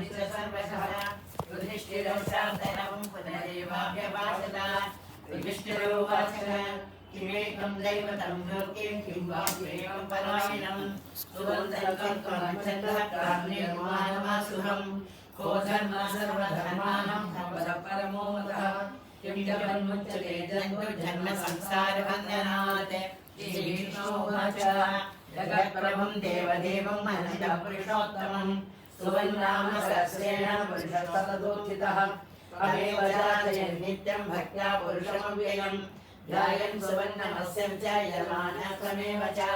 भूतानि च सर्वशः युधिष्ठिरौ शान्तनं पुनरेवाभ्यभाषत युधिष्ठिरोवाच किमेकं दैवतं लोके किं वा प्रेमं परायणं सुवन्दकं त्वमच्छन्दः प्राज्ञेर्मानवासुहं को धर्म सर्वधर्माणां परमो मतः किं च ब्रह्मचर्ये जन्म संसारबन्धनात् श्रीविष्णुवाच जगत्प्रभुं देवदेवं अनन्तपुरुषोत्तमं सुवन्नामसहस्रेण पुरुषस्तदोचितः अमेव जातयन् नित्यं भक्त्या पुरुषमव्ययम् ध्यायन् सुवन्नमस्यं च यजमानस्तमेव च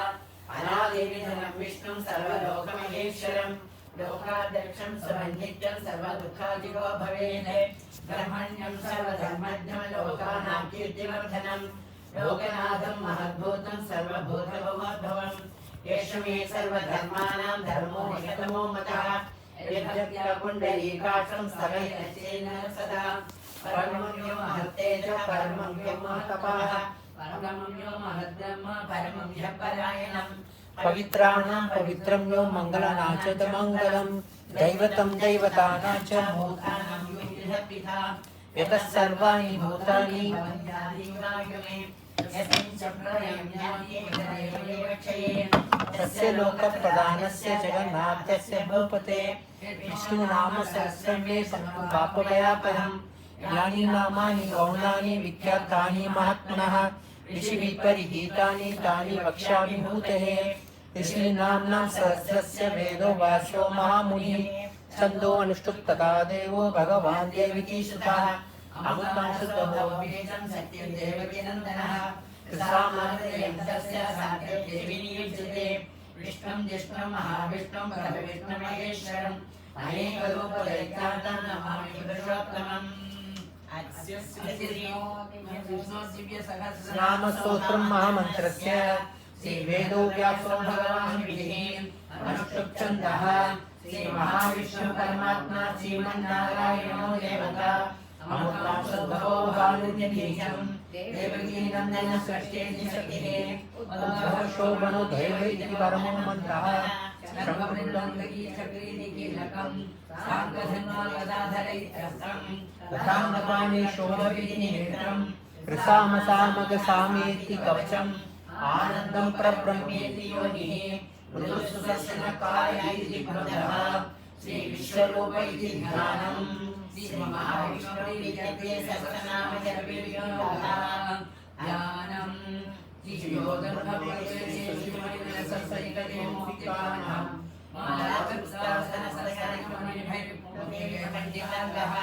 अनादिनिधनं विष्णुं सर्वलोकमहेश्वरं लोकाध्यक्षं स्वनित्यं सर्वदुःखादिको भवेत् ब्रह्मण्यं सर्वधर्मज्ञं लोकानां कीर्तिवर्धनं लोकनाथं महद्भूतं सर्वभूतभवोद्भवं एष मे सर्वधर्माणां धर्मो निकटमो मतः यज्ञपुण्डरीकाक्षं स्थगयतेन सदा परमं यो महत्तेज परमं यो महतपः परमं यो महद्ब्रह्म परमं ह्यः परायणम् पवित्राणां पवित्रं यो मङ्गलनाच मङ्गलं दैवतं दैवतानां च भूतानां यो पिता यतः सर्वाणि भूतानि तस्य लोकप्रधानस्य जगन्नाथस्य भूपते विष्णुनाम सहस्रं मे पापभयापहं यानि नामानि गौणानि विख्यातानि महात्मनः ऋषिभिः तानि वक्ष्यामि भूतहे ऋषीणां सहस्रस्य वेदो वाचो महामुनिः छन्दो अनुष्टुप् तथा देवो भगवान् देवकी सुतः अमृतं शुद्धोऽव्येजं सत्यं देवकीनन्दनः कृतामात्रयं तस्य साध्यं देवी नियुज्यते विष्णुं जिष्णुं महाविष्णुं परमविष्णुमहेश्वरम् अनेकरूपदैत्यान्तं नमामि पुरुषोत्तमम् नामस्तोत्रं महामन्त्रस्य श्रीवेदो व्यासो भगवान् विधिः अनुष्टुप् छन्दः श्रीमहाविष्णु परमात्मा श्रीमन्नारायणो देवता अमृतां शुद्धो भानुद्यबीजं देवकीनन्दन षष्ठेति शक्तिः उद्भवो शोभनो दैव इति परमो मन्त्रः श्रवणं साङ्गधन्वागदाधरैत्यस्त्रं तथाङ्गपाणि शोभविधिनिमित्रं कृसामसामगसामेति कवचम् आनन्दं परब्रह्मेति योनिः मृदुसुदर्शनकाय भवतः श्रीविश्वरूप इति ध्यानं श्रीमहाविष्णुर्विजयते सहस्रनामजपयोगः ध्यानं श्रीयोगर्भवदेशेषुमणिमनसंसरिकते मालाकृतासनसरसरिकमणिभैर्विपुण्यपण्डिताङ्गः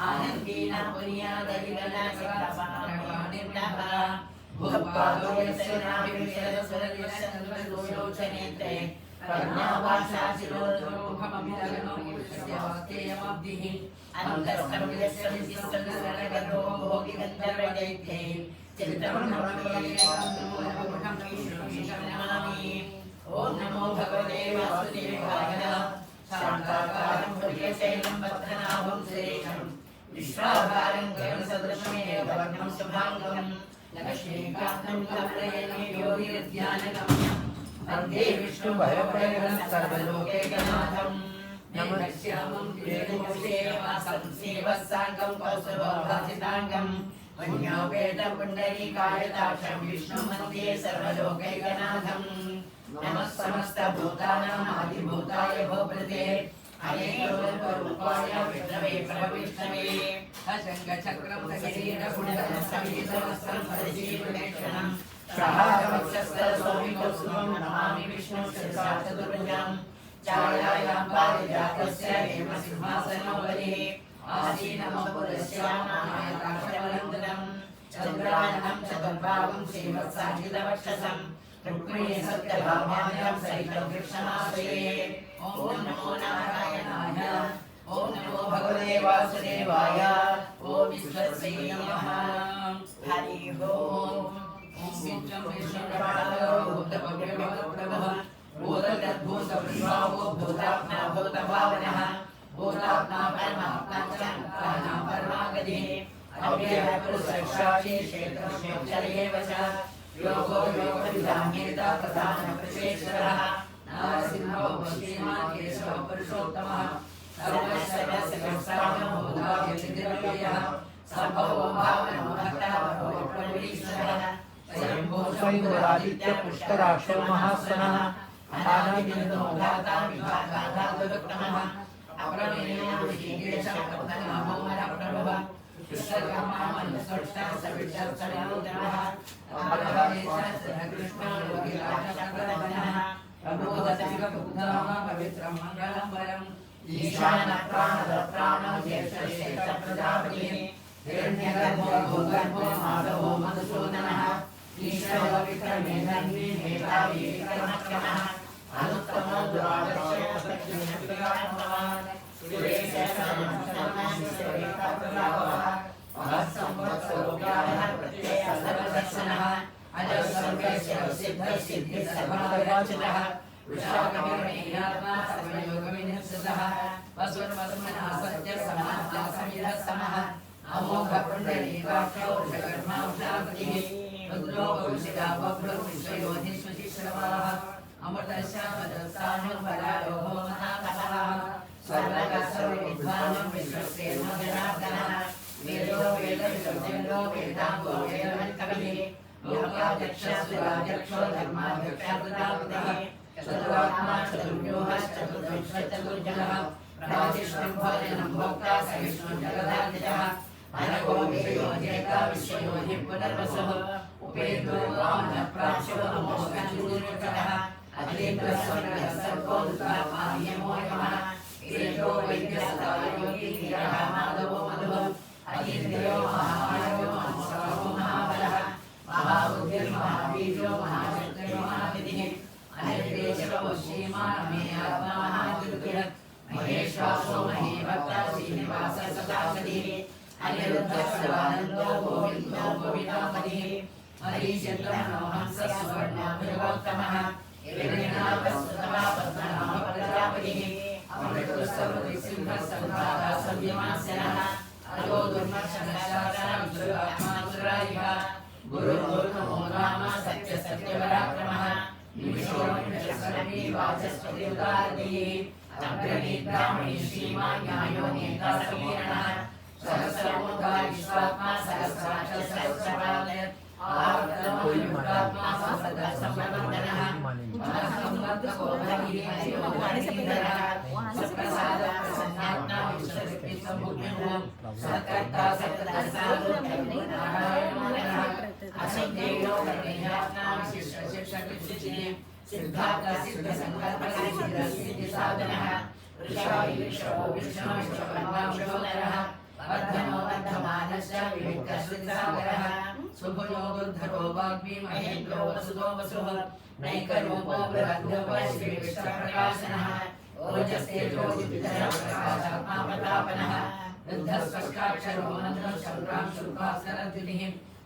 आनन्दीना पुर्यादरिगणसकलपाणिर्नः भूपादो यस्य नाभिर्विशदसुरविशदसुलोचनेत्रे कर्णावासाशिरोमुखमभिलग्नो यस्यास्तेयमब्धिः अन्तस्थं यस्य विशिष्टसरगतो भोगिगन्धर्वदैत्ये चित्रं नमामि ॐ नमो भगवते वासुदेवाय शान्ताकारं भुजगशैलं पद्मनाभं सुरेशं विश्वाधारं गगनसदृशमेकवर्णं शुभाङ्गं लक्ष्मीकान्तं कमलयने योगिर्ध्यानगम्यं वन्दे विष्णुभयप्रयणं सर्वलोकैकनाथं नमस्यामं वेदमोक्षेवासं सेवस्साङ्गं कौस्तुभभासिताङ्गं वन्योपेतपुण्डरीकायताक्षं विष्णुमन्त्ये सर्वलोकैकनाथं नमः समस्तभूतानां आदिभूताय भूपते अनेकरूपाय विष्णवे प्रभविष्णवे अशङ्खचक्रं सशरीरकुण्डलं समेतमस्त्रं परिजीवनेक्षणं श्राद्धवक्षस्थलसौमिकौस्तुभं नमामि विष्णुं शिरसा चतुर्भुजां छायायां पारिजातस्य हेमसिंहासनोपरि आसीनमपुरस्यामायताक्षवलन्दनं चन्द्राननं चतुर्भागं श्रीवत्साङ्गितवक्षसं रुक्मिणी सत्यभामायां सहितं कृष्णमाश्रये ॐ नमो नारायणाय ॐ नमो भगवते वासुदेवाय ॐ विश्वस्यै नमः हरि ओम् ॐ विष्णुं विष्णुपादो भूतभव्यभवप्रभः भूतगद्भूतविश्वावो भूतात्मा भूतभावनः भूतात्मा परमात्मा च प्राणां परमागतिः अव्ययः पुरुषसाक्षी क्षेत्रक्षेत्रमेव च योगो योगविदाम्येत तथा न प्रशेषः श्रीमान् केशव पुरुषोत्तमः सर्वश्रेयस्कर्तारमोदायतिर्व्ययः सम्भवो भावनो भक्तावरो प्रभुरीश्वरः स्वयंवरादित्य पुष्कराशो महासनः अनादिनो धाता विभागाधातुरुक्तमः अप्रमेयो ऋषिकेशः प्रभो प्रभवः विश्वकर्मा मनुष्यः सविष्टः कृष्णो योगिराजशङ्करः प्रभोदशिवबुद्धः पवित्रं मङ्गलं वरम् ईशानप्राणदप्राणो ज्येष्ठप्रजापतिः हिरण्यगर्भो भूगर्भो माधवो मधुसूदनः ईश्वरो विक्रमे धन्वी मेधावी विक्रमक्रमः अनुत्तमो दुरादर्शो सत्यज्ञानवान् सुरेशः महत्संवत्सरोग्याः प्रत्ययः सर्वदर्शनः अजस्सर्गस्य सिद्धसिद्धिसर्वागच्छतः वृषाकविर्णीयात्मा सर्वयोगविनिर्सितः वसुन्वसुमनः सत्यसमात्मा समिधः समः अमोघपुण्डरीकाक्षो वृषकर्मा वृषापतिः रुद्रो कौशिका बभ्रुर्विश्वयोधिष्वशिश्रवाः अमृतश्यामदस्तानुर्वरारोहो महातपः सर्वगस्सर्वविद्वान् विश्वक्सेनो जनार्दनः वेदो वेदविशुद्धो वेदाङ्गो वेदवन्तकविः लोकाध्यक्षो धर्माध्यक्षः चतुरात्मा चतुर्व्यूहश्चतुर्विंशतिर्जनः प्राचिष्णं भोजनं भोक्ता सहिष्णु जगदादिजः अनगो विषयो जेता विश्वयोनिः पुनर्वसुः उपेन्द्रो वामनप्राच्यो अमोघचतुर्युक्तः अतीन्द्रस्वर्गः सर्वोदुतात्मा नियमो यमः ईन्द्रो वैद्यस्तः योगी धीरः माधवो मधुः अतीन्द्रियो महामानवो महासरो महाबलः महाबुद्धिर्महावीर्यो महाशक्तिर्यो महाविधिः अनिर्देशको श्रीमान् मे आत्मा महादुर्गः महेश्वासो महीभक्ता श्रीनिवासः सदाशिवः अनिरुद्धः सर्वानन्दो गोविन्दो गोविन्दपतिः मरीचिन्द्रनो हंसः सुवर्णो भृगोत्तमः हिरण्याकस्तुतः पद्मनाभः प्रजापतिः अमृतोत्सवसिंहः सन्धाता सव्यमास्यनः अलो दुर्मर्शनशासनः विश्वात्मासुरायः गुरुर्नमो राम सत्यसत्यपराक्रमः निमिषो निमिषस्वरमी वाचस्पतिर्दारतिः अग्रनीब्राह्मणी श्रीमान् न्यायो नेता समीरणः सहस्रमूर्धा विश्वात्मा सहस्राक्ष सहस्रपाल आवर्तनो युक्तात्मा सहस्रसंवन्दनः मनःसंवर्धको भगिः अयोगणिधरः सत्प्रसादः प्रसन्नात्मा विश्वशक्तिसम्भुग्नः सत्कर्ता सत्तदसादुर्नारायणो असंख्येयो कन्यात्मा विशिष्टशिक्षकविशिष्टिः सिद्धार्थ सिद्धसङ्कल्पसिद्धिसाधनः ऋषायिषो विष्णो विश्वकर्मा विश्वोदरः वर्धनो वर्धमानश्च विविक्तश्रुतिसागरः सुभुजो दुर्धरो वाग्मी महेन्द्रो वसुतो वसुः नैकरूपो बृहद्रूपः श्रीविष्णुप्रकाशनः ओजस्तेजो विद्युतप्रकाशात्मा प्रतापनः वृद्धस्पष्टाक्षरो मन्त्रः शङ्क्रां शुल्कासरद्युतिः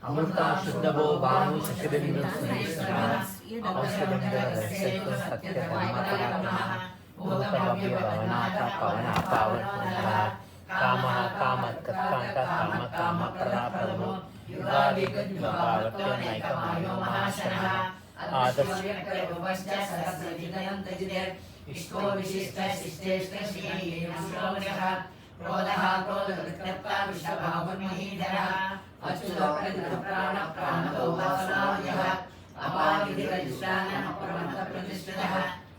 अमृता शुद्धभो भानु शशिबिन्दुस्नेश्वरः औषधं सत्यधर्मपराक्रमः भूतभव्यभवनाथ पवनः पावनः कामः कामत्कर्ता कामप्रदाप्रभो युगादिगद्युगावत्यो नैकमायो महाशनः आदर्शव्यक्तरूपश्च सहस्रजितयन्तजिते इष्टो विशिष्टः शिष्टेष्ट श्रीयेषः क्रोधः क्रोधकृत्कर्ता विश्वबाहुर्महीधरः अच्युतप्रतिप्राणप्राणतो वासनावयः अपाविधिरजिष्ठानः प्रमथप्रतिष्ठितः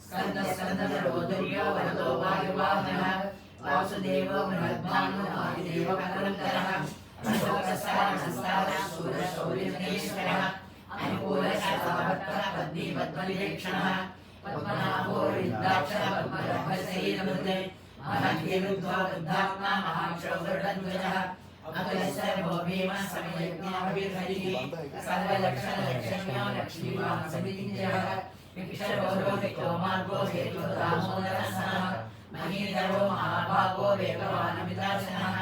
स्कन्दस्कन्दधरो वरदो वायुवाहनः वासुदेवो बृहद्भानु आदिदेवो कलन्दरः अशोकसारः शूरशौर्यजनेश्वरः अनुकूलशताभक्तः पद्मीपद्मनिरीक्षणः पद्मनाभो रुद्राक्षः पद्मरभशरीरमृते महद्विरुद्धो वृद्धात्मा महाक्षौदृढध्वजः अकलशर्वो भीमः समयज्ञाभिर्हरिः सर्वलक्षणलक्ष्म्यो लक्ष्मीवान् सविञ्जयः विक्षरो रोहितो मार्गो हेतु दामोदरः महीधरो महाभागो वेगवानमिताशनः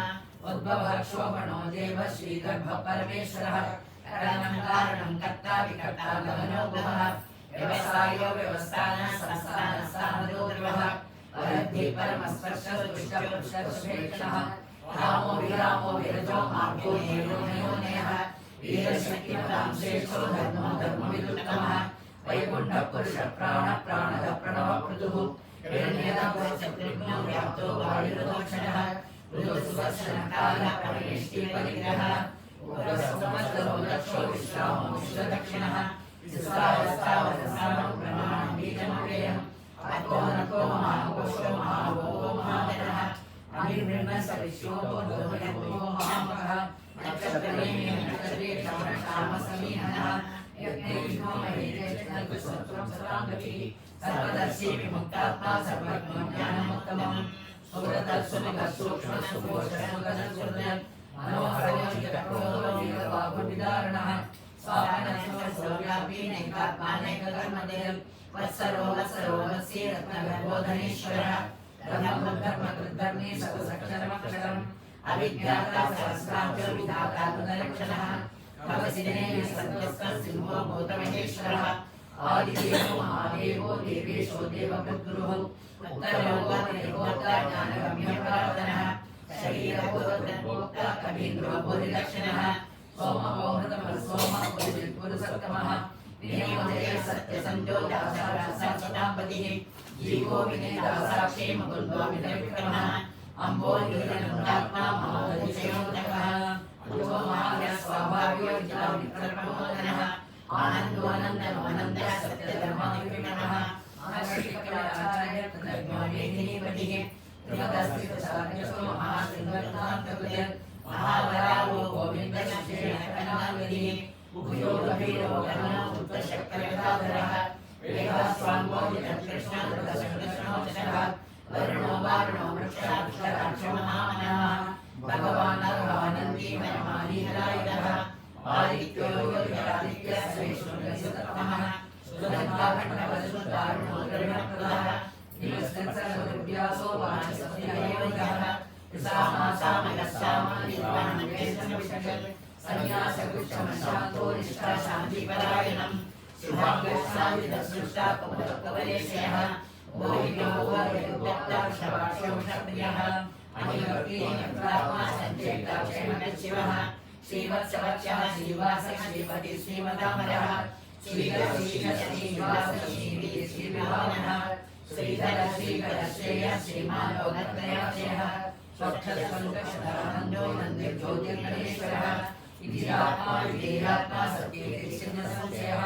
उद्भवः क्षोभणो देवः श्रीगर्भः परमेश्वरः कारणं कारणं कर्ता विकर्ता गमनो गुहः व्यवसायो व्यवस्थानः संस्थानः सामदोग्रवः परद्धि परमस्पर्शः दुष्टपुरुषः रामो विरजो मार्गो योनयः वीरशक्तिपदां श्रेष्ठो धर्मो धर्मविदुत्तमः वैकुण्ठः पुरुषः प्राणः प्राणदः प्रणवः पृथुः प्राप्तो वायुर्दोषणः ऋतुसुदर्शनकालः परमेष्टिपरिग्रहः उपरसमस्तरो दक्षो विश्रामो विश्वदक्षिणः विस्तारस्तावरसारं प्रमाणं बीजमव्ययम् अतो नको महाकोशो महाभोगो महाजनः अभिर्ब्रह्मस्य विश्वो दोमयतो महामकः नक्षत्रेण नक्षत्रे श्रवणश्यामसमीहनः यज्ञेष्णो महेशेषणकुसत्वं सदाङ्गतिः सर्वदर्शी विमुक्तात्मा सर्वज्ञानमुत्तमम् सुब्रतत्सुमुखसूक्ष्मसुपोषणमुखसुहृदयम् मनोहरयोगितक्रोधो वीरबाहुविदारणः स्वापनसुरव्यापी नैकात्मानैककर्मदेहम् वत्सरो वत्सरोमस्ये रत्नगर्भोधनेश्वरः धर्मकृद्धर्मी सतसक्षरमक्षरम् अविज्ञाता सहस्राब्जो विधाता गुणलक्षणः भवसिने सत्यस्तः सिंहो भूतमहेश्वरः आदिदेवो महादेवो देवेशो देवभृद्गुरुः उत्तरलोकोत्तरलोकोत्तर ज्ञानगम्यपरावतनः शरीरभूतभोक्ता कवीन्द्रो बोधिलक्षणः सोमोहृतमसोमः पुरुषोत्तमः विनयोदये सत्यसंयोगासाक्षात्पतिः जीवो विनयदासाक्षी मुकुन्दो विनयविक्रमः अम्बोधिरनन्दात्मा महादतिशयोदकः अजो महाव्यस्वाभाव्यो विक्रमोदनः आनन्दो आनन्दः सत्यधर्मादिविक्रमः महर्षिकलाचार्य तज्ञानेधिपतिः त्रिमदस्थितसारजसो महासिंहकृतान्तकृते महावराहो गोविन्दश्रीणकनागतिः उभयो गभीरो गणो उत्तशक्तिगदाधरः वेदास्वाङ्गो विदकृष्णकृतशङ्करशः वरुणो वारुणो वृक्षाक्षराक्षो महामनः भगवान् आनन्दी मनमालिहरायुधः आदित्यो योगिरादित्यः श्रेष्ठोऽग्रसुतमः सुरन्दाखण्डवसुदारुणो द्रविणप्रदः निमस्कन्सर्वव्यासो वाचसत्ययोगः सामासामयस्सामानिर्वाणवेशनविषयः सन्न्यासगुच्छमशान्तो निष्ठा शान्तिपरायणम् शुभाङ्गस्साविदसृष्टा कवलेशयः भोगिनो भोगिर्दत्ताक्षभाष्यौषप्रियः अनिवर्तीयत्रात्मा सञ्चेताक्षेमशिवः श्रीवत्सवक्षः श्रीवासः श्रीपतिः श्रीमदामरः श्रीधरश्रीवासः श्रीविभावनः श्रीधर श्रीकर श्रेयः श्रीमान् लोकत्रयाक्षयः स्वक्षरसङ्कषदानन्दो नन्दिर्ज्योतिर्गणेश्वरः विधिरात्मा विधेयात्मा सत्येतिसिद्धसंशयः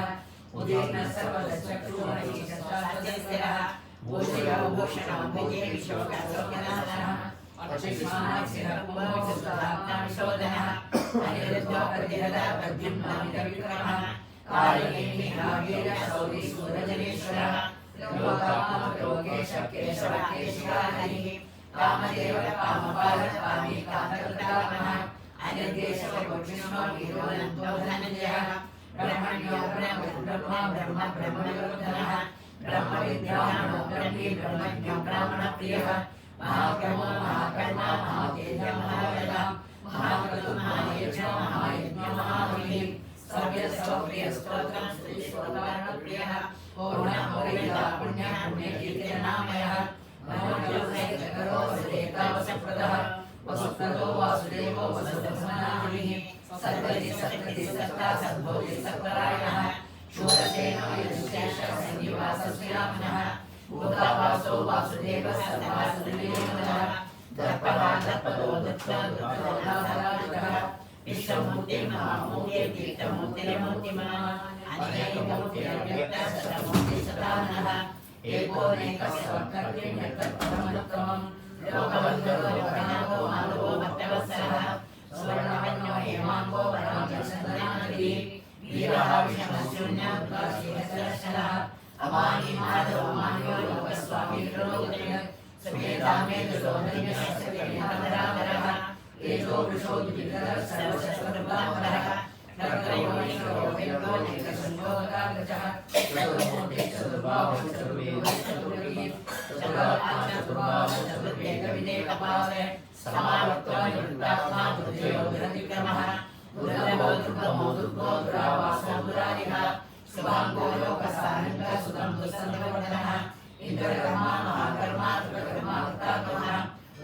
उदीर्णः सर्वदश्चक्षुमणिशस्त्रः भूषयो भूषणो भुजे विश्वकसौख्यनाशनः अक्षिष्मानक्षिरकुमोक्षुतात्माविशोधनः अनिरुद्धो प्रतिहदः प्रद्युम्नामितविक्रमः कालनेमि नागेन शौरी सूरजनेश्वरः लोकात्मलोकेश केशव केशिकाहरिः कामदेव कामपाल कामी कान्तकृतात्मः अनिर्देशव पुरुषो वीरोऽनन्तो धनञ्जयः ब्रह्मण्यो ब्रह्मा ब्रह्म ब्रह्मयोधनः ब्रह्मविद्यानो ब्रह्मी ब्रह्मज्ञो ब्राह्मणप्रियः महाब्रह्मो महाकर्मा महातेजो महाबलः महाक्रतुः महायज्ञो महायज्ञो महाबलिः सव्यसौप्रियस्तोत्रं स्तुतिस्तोत्रवर्णप्रियः पूर्णमोरिता पुण्यः पुण्यकीर्तनामयः मनोजगरो वसुदेवतावसप्रदः वसुप्रदो वासुदेवो वसुदसनामणिः सर्वदिसत्कृतिसत्ता सद्बोधिसत्परायणः शूरसेनो यजुशेषः संनिवासश्रीरामनः भूतावासो वासुदेवः सर्वासुदेवः दर्पहान् दर्पदो दत्तः विश्वमूर्तिं महामूर्तिं तीर्थमूर्तिर्मूर्तिमः अनेकमूर्तिरव्यक्तः सतमूर्तिसदानः एकोनेकस्वर्गर्तिर्यत्तत्परमनुत्तमम् लोकवन्दरो लोकनाथो माधवो भक्तवत्सलः स्वर्णवन्यो हेमाङ्गो वराजचन्द्रनादिः वीरः विषमशून्यः उद्गासीयसरशनः अमानि माधवो मान्यो लोकस्वामी प्रलोकः स्वेदामेतुलोधन्यशस्त्रविहारधराधरः एजो वृषो द्विविधः सर्वशस्त्रप्रभावरः नरत्रयोनिको वेदो नेकशृङ्गोदकागजः चतुर्मूर्तिः चतुर्बाहुः चतुर्वेदः चतुर्वेदी चतुर्बाहुः चतुर्वेदविदेकपावरे समावर्तो निवृत्तात्मा दुर्जयो दुरतिक्रमः दुर्लभो दुर्गमो दुर्गो दुरावासो दुरारिः शुभाङ्गो लोकसानन्दः सुतं दुःसन्दवर्धनः इन्द्रकर्मा महाकर्मा दुर्गकर्मा वृत्तात्मनः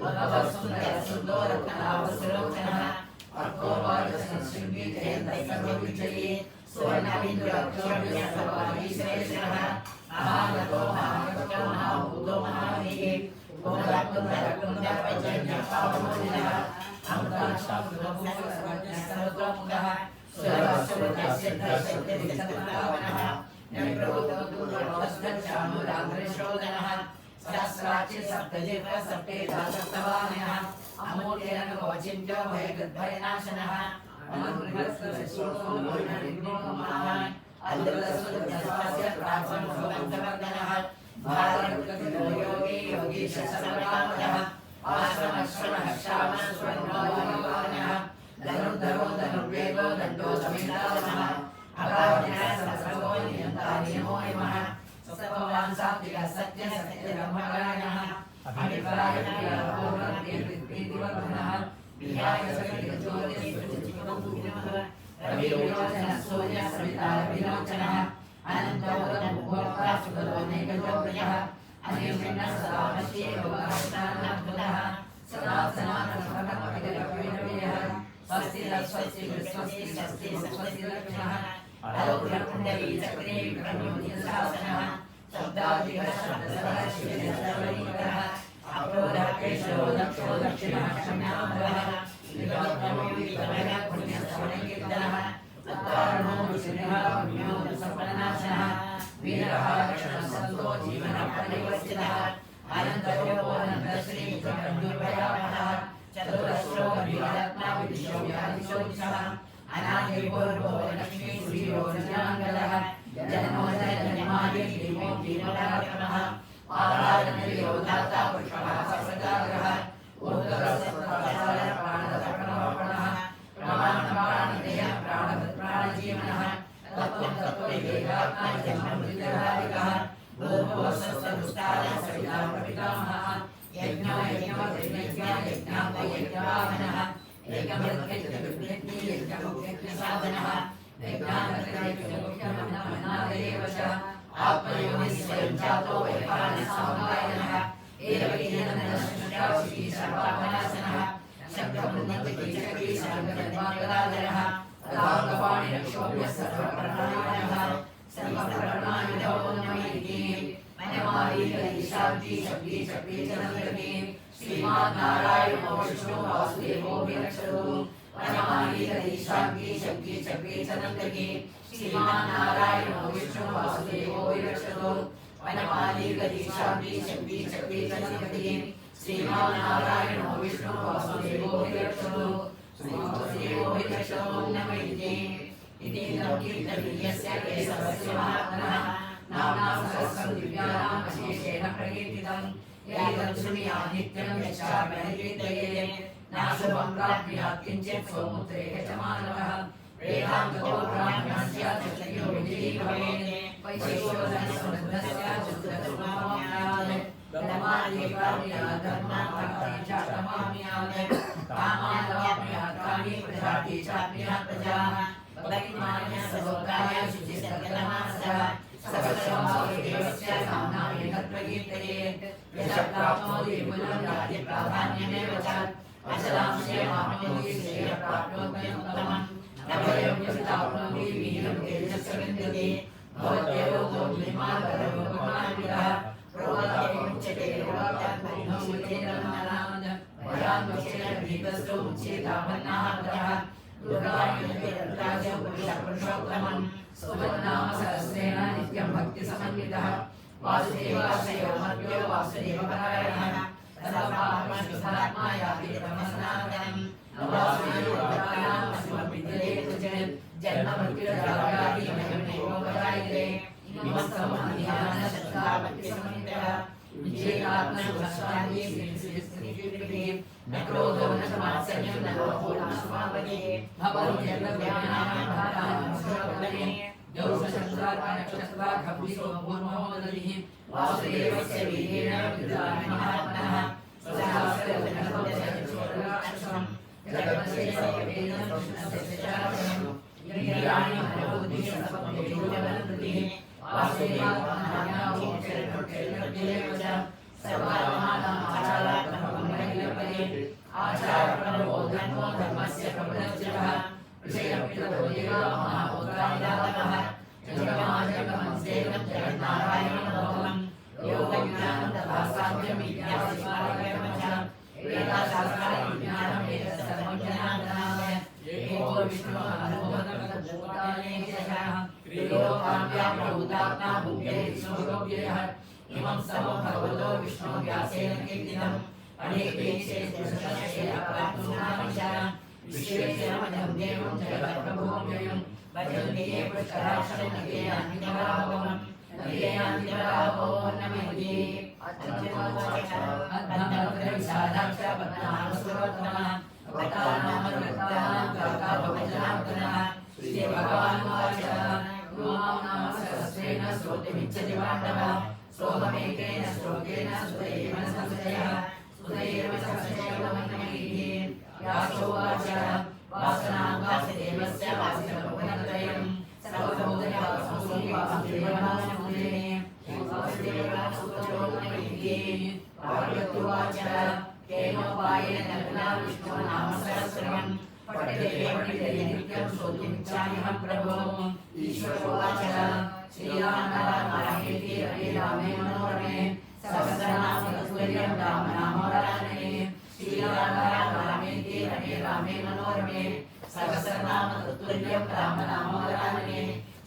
उद्भवः सुन्दरः सुन्दो रत्नावसुलोचनः अर्कोवाचसंशृङ्गी जयन्तः सर्वविजयी सुवर्णबिन्दुरक्षोभ्यः सर्वाधीश्वरेश्वरः महागतो महागतो महाभूतो महामहिः सहस्राक्षि सप्तजिह्वा सप्तेता सप्तवाहनः अमूल्येन गोचिन्त्यो भयगद्भयनाशनः अमृतस्वरूपमहान् अद्भुतस्वरूपस्य प्राचीन भगवन्तवर्धनः भारतकृतो योगी योगीश सर्वकामदः आश्रमश्रमः श्रावणस्वर्णोऽयोगानः धनुर्धरो धनुर्वेगो दण्डो समेतानः अगाधिनः सहस्रगो नियन्ता नियमो यमः सत्त्ववान् सात्विकः सत्यः सत्यब्रह्मकारणः अभिप्रायपूर्णप्रीतिवर्धनः विहाय सकलज्योतिष्प्रतिचित्तमूर्तिनः रविर्विलोचनः सूर्यः सविता रविलोचनः अनन्तोदमुभोक्ता सुखदोनेकजोप्रियः अनिर्विण्णः सदा मश्येयोगहस्तानद्भुतः सदा सनातनभगवद्गीतविनयः स्वस्ति स्वस्ति स्वस्ति स्वस्ति स्वस्ति लक्ष्मणः अलोकपुण्डरी चक्रे विक्रमोदितशासनः शब्दादिः शब्दसः शिवसर्वैकः अप्रोदकेशो दक्षो दक्षिणः क्षम्यामः विलोकमो विकलः पुण्यश्रवणकीर्तनः तत्कारणो विष्णुः पुण्यो सपनाशनः वीरः क्षणसन्तो जीवनः परिवर्तितः अनन्तरोऽनन्तश्री दुर्भयावहः चतुरश्रो वीररत्ना विदिशो व्याधिशोदिशः अनादिपूर्वो लक्ष्मी श्रीयो जनाङ्गलः जन्मो जन्मादि देवो देवतात्मनः आराधनयो दाता पुष्पः सदाग्रह ऊर्ध्वसत्त्वसार प्राणदर्पणः प्राणदेह प्राणजीवनः तत्त्वं तत्त्ववेदात्मा जन्ममृतधारिकः भूर्भुवस्सुस्तारः सविता प्रपितामहः यज्ञो यज्ञवाहनः एकमृत्यज्ञसाधनः यज्ञानकृत्यमुख्यमनादेव च आत्मयोनिः स्वयं जातो वैपायनः एवैनन्दनश्रुष्टावशी सर्वात्मनासनः शब्दमुन्नतिकीचकी सर्वगद्वागदाधरः रागवाणिरक्षोभ्यः सर्वप्रणमानः सर्वप्रणमानिधो नमैति मनमालीकरी शान्ति शक्ति शक्ति चनन्दकी श्रीमान् नारायणो विष्णु वासुदेवो विरक्षतु मनमालीकरी शान्ति शक्ति शक्ति चनन्दकी श्रीमान् नारायणो विष्णु वासुदेवो विरक्षतु मनमालीकरी शान्ति शक्ति शक्ति चनन्दकी श्रीमान् नारायणो विष्णु वासुदेवो विरक्षतु वासुदेवो विरक्षतु नमैति इति कीर्तनीयस्य केशवस्य महात्मनः नाम्ना सहस्रं दिव्यानाम् अशेषेण प्रकीर्तितम् एतं शृणुयात् नित्यं यच्चाप्यनुकीर्तये नाशुभं प्राप्नुयात् किञ्चित् सौमुत्रे यजमानः वेदान्ततो ब्राह्मणस्य चक्षुर्यो विजयी भवेत् वैशेषोधनसमृद्धस्य चतुर्धर्माम्यात् धर्मादि प्राप्नुयात् धर्मार्थानि च तमाम्यात् कामान् वाप्नुयात् कामी प्रजाति चाप्नुयात् प्रजाः भक्तिमान्य सलोकाय शुचिसकलमासः सकलसंसारदेवस्य नाम्नामेतत्प्रकीर्तयेत् यशप्राप्नोति पुनः राज्यप्राधान्यमेव च अचलांशे माप्नोति श्रेयप्राप्नोत्यमुत्तमम् नभयं यस्याप्नोति वीरं तेजस्य विन्दति भवत्येवो निर्माणकरोपमान्वितः प्रोक्तमुच्यते प्रोक्तमुच्यते भयान्मुच्येन भीतस्तु मुच्येतापन्नाः पुरुषोत्तमं सुवन्नाम सहस्रेण नित्यं भक्तिसमन्वितः वासुदेवाश्रयो मर्त्यो वासुदेवपरायणः सर्वात्मा याति तमसनातनं वासुदेवोत्तमानां समर्पिते तुझे जन्ममृत्युजराव्याधि मयमेवोपजायते नमस्तं ध्यानशक्ता भक्तिसमन्वितः विजयात्मशुभशान्ति श्रीश्रीश्रीकृतिः न क्रोधो न समात्सर्यं न लोभो न समापदे भवन्त्यर्गव्यानाधारान् गौरशङ्करानक्षत्राखब्दिसोपूर्णमोदधिः वासुदेवस्य वीरेण विद्यामि महात्मनः स्वसहस्रं जगत्सेवेन कृष्णस्य चारणं गिरिराणि मनोबुद्धिः सत्त्वबुद्धिः वासुदेवात्मनाज्ञावोचरदेव च सर्वात्मानाम् आचारात्मकमङ्गलपदे आचारप्रभो धर्मो धर्मस्य प्रबलश्चः विषयपितरो महाभूतानिदातमः जगमाजगमं सेवं जगन्नारायणं भवम् योगज्ञानं तथा साध्यं विद्यासिद्धाः व्ययः इमं सर्वं भगवतो विष्णु व्यासेन कीर्तितम् अनेकेशे दशशे अप्राप्नुनामिषा विश्वेश्वरमजं देवं जगत्प्रभुं व्ययं भजन्ते ये पुष्कराक्षरं नगे अन्तिमराभवम् नगे अन्तिमराभवो नमः अद्भुतविशालाक्ष पद्मनाभसुरोत्तमः श्रीभगवानुवाच नाम सहस्रेण श्रोतुमिच्छति माधव सोममेकेन श्लोकेन सुतैव न संशयः सुतैव संशयो मन्मयीः व्यासोवाच वासनां वासुदेवस्य वासिनभुवनत्रयं सर्वभूतवासुदेवासुदेवनाममुने वासुदेवासुतोमयीः पार्वत्युवाच केनोपायेन नग्ना विष्णो नाम सहस्रम् पठते नित्यं श्रोतुमिच्छाम्यहं प्रभो ईश्वरोवाच श्रीराम राम रामेति रमे रामे मनोरमे सहस्रनाम तत्तुल्यं राम नाम वरानने श्रीराम राम रामेति रमे रामे मनोरमे सहस्रनाम तत्तुल्यं राम नाम वरानने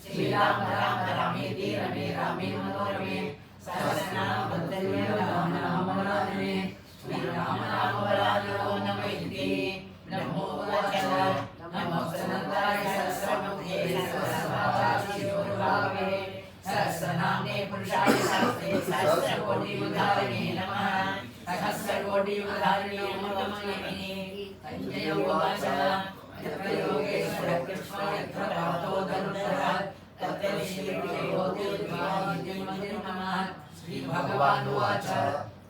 श्रीराम राम रामेति रमे रामे मनोरमे सहस्रनाम तत्तुल्यं राम नाम वरानने श्रीराम नाम वरानो नमः नमो वाचः नमो सनन्दाय सहस्रमुखे सहस्रवाचार्योर्भावे सहस्रनाम्ने पुरुषाय सहस्रे सहस्रकोटियुधारिणे नमः सहस्रकोटियुधारिणे नमः संजय उवाच यत्र योगेश्वर कृष्ण यत्र पार्थो धनुर्धरः तत्र श्रीविजयोतिर्विजयमन्दिरं नमः श्रीभगवानुवाच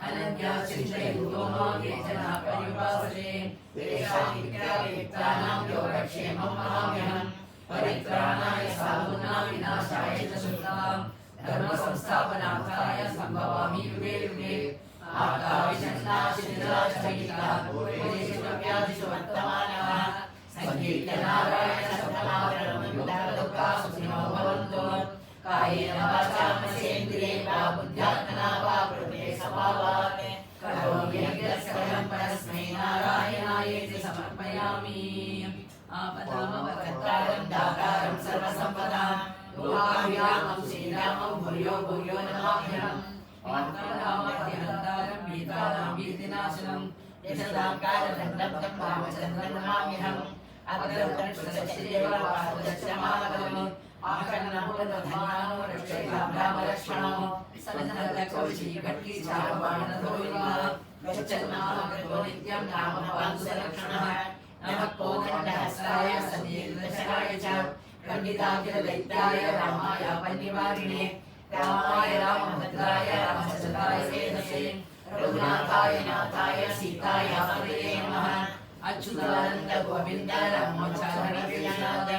अनन्या चिन्तयन्तो मां ये जनाः पर्युपासते तेषां विद्यावियुक्तानां योगक्षेमं वहाम्यहम् परित्राणाय साधूनां विनाशाय च शुद्धां धर्मसंस्थापनार्थाय सम्भवामि युगे युगे आकाविशन्नाशिनिराशहिताः पूर्वेषु वर्तमानः सङ्कीर्तनारायण शब्दमात्रमुक्ताः सुखिनो भवन्तु कायेन वाचा मनसेन्द्रिये वा बुद्ध्यात्मना वा प्रकृते स्वभावात् करोमि यज्ञस्करं परस्मै नारायणायेति समर्पयामि आपदामपकर्तारं दातारं सर्वसम्पदां लोकाभिरामं श्रीरामं भूयो भूयो नमाम्यहम् आत्मारामपतिहन्तारं भीतानां भीतिनाशनं यशदां कालदण्डं रामचन्द्रं नमाम्यहम् अग्रतक्षदेव पाददक्षमागमम् आकर्णपूर्वधन्यानो रक्षयाभ्रामलक्ष्मणो सन्नद्धकौशी कट्टी चारवाणधोरिमा गच्छन्नामकृतो नित्यं नाम पांसुरक्षणः नमः कोदण्डहस्ताय सदीर्घशराय च खण्डिताखिलदैत्याय रामाय पन्निवारिणे रामाय रामभद्राय रामचन्द्राय वेदसे रघुनाथाय नाथाय सीताय हरये नमः अच्युतानन्द गोविन्द रामोच्चारणविनाद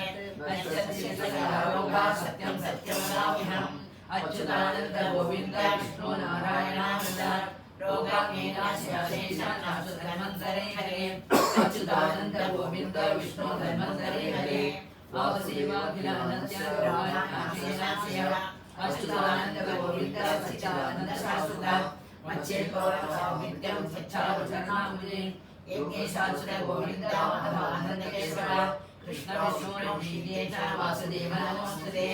सत्यं सत्यं वदाम्यहम् अच्युतानन्द गोविन्द विष्णु नारायणानन्द रोगाग्नेनाशेषानाशुधन्वन्तरे हरे अच्युतानन्द गोविन्द विष्णु धन्वन्तरे हरे वासुदेवाखिलानन्द्यनाशेनाशय अच्युतानन्द गोविन्द सच्चिदानन्द शाश्वत मच्चेत्पौरनित्यं सच्चारुचरणाम्बुजे यज्ञेशाच्युत गोविन्द माधवानन्दकेशव कृष्ण विष्णु नीतेश वासुदेव नमोस्तुते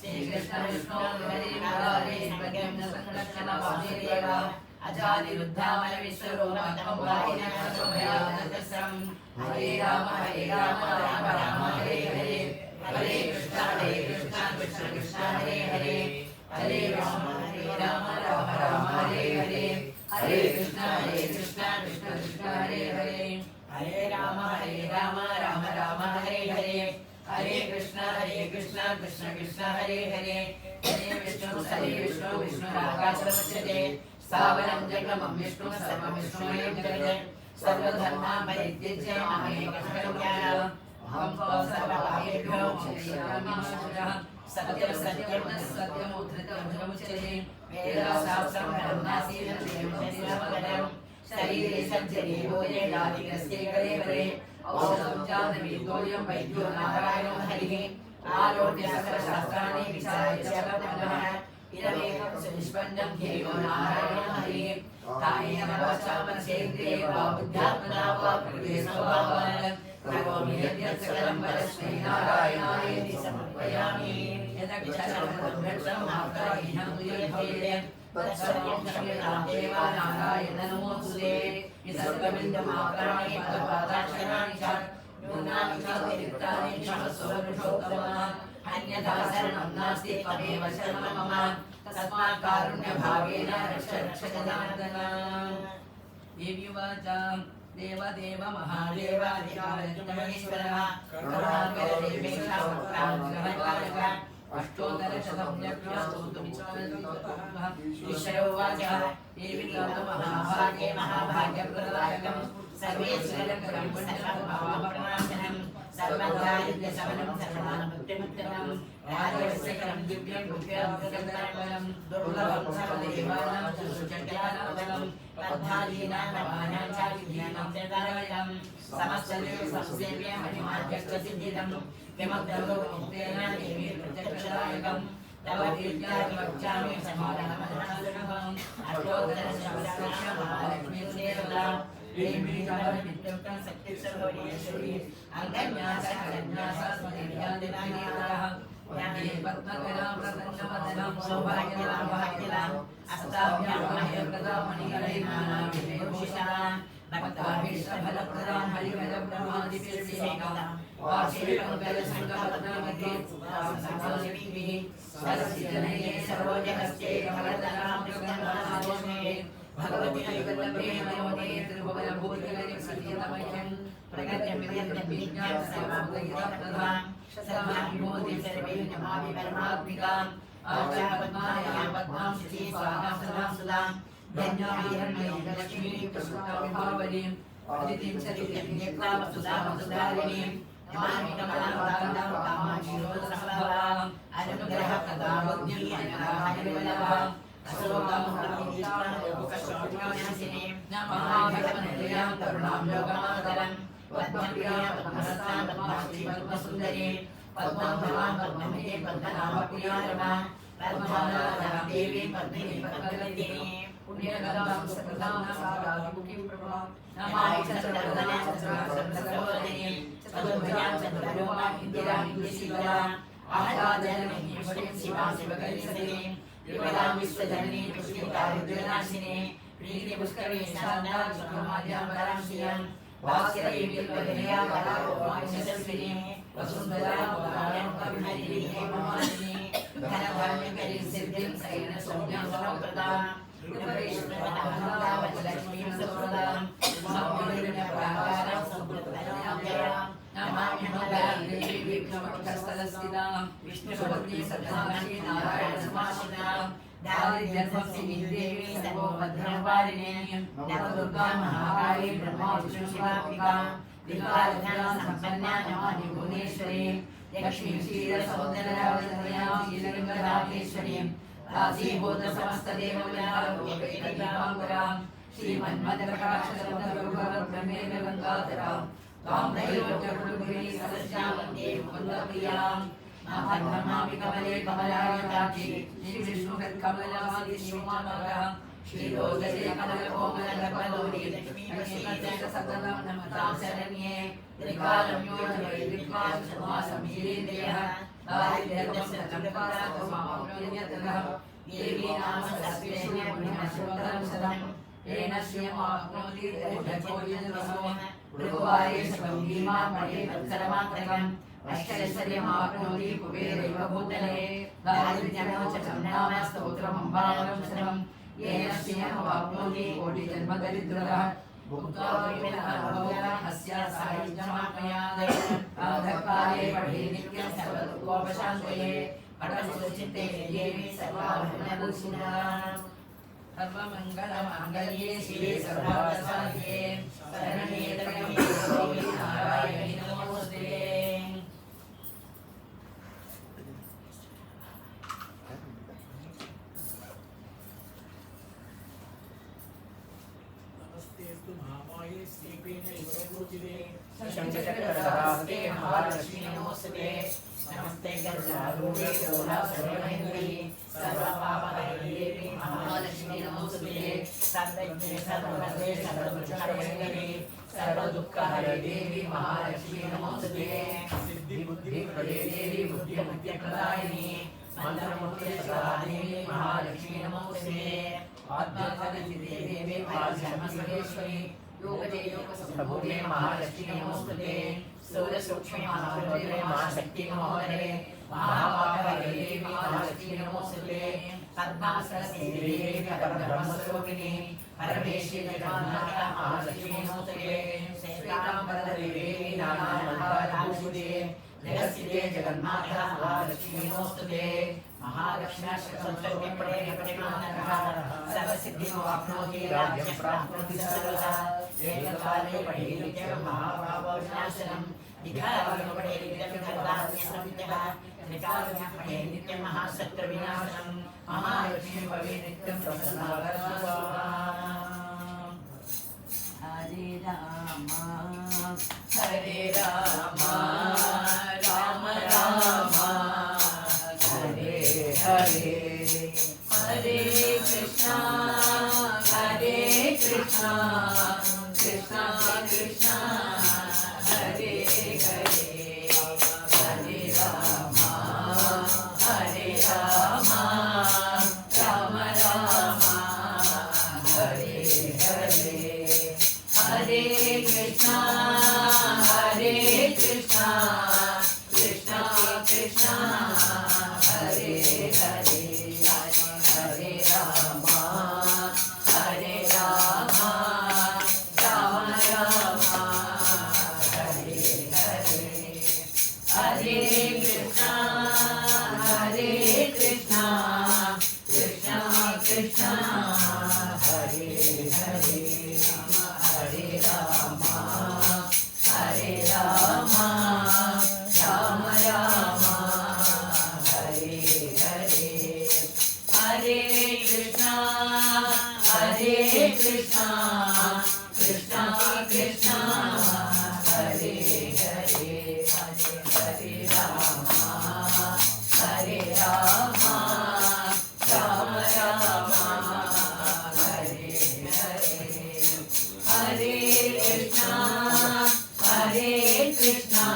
श्री कृष्ण विष्णु हरे मुरारे भगं संरक्षण वासुदेव अजानिरुद्धामय विश्वरूपं वाहिनः शोभयादशम् हरे राम राम राम हरे हरे हरे कृष्ण कृष्ण कृष्ण हरे हरे हरे राम राम हरे हरे हरे कृष्ण कृष्ण कृष्ण हरे हरे हरे राम राम हरे हरे हरे कृष्ण कृष्ण कृष्ण हरे हरे हरे विष्णु विष्णु रागाचरमुच्यते स्थावरं जगमं विष्णु सर्वं विष्णुमेव जगत् सर्वधर्मान् परित्यज्य मामेकं शरणं अहं सर्वपापेभ्यो मोक्षयिष्यामि सत्यं सत्यं उद्धृतमुच्यते वेदाशास्त्रं ब्रह्मासीनं देवशरीरमगणं शरीरे सज्जने भोजेनादिकस्य कलेवरे औषधं जानवीर्योऽयं वैद्यो नारायणो हरिः आरोग्य सकलशास्त्राणि विचार्य च ब्रह्मः इदमेकं सुनिष्पन्नं ध्येयो नारायणो हरिः कायेन वाचा मनसेन्द्रिये वा बुद्ध्यात्मना वा प्रकृते स्वभावात् करोमि यद्यत् सकलं परस्मै नारायणायेति समर्पयामि। अन्यथा शरणं नास्ति त्वमेव शरणं मम तस्मात् कारुण्यभावेन रक्ष रक्ष जनार्दन। देव्युवाच देवदेव महादेवाधिकारजुगमेश्वरः करुणाकर देवेशः वक्त्रानुग्रहकारक अष्टोत्तरशतं यज्ञस्तोत्रमिच्छामि ईश्वर उवाच देवी महाभागे महाभाग्यप्रदायकं सर्वेश्वरकरं पुण्यकरं सर्वदारिद्र्यशमनं सर्वमुक्तिमुक्तनं राजवस्यकरं दिव्यं गुह्यं दुर्लभं सर्वदेवानां चतुश्चक्रानां पद्मादीनां नवानां च विद्यानां चतुरायं समस्तदेव संसेव्यं महिमाध्यक्षसिद्धिदं विमुक्तौ मुक्तेन देवी प्रत्यक्षदायकं तव कीर्त्यानि वक्ष्यामि समाधानमहासुरभं अष्टोत्तरशतस्य महालक्ष्मीं देवतां देवी कालमित्युक्तं शक्तिस्वरूपेश्वरी अङ्गन्यासकरन्यासस्मृतिर्यादिनायिकाः वन्दे पद्मकरां प्रसन्नवदनं सौभाग्यलां अस्ताभ्यां मह्यप्रदां मणिकरैर्नानाविधभूषितां भक्ताभीष्टफलप्रदां हरिवरब्रह्मादिभिर्सेवितां वार्षिकमङ्गलसङ्गपद्ममध्ये सुभासंसंसर्गीभिः सरसिजनये सरोजहस्ते कमलदलां कृष्णमानोस्मे भगवती वल्लभे नमोदे त्रिभुवनभूतकरे सत्यतमह्यं प्रगत्यमिदं सर्वभूतहितप्रदां शतमाभिमोदे सर्वे नमामि परमात्मिकाम् आचार्यपद्मायां पद्मां श्री स्वाहां सदां सुदां धन्याभिरण्यं लक्ष्मीं प्रसुताविभावरीम् अदितिं सरित्यं सुधामसुधारिणीं नमामि कमलां दान्दां कामाक्षीरोदसम्भवाम् अनुग्रहप्रदावज्ञं अनघाहरिवल्लभाम् अशोकां लोकशोकनाशिनीं महाभगवन्त्यां करुणां लोकमातरं पद्मप्रियां पद्महस्तां पद्माक्षीं पद्मसुन्दरीं पद्मां भवां पद्मनिधीं पद्मनाभप्रियां रमां पद्ममालां देवीं पद्मिनीं पद्मवतीं पुण्यगदां सततां साराभिमुखीं प्रभां नमामि चन्द्रवदनां चन्द्रसरोदिनीं चतुर्भुजां चन्द्ररूपां इन्दिरां इन्दुशीलां आह्लादजननीं शिवां शिवकरीसरीं विमलां विश्वजननीं पुष्टिकारिद्रनाशिनीं प्रीतिपुष्करीं शारदां सुखमाद्यां वरां श्रियं भास्करीं विद्वधनयां वरारोमांशस्विनीं वसुन्धरां वरां कविहरीं हेममालिनीं धनधान्यकरीं सिद्धिं शयनसौम्यां समप्रदां लक्ष्मीं सुप्रदां उमापुण्यप्राकारां सम्प्रदां जयां नमामि मंगलां देवी विक्रमकस्तलस्थितां विष्णुपत्नी सदाशी नारायण समाश्रितां दारिद्र्यध्वंसिनी देवी सर्वोपद्रववारिणीं नवदुर्गा महाकाली ब्रह्मा विष्णु शिवात्मिकां विकालज्ञान संपन्ना नमामि भुवनेश्वरीं लक्ष्मीं क्षीरसौन्दर्यवदनयां शीललिङ्गधामेश्वरीं राशीभूत समस्तदेवविलासोपेतदीपाङ्कुरां श्रीमन्मदप्रकाशसमुद्रगुरुभ्रमेण गङ्गाधरां तां त्रैलोक्यकुटुम्बिनी सदस्यां वन्दे मुकुन्दप्रियां नमामि कमले कमलायताक्षी श्रीविष्णुकमलवादिनीमातरः श्रीरोदसे कमलकोमलगर्भगौरी लक्ष्मीपतिसकलं नमतां शरण्ये त्रिकालं योजयेद्विद्वांसमासमीरेन्द्रियः दारिद्र्यं देवी नाम सर्वेश्वरी पुण्यमशुभकरं सदं येन श्रियमाप्नोति ऊर्ध्वकोटिजनवसो भृगुवारे शतभीमा मणे तत्सर्वमात्रकम् अष्टैश्वर्यमाप्नोति कुबेरैव भूतले दारिद्र्यमोचकं नाम स्तोत्रमम्बालं शरणं येन श्रियमाप्नोति कोटिजन्मदरिद्रः भुक्त्वा अस्या सायुज्यमाप्नुयात् आधकाले पठे नित्यं सर्वदुःखोपशान्तये पठनसुचित्ते देवी सर्वाभरणभूषिता सर्वमङ्गलमाङ्गल्ये शिवे सर्वार्थसाधिके शरण्ये त्र्यम्बके गौरी नारायणी नमोस्तुते। नमस्तेस्तु महामाये श्रीपीठे ईश्वरपूजिते शङ्खचक्रधरास्ते महालक्ष्मी नमोस्तुते। नमस्ते गजरारूढे शोभासर्वमङ्गली सर्वपापहरे देवी महालक्ष्मी नमोस्तुते। सर्वज्ञे सर्ववदे सर्वदुष्टमङ्गली सर्वदुःखहरे देवी महालक्ष्मी नमोस्तुते। सिद्धि बुद्धि बुद्धिप्रदे देवी बुद्धिमुक्तिप्रदायिनी मंत्रमुद्रे सदा देवी महालक्ष्मी नमोस्तुते आद्यन्तरिति देवी महालक्ष्मीश्वरी योगदे योगसम्भूते महालक्ष्मी नमोस्तुते स्थूलसूक्ष्मे महारुद्रे महाशक्ति नमोस्तुते महापापहरे देवी महालक्ष्मी नमोस्तुते पद्मासनस्थे देवी परब्रह्मस्वरूपिणी परमेश्वरी जगन्माता महालक्ष्मी नमोस्तुते श्वेतांबरधरे देवी नानालंकारभूषिते जगत्स्थिते जगन्माता महालक्ष्मी नमोस्तुते महालक्ष्मी प्रतिमानः सर्वसिद्धिमवाप्नोति राज्यं प्राप्नोति सर्वदा एककाले पठेति नित्यं महापापविनाशनं द्विकाले पठेति नित्यं सर्वदान्यसंविदः त्रिकाले पठेति नित्यं महाशत्रुविनाशनं महालक्ष्मी भवेत् नित्यं प्रसन्ना हरे राम राम राम हरे हरे हरे कृष्णा कृष्णा कृष्णा हरे हरे हरे राम राम राम हरे हरे हरे कृष्णा कृष्णा कृष्णा हरे हरे हरे राम राम राम हरे हरे हरे कृष्णा कृष्णा कृष्णा हरे हरे हरे राम राम राम हरे हरे हरे कृष्णा कृष्णा कृष्णा हरे हरे हरे राम राम राम हरे हरे हरे कृष्णा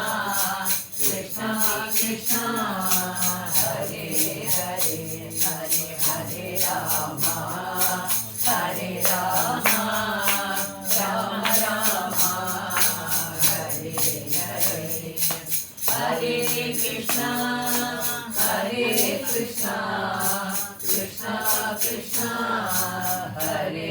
कृष्णा कृष्णा हरे हरे हरे राम राम राम हरे हरे हरे कृष्णा कृष्णा हरे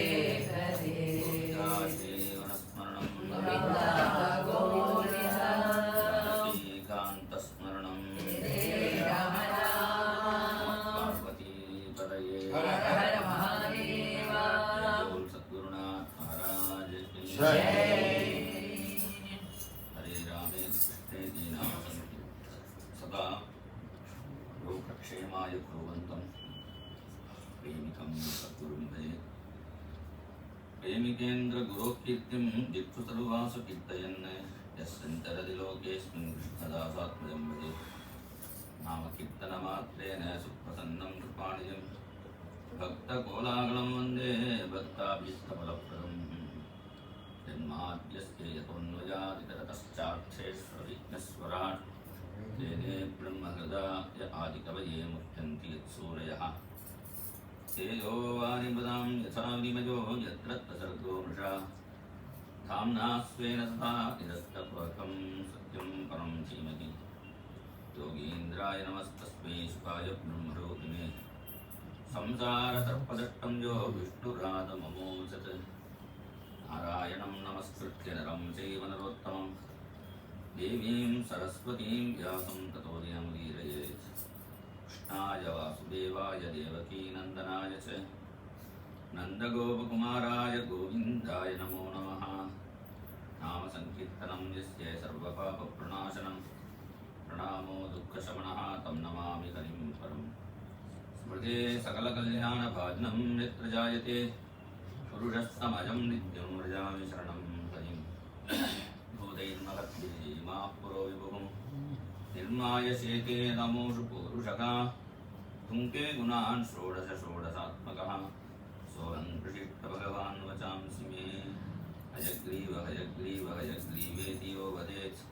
हरे हरे रामे कृष्णे दीनां सदा लोकक्षेमाय कुर्वन्तं प्रेमिकं सद्गुरुं भजे प्रेमिकेन्द्र गुरोकीर्तिं दिक्षु सर्वासु कीर्तयन् यस्मिन्तरदिलोकेऽस्मिन् कृष्णदासात्मजं भजे नाम कीर्तनमात्रेण सुप्रसन्नं कृपाणिजं भक्तकोलागलं वन्दे भक्ताभीष्टफलप्रदम् जन्माद्यस्ते यतोऽन्वयादितरतश्चार्थेष्वविघ्नस्वराट् तेने ब्रह्महृदाय आदिकवये मुह्यन्ति यत्सूरयः तेजो वारिमृदां यथा विनिमयो यत्र सर्गो मृषा धाम्ना स्वेन सदा निरस्तपूर्वकं सत्यं परं धीमहि योगीन्द्राय नमस्तस्मै शुकाय ब्रह्मरूपिणे संसारसर्पदष्टं यो विष्णुराधममोचत् नारायणं नमस्कृत्य नरं चैव नरोत्तमं देवीं सरस्वतीं व्यासं ततो जयमुदीरयेत् कृष्णाय वासुदेवाय देवकीनन्दनाय च नन्दगोपकुमाराय गोविन्दाय नमो नमः नामसङ्कीर्तनं यस्य सर्वपापप्रणाशनं प्रणामो दुःखशमनः तं नमामि हरिं परम् स्मृते सकलकल्याणभाजनं यत्र जायते पुरुषस्तमजं नित्यं व्रजामि शरणं हरिं भूतैर्महद्भिः माः पुरो विभुः निर्माय शेते नमोषु पूरुषका तुङ्के गुणान् षोडशात्मकः सोऽहं कृषिष्टभगवान् वचांसि मे हयग्रीवेति यो वदेत्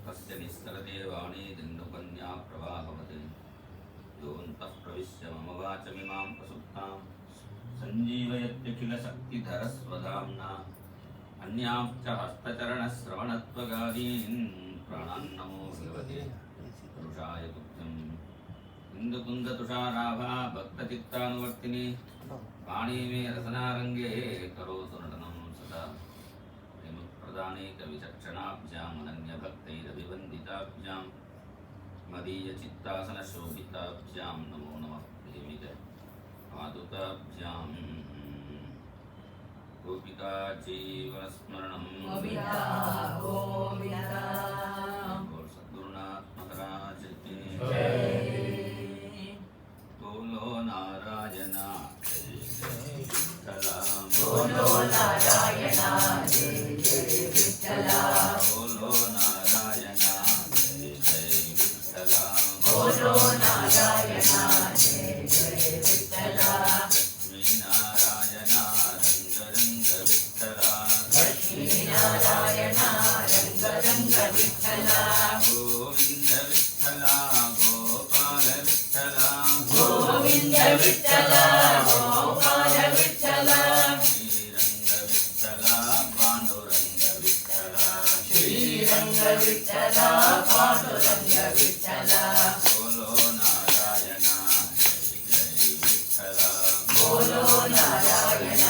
तस्य निस्सरते वाणी दिन्दुकन्या प्रवाहवते योऽन्तः प्रविश्य मम वाचमिमां प्रसुप्तां सञ्जीवयत्यखिलशक्तिधरस्वधाम्ना अन्यांश्च हस्तचरणश्रवणत्वगादीन् प्राणान् नमो भगवते पुरुषाय तुभ्यम् इन्दुकुन्दतुषाराभा भक्तचित्तानुवर्तिनि पाणि मे रसनारङ्गे करोतु नटनं सदा प्रेमप्रदानेकविचक्षणाभ्याम् अनन्यभक्तैरभिवन्दिताभ्यां मदीयचित्तासनशोभिताभ्यां नमो नमः देवीज पादुकाभ्याम् गोपिका जीवनस्मरणं गोविन्दा गोविन्दा सद्गुरुनाथ महाराज की जय। बोलो नारायण बोलो नारायण जय जय विठ्ठला बोलो नारायण जय विठ्ठला बोलो नारायण जय जय विठ्ठला लक्ष्मी नारायण रंग रंग विठ्ठला लक्ष्मी नारायण रंग रंग विठ्ठला गोविंद विठ्ठला गोपाल विठ्ठला गोविंद विठ्ठला गोपाल विठ्ठला श्रीरंग विठ्ठला पांडुरंग विठ्ठला श्रीरंग विठ्ठला पांडुरंग विठ्ठला बोलो नारायण जय विठ्ठला बोलो नारायण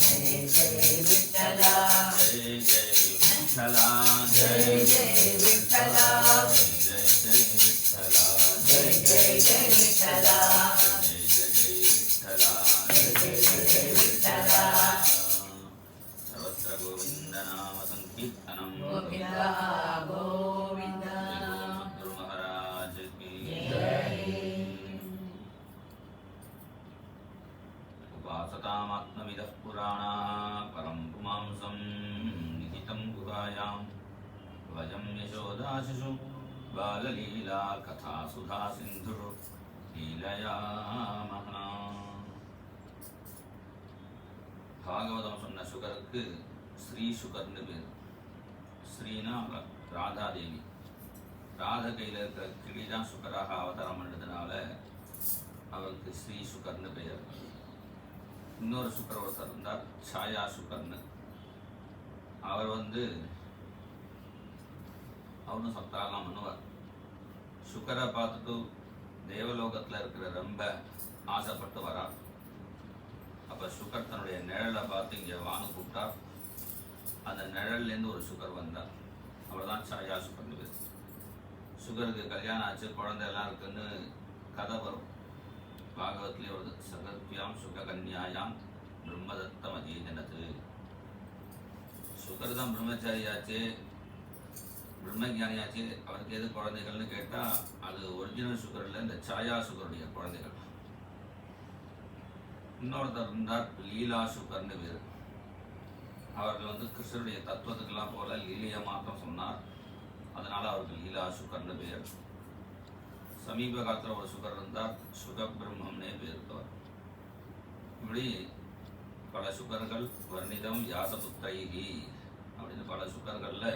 जय जय विठ्ठला जय जय विठ्ठला जय जय विठ्ठला जय जय विठ्ठला जय जय जय विठ्ठला जय जय विठ्ठला जय जय जय विठ्ठला सर्वत्र गोविंद नाम संकीर्तनम गोविन्दा गोविन्दा गुरु महाराज की जय। उपासतामात्मविदः पुराणाः परं पुमांसं निहितं गुहायां वयं यशोदाशिषु बाललीला कथा सुधा सिन्धुषु लीलयामः பாகவதம் சொன்ன சுகருக்கு ஸ்ரீ சுகர்னு பேர். ஸ்ரீனா ராதாதேவி. ராத கையில் இருக்கிற கிளி தான் சுகராக அவதாரம் பண்ணதுனால அவருக்கு ஸ்ரீ சுகர்னு பெயர். இன்னொரு சுக்கர் ஒருத்தர் இருந்தார், சாயா சுகர்னு. அவர் அவரும் சப்தாலாம் பண்ணுவார். சுக்கரை பார்த்துட்டு தேவலோகத்தில் இருக்கிற ரொம்ப ஆசைப்பட்டு வரார். அப்போ சுகர் தன்னுடைய நிழலை பார்த்து இங்கே வாங்க கூப்பிட்டார். அந்த நிழல்லேருந்து ஒரு சுகர் வந்தார். அவர் தான் சாயா சுகர்னு பேர். சுகருக்கு கல்யாணம் ஆச்சு, குழந்தை எல்லாம் இருக்குன்னு கதை வரும். பாகவத்திலே வருது, சகத்யாம் சுககன்யாயாம் பிரம்மதத்தம் அதீதனது. சுகர் தான் பிரம்மச்சாரியாச்சு, பிரம்மஜானியாச்சு, அவருக்கு எது குழந்தைகள்னு கேட்டால் அது ஒரிஜினல் சுகர் இல்லை, இந்த சாயா சுகருடைய குழந்தைகள். இன்னொருத்தர் இருந்தார், லீலா சுகர்னு பேர். அவர்கள் கிருஷ்ணருடைய தத்துவத்துக்கெல்லாம் போல லீலையை மாத்திரம் சொன்னார். அதனால அவருக்கு லீலா சுகர்னு பேர். சமீப காலத்தில் ஒரு சுகர் இருந்தார், சுக பிரம்மம்னே பேர். இப்படி பல சுகர்கள் வர்ணிதம் வியாசபுத்திரைகி அப்படின்னு பல சுகர்களில்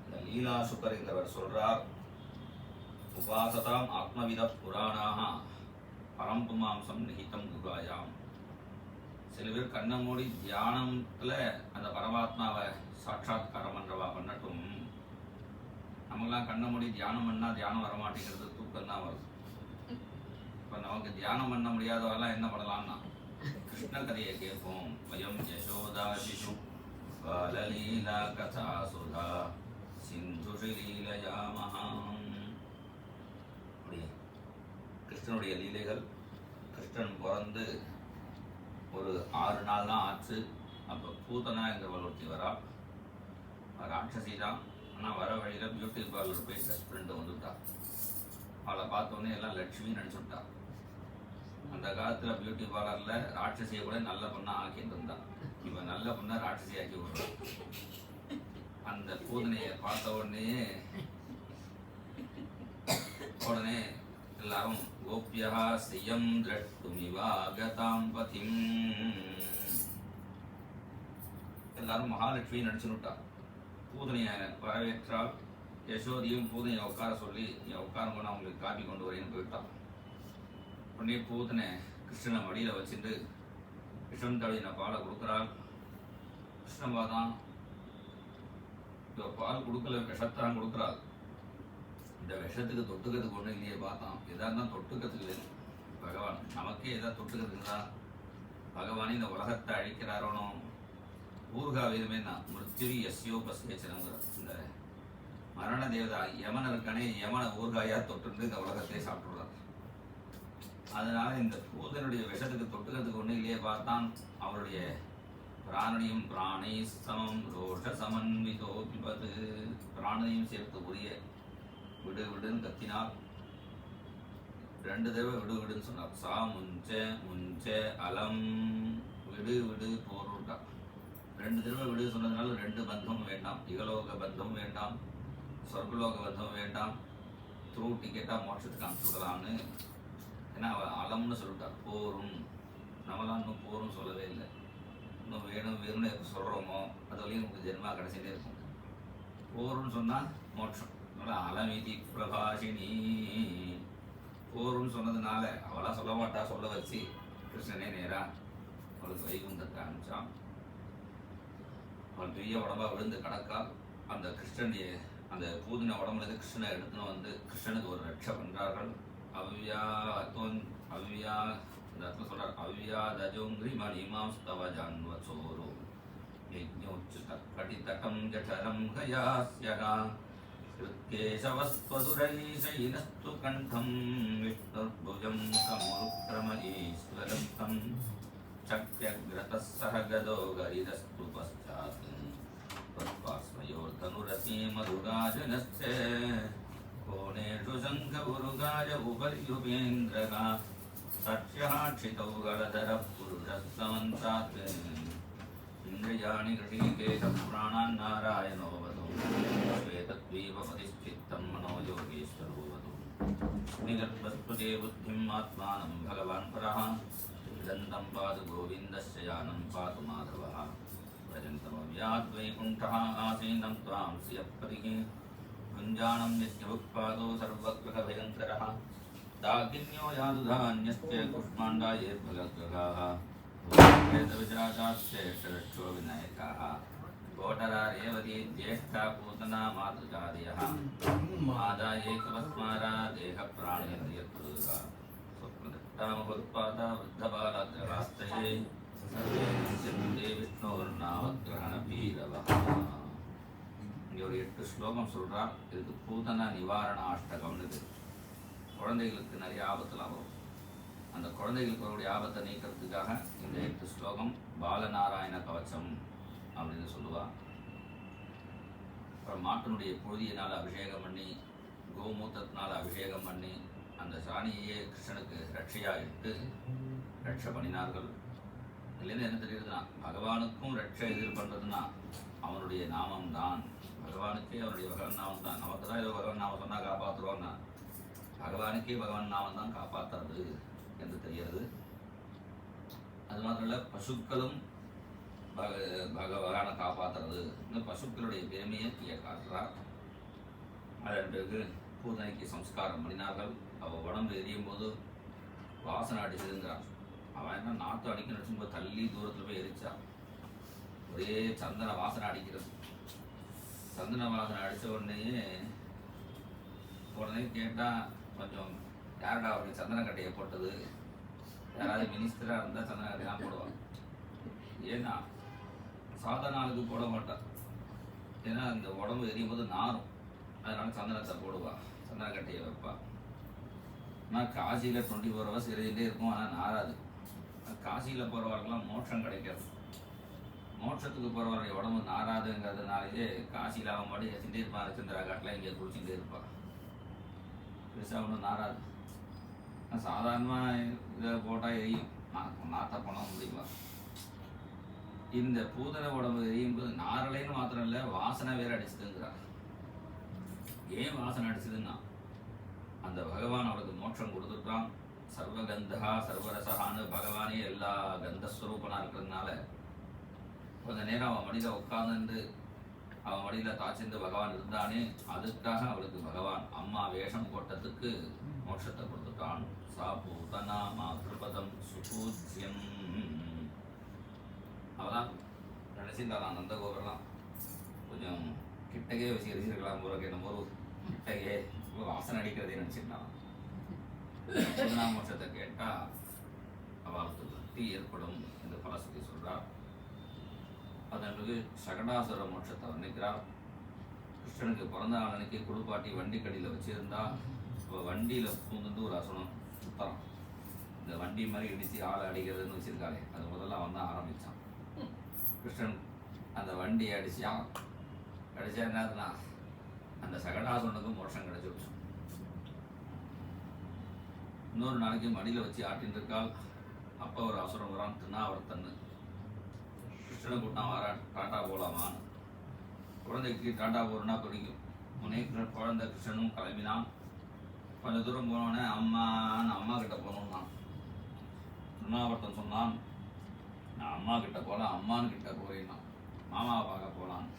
இந்த லீலா சுகர்ங்கிறவர் சொல்றார், உபாசதாம் ஆத்மவித புராணாக பரம்புமாம்சம் நிகிதம் குகாயாம். சில பேர் கண்ணை மூடி தியானத்தில் அந்த பரமாத்மாவை சாட்சாத்காரம் பண்ணுறவா பண்ணட்டும். நம்மளாம் கண்ணை மூடி தியானம் பண்ணால் தியானம் வரமாட்டேங்கிறது, தூக்கம் தான் வருது. இப்போ நமக்கு தியானம் பண்ண முடியாதவெல்லாம் என்ன பண்ணலாம்னா கிருஷ்ண கதையை கேட்போம். வயம் யசோதா சிசு பாலலீலா கதா சுதா சிந்துஷி லீலயாமஹாம். கிருஷ்ணனுடைய லீலைகள். கிருஷ்ணன் பிறந்து ஒரு 6 நாள் தான் ஆச்சு. அப்போ பூதனா என்கிறவள் ஒருத்தி வரா. ராட்சசி தான், ஆனால் வர வழியில் பியூட்டி பார்லர் போய் டெஸ்ட் பண்ணிட்டு வந்துட்டா. அவளை பார்த்தோன்னே எல்லாம் லட்சுமின்னு நினச்சுட்டா. அந்த காலத்தில் பியூட்டி பார்லரில் ராட்சசியை கூட நல்ல பொண்ணாக ஆக்கிட்டு இருந்தா. இவன் நல்ல பொண்ணை ராட்சசி ஆக்கி விடுறான். அந்த பூதனையை பார்த்த உடனே எல்லாரும் கோபியா ஸ்ரீயம் திரட்டுமிவாகதாம் பதிம், எல்லாரும் மகாலட்சுமி நடிச்சுட்டா. பூதனையை வரவேற்றால் யசோதியும் பூதனையை உட்கார சொல்லி, என் உட்காரம் கொண்டு அவங்களுக்கு காப்பி கொண்டு வரேன்னு போயிட்டான். உடனே பூதனை கிருஷ்ணனை மடியில் வச்சுட்டு விஷம் தடவின பாலை கொடுக்குறாள். கிருஷ்ணன் பார்த்தான், இப்போ பால் கொடுக்கல, விஷத்தான் கொடுக்குறாள். இந்த விஷத்துக்கு தொட்டுக்கிறதுக்கு ஒன்றும் இல்லையே பார்த்தான். எதாக இருந்தால் தொட்டுக்கிறதுக்கு பகவான் நமக்கே எதாவது தொட்டுக்கிறதுங்களா? பகவானே இந்த உலகத்தை அழிக்கிறாரோனோ. ஊர்கா வேதுமே தான் மிருத்யுவி எஸ்யோபசேச்சனங்கிற இந்த மரண தேவதா யமன் இருக்கானே, யமனை ஊர்காயா தொட்டு இந்த உலகத்தை சாப்பிட்டுறார். அதனால இந்த பூதனுடைய விஷத்துக்கு தொட்டுக்கிறதுக்கு ஒன்றும் இல்லையே பார்த்தான். அவருடைய பிராணியும் பிராணை சமம் ரோஷ சமன்விதோ பிபது, பிராணையும் சேர்த்து உரிய விடு விடுன்னு கத்தினார். 2 தடவை விடு விடுன்னு சொன்னார். சா முஞ்ச முஞ்ச அலம் விடு விடு போருட்டா. 2 தடவை விடு சொன்னதுனால 2 பந்தமும் வேண்டாம். இகலோக பந்தமும் வேண்டாம், சொர்க்கலோக பந்தமும் வேண்டாம். த்ரூ டிக்கெட்டாக மோட்சத்துக்கு அனுப்பிச்சுடலான்னு. ஏன்னா அலம்னு சொல்லிட்டார். போரும் நம்மளாம் இன்னும் போரும் சொல்லவே இல்லை. இன்னும் வேணும் வேணும்னு எப்போ சொல்கிறோமோ அது வரையும் நமக்கு ஜென்மா கிடைச்சிட்டே இருக்கும். போருன்னு சொன்னால் மோட்சம். அலமிதி பிரபாஷினி போருன்னு சொன்னதுனால அவளா சொல்ல மாட்டா, சொல்ல வச்சு கிருஷ்ணனே நேரா அவளுக்கு வைகுந்தத்தை அனுப்பிச்சான். அவள் பெரிய உடம்பா விழுந்து கிடக்கால். அந்த கிருஷ்ணனுடைய அந்த பூதின உடம்புலேருந்து கிருஷ்ணனை எடுத்துன்னு வந்து கிருஷ்ணனுக்கு ஒரு ரட்சை பண்ணுறார்கள். அவ்யா இந்த இடத்துல சொல்றார், அவ்யா தஜோங்கிரி மணிமாம் ஸ்தவ ஜான்வசோரோ யஜ்ஞோச்சுத கடிதகம் ஜடரம் ஹயாஸ்யகா கேசவஸ்வதுரைசைனஸ்து கண்டம் விஷ்ணுர்புஜம் கமுருக்ரமஈஸ்வரம் தம் சக்யக்ரதः சஹ கதோ கரிதஸ்து பశ్చాத் தனுரசி மதுராஜனஸ்ய கோணேஷு சங்ககுருகாய உபரியுபேந்திரகா சட்சியாட்சிதௌ கலதர புருஷஸ்தமந்தாத் இந்திரியாணி கிருஷீகேஷ புராணான் நாராயணோ வதோ ஸ்வேதத்வீபமதிஷ்டித்தம் மனோயோகீஸ்வரோ வதோ நிகர்பஸ்பதே புத்திம் ஆத்மானம் பகவான் பரஹ இதந்தம் பாது கோவிந்தஸ்ய யானம் பாது மாதவः பிரஜந்தமவ்யாத்வைகுண்டः ஆசீனம் த்வாம் ஸ்ரீயப்பதிः குஞ்சானம் நித்யபுக்பாதோ சர்வக்ரகபயங்கரः दागिन्यो यादुधान्यस्ते कुष्माण्डाये फलग्रहाः वेदविचारास्ते शरक्षो विनायकाः गोटरा रेवती ज्येष्ठा पूतना मातृचार्यः आदाये कवस्मारा देहप्राणेन्द्रियकृतः स्वप्नदृष्टामभुत्पादा वृद्धबालाग्रहास्तये सर्वे नित्यन्ते विष्णोर्नामग्रहणभीरवः. இங்கே ஒரு 8 ஸ்லோகம் சொல்கிறார். இதுக்கு பூதன நிவாரண அஷ்டகம்னு இருக்கு. குழந்தைகளுக்கு நிறைய ஆபத்துலாம் வரும். அந்த குழந்தைகளுக்கு அவருடைய ஆபத்தை நீக்கிறதுக்காக இந்த 8 ஸ்லோகம் பாலநாராயண கவச்சம் அப்படின்னு சொல்லுவாள். அப்புறம் மாட்டினுடைய புழுதியினால் அபிஷேகம் பண்ணி, கோமூத்தத்தினால் அபிஷேகம் பண்ணி, அந்த சாணியே கிருஷ்ணனுக்கு ரட்சையாக இட்டு ரட்சை பண்ணினார்கள். இதுலேருந்து என்ன தெரியுதுன்னா, பகவானுக்கும் ரட்சை எதிர் பண்ணுறதுன்னா அவனுடைய நாமம் தான். பகவானுக்கே அவனுடைய பகவான் நாமம் தான். நமக்கு தான் ஏதோ பகவான் நாமம் சொன்னால் காப்பாற்றுறோன்னா, பகவானுக்கே பகவான் நாமம் தான் காப்பாற்றுறது என்று தெரிகிறது. அது மாத்திரம் இல்லை, பசுக்களும் பகவானை காப்பாற்றுறது. இந்த பசுக்களுடைய பெருமையை இங்கே காட்டுறார். அதன் பிறகு பூதனைக்கு சம்ஸ்காரம் பண்ணினார்கள். அவள் உடம்பு எரியும் போது வாசனை அடிச்சதுங்கிறான். அவன் என்ன நாற்று அடிக்கணும்னு வச்சும்போது தள்ளி தூரத்தில் போய் எரிச்சான். ஒரே சந்தன வாசனை அடிக்கிறது. சந்தன வாசனை அடித்த உடனே கேட்டால், கொஞ்சம் யாருடா அவருக்கு சந்தன கட்டையை போட்டது? யாராவது மினிஸ்டராக இருந்தால் சந்தன கட்டையெல்லாம் போடுவாங்க. ஏன்னா சாதாரண ஆளுக்கு போட மாட்டான். ஏன்னா அந்த உடம்பு எரியும் போது நாரும். அதனால சந்தனத்தை போடுவா, சந்தன கட்டையை வைப்பா. ஆனால் காசியில் 24 hours எரிஞ்சிட்டே இருக்கும், ஆனால் நாராது. காசியில் போகிறவர்களுக்கெல்லாம் மோட்சம் கிடைக்காது. மோட்சத்துக்கு போகிறவருடைய உடம்பு நாராதுங்கிறதுனாலேயே காசியில் அவன் பாடி எரிஞ்சிட்டே இருப்பான். சந்திரா காட்டில் இங்கே குளிச்சுட்டே இருப்பான். பெருசாக ஒன்றும் நாராது. சாதாரணமாக இதை போட்டால் எரியும், நாற்ற பண்ண முடியுமா? இந்த பூதனை உடம்பு எரியும் போது நாரலைன்னு மாத்திரம் இல்லை, வாசனை வேற அடிச்சதுங்கிறார். ஏன் வாசனை அடிச்சதுன்னா, அந்த பகவான் அவளுக்கு மோட்சம் கொடுத்துட்டான். சர்வகந்தா சர்வரசகான்னு பகவானே எல்லா கந்தஸ்வரூபனாக இருக்கிறதுனால கொஞ்ச நேரம் அவன் மடியில் உட்கார்ந்து அவன் மடியில் தாச்சிருந்து பகவான் இருந்தானே, அதுக்காக அவளுக்கு பகவான் அம்மா வேஷம் போட்டதுக்கு மோட்சத்தை கொடுத்துட்டான். சா பூதனா மாத்ருபதம் சுபூஜ்யம். அவதான் நினச்சிருந்தா நான் நந்தகோபுரம் கொஞ்சம் கிட்டக்கே வச்சுருக்கலாம் போல என்னமோ கிட்டக்கே வாசனை அடிக்கிறதே நினச்சிருந்தான். மோட்சத்தை கேட்டால் அவளுக்கு திருப்தி ஏற்படும் என்று பலசுத்தி சொல்கிறார். அதன் பிறகு சகடாசுர மோட்சத்தை வர்ணிக்கிறார். கிருஷ்ணனுக்கு பிறந்த நாளனைக்கு குளிப்பாட்டி வண்டி கடியில் வச்சுருந்தா இப்போ வண்டியில் பூந்து ஒரு அசுரம் சுத்தரம் இந்த வண்டி மாதிரி இடித்து ஆளை அடிக்கிறதுன்னு வச்சுருக்காளே அது முதல்ல அவன் தான் ஆரம்பித்தான். கிருஷ்ணன் அந்த வண்டியை அடித்தா என்னதுன்னா அந்த சகடாசுரனுக்கும் மோட்சம் கிடைச்சிருச்சு. இன்னொரு நாளைக்கு மடியில் வச்சு ஆட்டின்னு இருக்காள். அப்போ ஒரு அசுரம் வரான் திருநாவர்த்தன்னு. கிருஷ்ணனை கூட்டம் வர டாட்டா போகலாமான்னு. குழந்தைக்கு டாட்டா போகிறனா பிடிக்கும். முன்னே குழந்தை கிருஷ்ணனும் கிளம்பினான். கொஞ்சம் தூரம் போனோடனே அம்மா கிட்ட போகணும்னா திருநாவர்த்தன் சொன்னான், நான் அம்மா கிட்ட போகலாம், அம்மான்னு கிட்ட போறேன்னா மாமாவை பார்க்க போகலான்னு.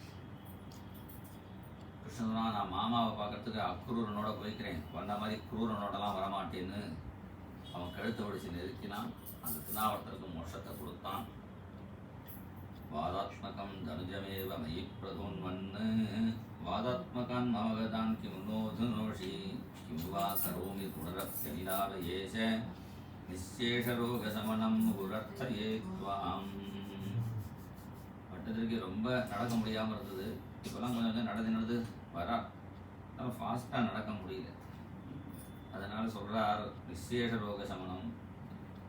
கிருஷ்ணன் சொன்னா, நான் மாமாவை பார்க்கறதுக்கு அக்ரூரனோட போய்க்கிறேன், வந்த மாதிரி குரூரனோடலாம் வரமாட்டேன்னு அவன் கழுத்தை ஒடிச்சு நெருக்கினான். அந்த திருநாவர்த்தனுக்கு மோட்சத்தை கொடுத்தான். வாதாத்மகம் தனுஜமேவ மயி பிரதோன்வன்னு வாதாத்மகான் மவகதான் கிமுனோதுனோஷி கிம்வா கரோமி புனரப்யவிலாவயேஷ நிச்சேஷரோகசமனம் உரர்த்தயே துவாம். பட்டத்திற்கு ரொம்ப நடக்க முடியாமல் இருந்தது. இப்போலாம் கொஞ்சம் நடந்து வரா, நம்ம ஃபாஸ்ட்டாக நடக்க முடியல. அதனால் சொல்கிறார் நிச்சேஷ ரோக சமனம்.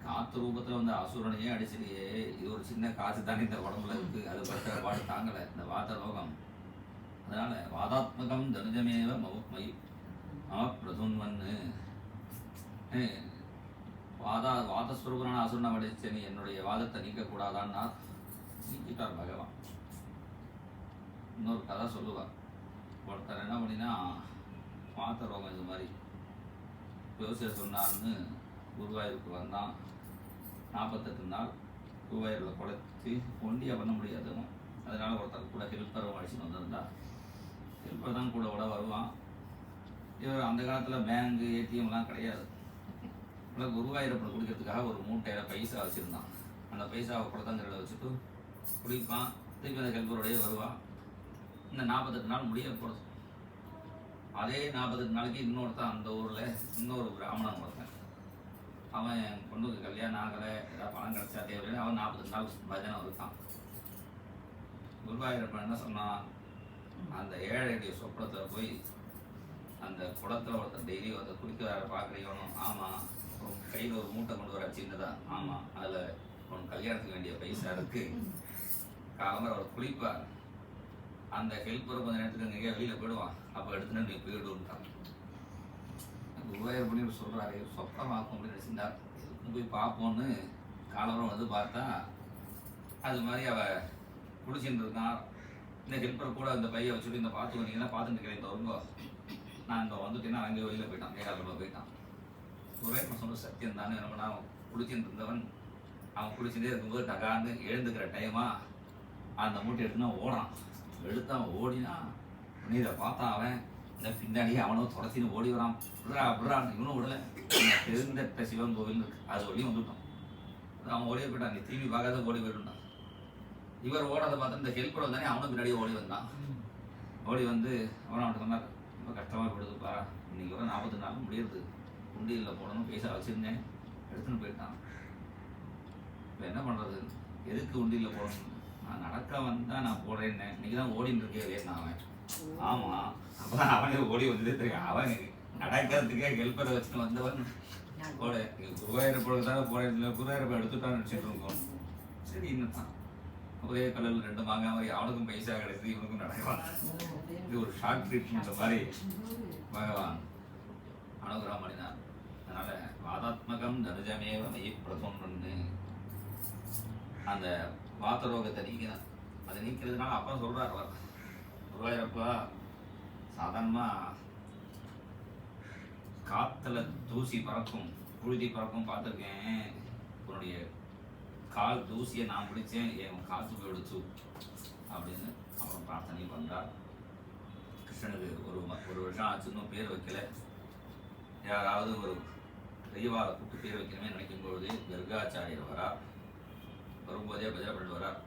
காற்று ரூபத்தில் வந்து அசுரனையே அடிச்சிலேயே இது ஒரு சின்ன காற்று தானே இந்த உடம்புல இருக்குது, அது பட்ட பாடு தாங்கலை இந்த வாத ரோகம். அதனால் வாதாத்மகம் தனுஜமேவ மயி பிரதுன்வன்னு வாதஸ்வரூபனான அசுரனை அடிச்ச நீ என்னுடைய வாதத்தை நீக்கக்கூடாதான்னா நீக்கிட்டார் பகவான். இன்னொரு கதை சொல்லுவார். ஒருத்தர் என்ன பண்ணினா வாத ரோகம் இது மாதிரி விவசாயம் சொன்னான்னு குருவாயூருக்கு வந்தான். 48 நாள் குருவாயூரில் குறைச்சி ஒண்டியாக பண்ண முடியாது. அதனால் ஒருத்தர் கூட ஹெல்ப்பரும் அழைச்சின்னு வந்திருந்தா. ஹெல்ப்பர் தான் கூட வருவான். இவர் அந்த காலத்தில் பேங்கு ஏடிஎம்லாம் கிடையாது. இல்லை குருவாயூரப்பனை குடிக்கிறதுக்காக ஒரு மூட்டையில் பைசா வச்சுருந்தான். அந்த பைசாவை குளத்தங்கரையில் வச்சுட்டு குடிப்பான். திருப்பி அந்த ஹெல்ப்பரோடையே வருவான். இந்த 48 நாள் முடிய போகிறது. அதே 48 நாளைக்கு இன்னொருத்தான் அந்த ஊரில் இன்னொரு பிராமணன் ஒருத்தன், அவன் என் பொண்ணுக்கு கல்யாணம் ஆகலை, ஏதாவது பணம் கிடச்சா தேவையில்லை, அவன் 48 நாள் பஜனை இருக்கான். குருவாயூரப்பன் என்ன சொன்னான், அந்த ஏழையுடைய சொப்பனத்தில் போய் அந்த குளத்தில் ஒருத்தர் டெய்லி ஒருத்தர் குடிக்க வர பார்க்குறீங்கன்னு. ஆமாம். கையில் ஒரு மூட்டை கொண்டு வர சின்னதா. ஆமாம், அதில் உனக்கு கல்யாணத்துக்கு வேண்டிய பைசா இருக்குது. காலம்பரம் அவர் குளிப்பார். அந்த ஹெல்ப்பரை கொஞ்சம் நேரத்துக்கு எங்கேயா வெளியில் போயிடுவான். அப்போ எடுத்துன்னு நீ போயிடுன்ட்டான். குருவாயூர் பண்ணி சொல்கிறாரு, சொப்பனமாக்கும் அப்படின்னு நினச்சிருந்தார். எதுக்கும் போய் பார்ப்போன்னு காலம்பரம் வந்து பார்த்தா அது மாதிரி அவள் குடிச்சுட்டு இருக்கான். இந்த ஹெல்ப்பரை கூட அந்த பையை வச்சுட்டு இந்த பார்த்து வந்தீங்கன்னா பார்த்துட்டு இருக்கிறேன், இந்த வருங்கோ நான் இந்த வந்துட்டேன்னா அங்கே வெளியில் போயிட்டான், கேரளத்தில் போயிட்டான். குருவாயூர் சொன்ன சத்தியம் தானே. என்ன பண்ணா, அவன் குடிச்சுட்டு இருந்தவன் அவன் குடிச்சுட்டே இருக்கும்போது டகான்னு எழுந்துக்கிற டைமாக அந்த மூட்டை எடுத்துன்னா ஓடான். எடுத்தான் ஓடினா இதை பார்த்தான். அவன் இந்த பின்னாடியே அவனும் தொடச்சின்னு ஓடி வரான். விடுறான் இவனும் விடலை. தெரிந்த சிவன் கோவில் இருக்கு, அது வழியும் வந்துவிட்டான். அவன் ஓடியே போயிட்டான். நீ திரும்பி பார்க்காத ஓடி போயிட்டான். இவர் ஓடாத பார்த்து இந்த ஹெல்ப்பர் வந்தானே அவனும் பின்னாடியே ஓடி வந்தான். ஓடி வந்து அவன் அவன்கிட்ட சொன்னார், ரொம்ப கஷ்டமாக போயிடுதுப்பா, இன்னைக்கு வர 40 நாளும் முடியுது, குண்டியில் போடணும் பைசா வச்சுருந்தேன், எடுத்துன்னு போயிட்டான். இப்போ என்ன பண்ணுறது, எதுக்கு உண்டியில் போடணும், நான் நடக்க வந்தால் நான் போடுறேன்னே, இன்னைக்கு தான் ஓடின்னு இருக்கே வேணா. அவன் ஆமாம், அப்போ தான் அவனே ஓடி வந்துட்டு அவன் நடக்கிறதுக்கே ஹெல்ப்பரை வச்சுட்டு வந்தவன் போட குருவாயூர் போடுறதுக்காக போட குருவாயூரப்ப எடுத்துட்டான்னு நினச்சிட்டு இருக்கோம். சரி இன்னும் ஒரே கலரில் 2 மாங்காய் மாதிரி அவனுக்கும் பைசா கிடையாது, இவனுக்கும் நடக்குவான். இது ஒரு ஷார்ட் ட்ரீட்மெண்ட் மாதிரி பகவான் அனுகிரகம் பண்ணினார். அதனால வாதாத்மகம் தனுஜமேவ மயி பிரதோன்னு அந்த வாத ரோகத்தை நீக்கினார். அதை நீக்கிறதுனால அப்புறம் சொல்றார் அவர், குருவாயூரப்பா சாதாரணமாக காற்றுல தூசி பறக்கும், புழுதி பறக்கும் பார்த்துருக்கேன், உன்னுடைய கால் தூசியை நான் பிடிச்சேன், என் காற்று போயிடுச்சு அப்படின்னு அப்புறம் பிரார்த்தனை பண்ணுறார். கிருஷ்ணனுக்கு ஒரு வருஷம் ஆச்சு, இன்னும் பேர் வைக்கல. யாராவது ஒரு பெரியவாளை கூப்பிட்டு பேர் வைக்கணுமே நினைக்கும் பொழுது கர்காச்சாரியர் வரார். வரும்போதே பஜனை பண்ணிட்டு வரார்.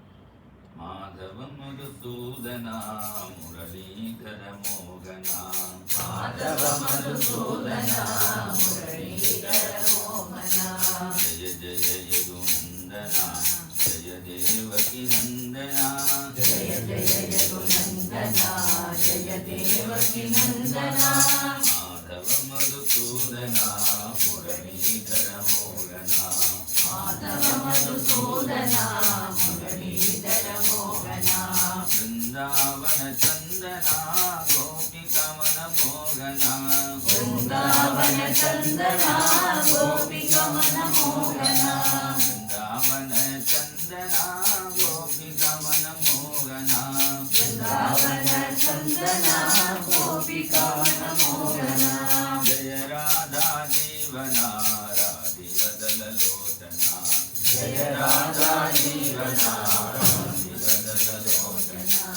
மாதவ மதுசூதனா முரளீதர மோகனா மாதவ மதுசூதனா முரளீதர மோகனா ஜய ஜய யதுநந்தனா ஜய தேவகி நந்தனா ஜய ஜய யதுநந்தனா ஜய தேவகி நந்தனா மாதவ மதுசூதனா முரளீதர மோகனா மாதவ மதுசூதனா முரளீதர மோகனா वृंदावन चंदना गोपिकमन मोहना वृंदावन चंदना गोपिकमन मोहना वृंदावन चंदना गोपिकमन मोहना वृंदावन चंदना गोपिकमन मोहना जय राधा जीवना राधिवदल लोचना जय राधा जीवना राधिवदल लोचना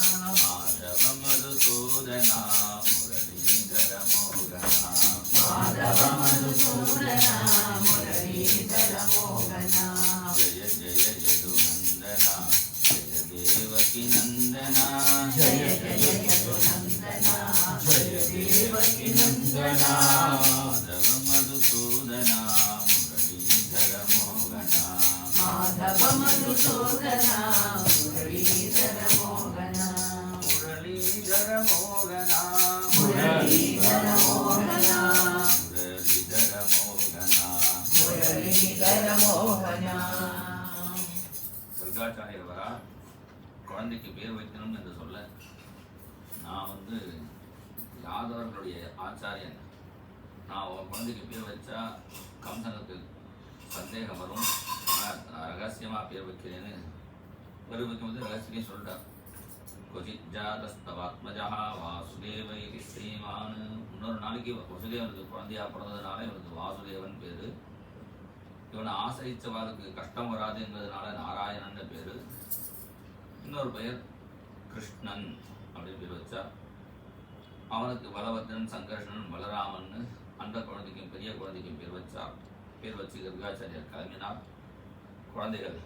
माधव मधुसूदना मुरलीधर मोहना माधव मधुसूदना मुरलीधर मोहना जय जय यदुनंदना जय देवकी नंदना जय जय यदुनंदना जय देवकी नंदना माधव मधुसूदना मुरलीधर मोहना माधव मधुसूदना मुरलीधर मोहना मुरलीधर मोहना मुरलीधर मोहना मुरलीधर मोहना मुरलीधर मोहना கர்காச்சாரியர் வரா. குழந்தைக்கு பேர் வைக்கணும் என்று சொல்ல நான் யாதவர்களுடைய ஆச்சாரியன், நான் உன் குழந்தைக்கு பேர் வச்சா கம்சனுக்கு சந்தேகம் வரும், ரகசியமாக பேர் வைக்கிறேன்னு பேர் வைக்கும்போது ரகசியம் சொல்லிட்டார். கொஜிஜாதஸ்தவாத்மஜா வாசுதேவை ஸ்ரீமான். இன்னொரு நாளைக்கு வசுதேவனுக்கு குழந்தையா பிறந்ததுனால இவனுக்கு வாசுதேவன் பேர். இவனை ஆசிரிச்சவாளுக்கு கஷ்டம் வராதுங்கிறதுனால நாராயணன் பேர். இன்னொரு பெயர் கிருஷ்ணன் அப்படின்னு பேர் வச்சா. அவனுக்கு பலபத்ரன், சங்கர்ஷன், பலராமன் அந்த குழந்தைக்கும் பெரிய குழந்தைக்கும் பேர் வச்சார். பேர் வச்சு கர்காச்சாரியர் கிளம்பினார். குழந்தைகள்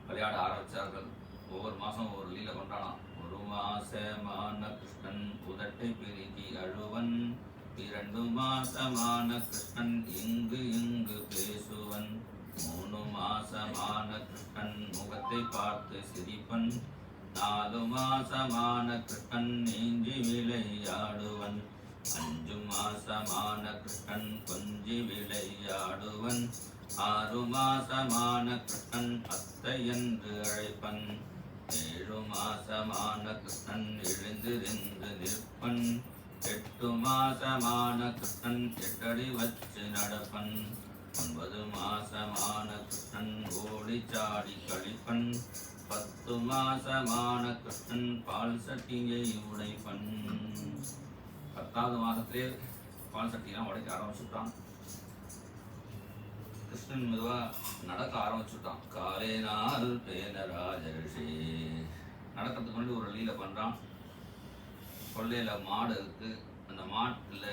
விளையாட ஆரம்பித்தார்கள். ஒவ்வொரு மாதம் ஒவ்வொரு லீல கொண்டாடாம். ஒரு மாசமான கிருஷ்ணன் உதட்டை பிரிக்கி அழுவன், 2 மாசமான கிருஷ்ணன் இங்கு இங்கு பேசுவன், 3 மாசமான கிருஷ்ணன் முகத்தை பார்த்து சிரிப்பன், 4 மாசமான கிருஷ்ணன் நீஞ்சி விளையாடுவன், 5 மாசமான கிருஷ்ணன் கொஞ்சி விளையாடுவன், 6 மாசமான கிருஷ்ணன் அத்தை என்று அழைப்பன், 7 மாசமான கிருஷ்ணன் எழுந்திருந்து நிற்பன், 8 மாசமான கிருஷ்ணன் 8 அடி வச்சு நடப்பன், 9 மாசமான கிருஷ்ணன் ஓடி சாடி கழிப்பன், 10 மாசமான கிருஷ்ணன் பால் சட்டியை உடைப்பன். 10வது மாசத்திலே பால் சட்டியெல்லாம் உடைக்க ஆரம்பிச்சுட்டான். கிருஷ்ணன் மெதுவா நடக்க ஆரம்பிச்சுட்டான். காலே நாள் பேனராஜரிஷி நடக்கிறதுக்கு முன்னாடி ஒரு லீலை பண்றான். கொள்ளையில மாடு இருக்கு. அந்த மாட்டுல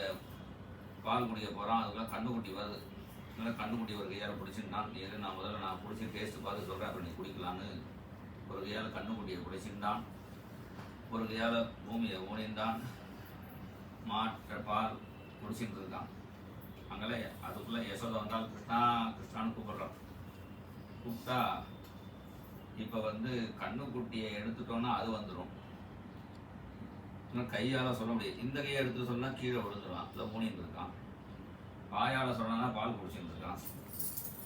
பால் குடிக்க போறான். அதுக்குள்ள கண்ணுக்குட்டி வருது. அதனால கண்ணுக்குட்டி ஒரு கையால் பிடிச்சிருந்தான். நான் முதல்ல பிடிச்சி டேஸ்ட் பார்த்து சொல்றேன், அப்படி நீ குடிக்கலான்னு ஒரு கையால் கண்ணுக்குட்டியை பிடிச்சிருந்தான். ஒரு கையால் பூமியை ஊனிந்தான். மாட்டை பால் குடிச்சிட்டு இருக்கான். அங்கே அதுக்குள்ள யசோதை வந்தால் கிருஷ்ணா கிருஷ்ணான்னு கூப்பிடுறான். கூப்பிட்டா இப்போ கண்ணுக்குட்டியை எடுத்துட்டோன்னா அது வந்துடும். கையால் சொல்ல முடியாது. இந்த கையை எடுத்து சொன்னால் கீழே விழுந்துருவான். இல்லை ஊனின்னு இருக்கான். வாயால் சொன்னா பால் குடிச்சுட்டு இருக்கான்.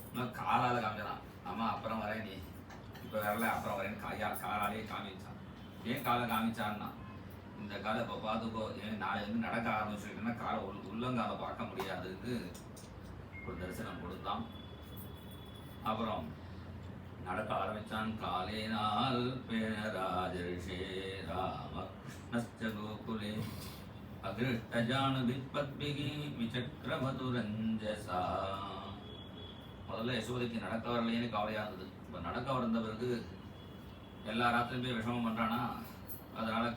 இன்னும் காலால் காமிச்சான். ஆமாம் அப்புறம் வரேன், நீ இப்போ வரல அப்புறம் வரேன்னு காலாலேயே காமிச்சான். ஏன் காலை காமிச்சான்னா, இந்த காலை இப்போ பார்த்துக்கோ, ஏன் நாளை நடக்க ஆரம்பிச்சுக்கிட்டேன்னா காலை உள்ளங்காலை பார்க்க முடியாதுக்கு ஒரு தரிசனம் கொடுத்தான். அப்புறம் நடக்க ஆரம்பித்தான். காலே நாள் பேணராஜரிஷே ராமகிருஷ்ணஸ்ய கோகுலே அதிருஷ்டஜானு வித்பத்பிகி விசக்ரமதுரஞ்சசா. முதல்ல யசோதைக்கு நடக்க வரலையேன்னு கவலையாக இருந்தது. இப்போ நடக்க வந்த பிறகு எல்லா ராத்திரியும் போய் விஷமம் பண்ணுறானா, அதனால்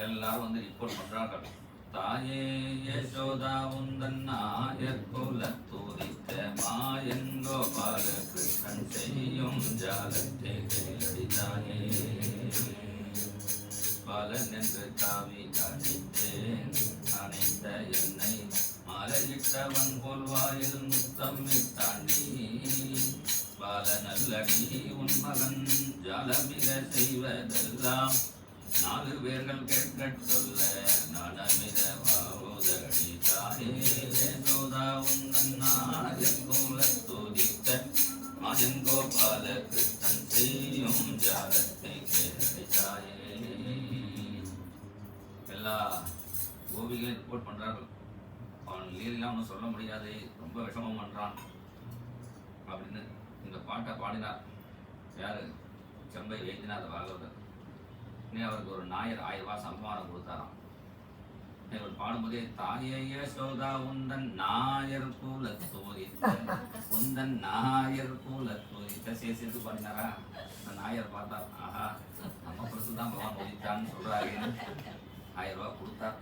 எல்லாரும் ரிப்போர்ட் பண்ணுறார்கள். தாயே யசோதா உந்தன் நாயர் குலத்துதித்த மாயன் கோபால கிருஷ்ணன் செய்யும் ஜாலத்தை கையடித்தாயே பாலன் என்று தாவி அழைத்தேன் அணைத்த என்னை மலையிட்டவன் போல் வாயில் முத்தமிட்டாண்டி பாலநல்லடி உன் மகன் ஜாலமிக செய்வதெல்லாம் 4 பேர்கள் கேட்கச் சொல்ல நடமித வாவுதடி தாயே யசோதா உந்தன் நாயர் குலத்துதித்த மாயன் கோபால கிருஷ்ணன் செய்யும் ஜாலத்தை கேட்டாயே. எல்லா கோபிகளையும் ரிப்போர்ட் பண்றார்கள். அவன் லீலாம் ஒன்றும் சொல்ல முடியாது, ரொம்ப விஷமம் பண்றான் அப்படின்னு இந்த பாட்டை பாடினார். யாரு? செம்பை வைத்தியநாத பாகவதர். அவருக்கு ஒரு நாயர் 1000 ரூபாய் சம்பாவனை கொடுத்தாராம். இவர் பாடும்போதே தாயே யசோதா உந்தன் நாயர் குலத்துதித்த உந்தன் நாயர் குலத்துதித்த சேர்த்து பாடினாரா? அந்த நாயர் பார்த்தார், ஆஹா நம்ம பரிசு தான் பகவான் உதித்தான்னு சொல்றாரு. 1000 ரூபாய் கொடுத்தார்.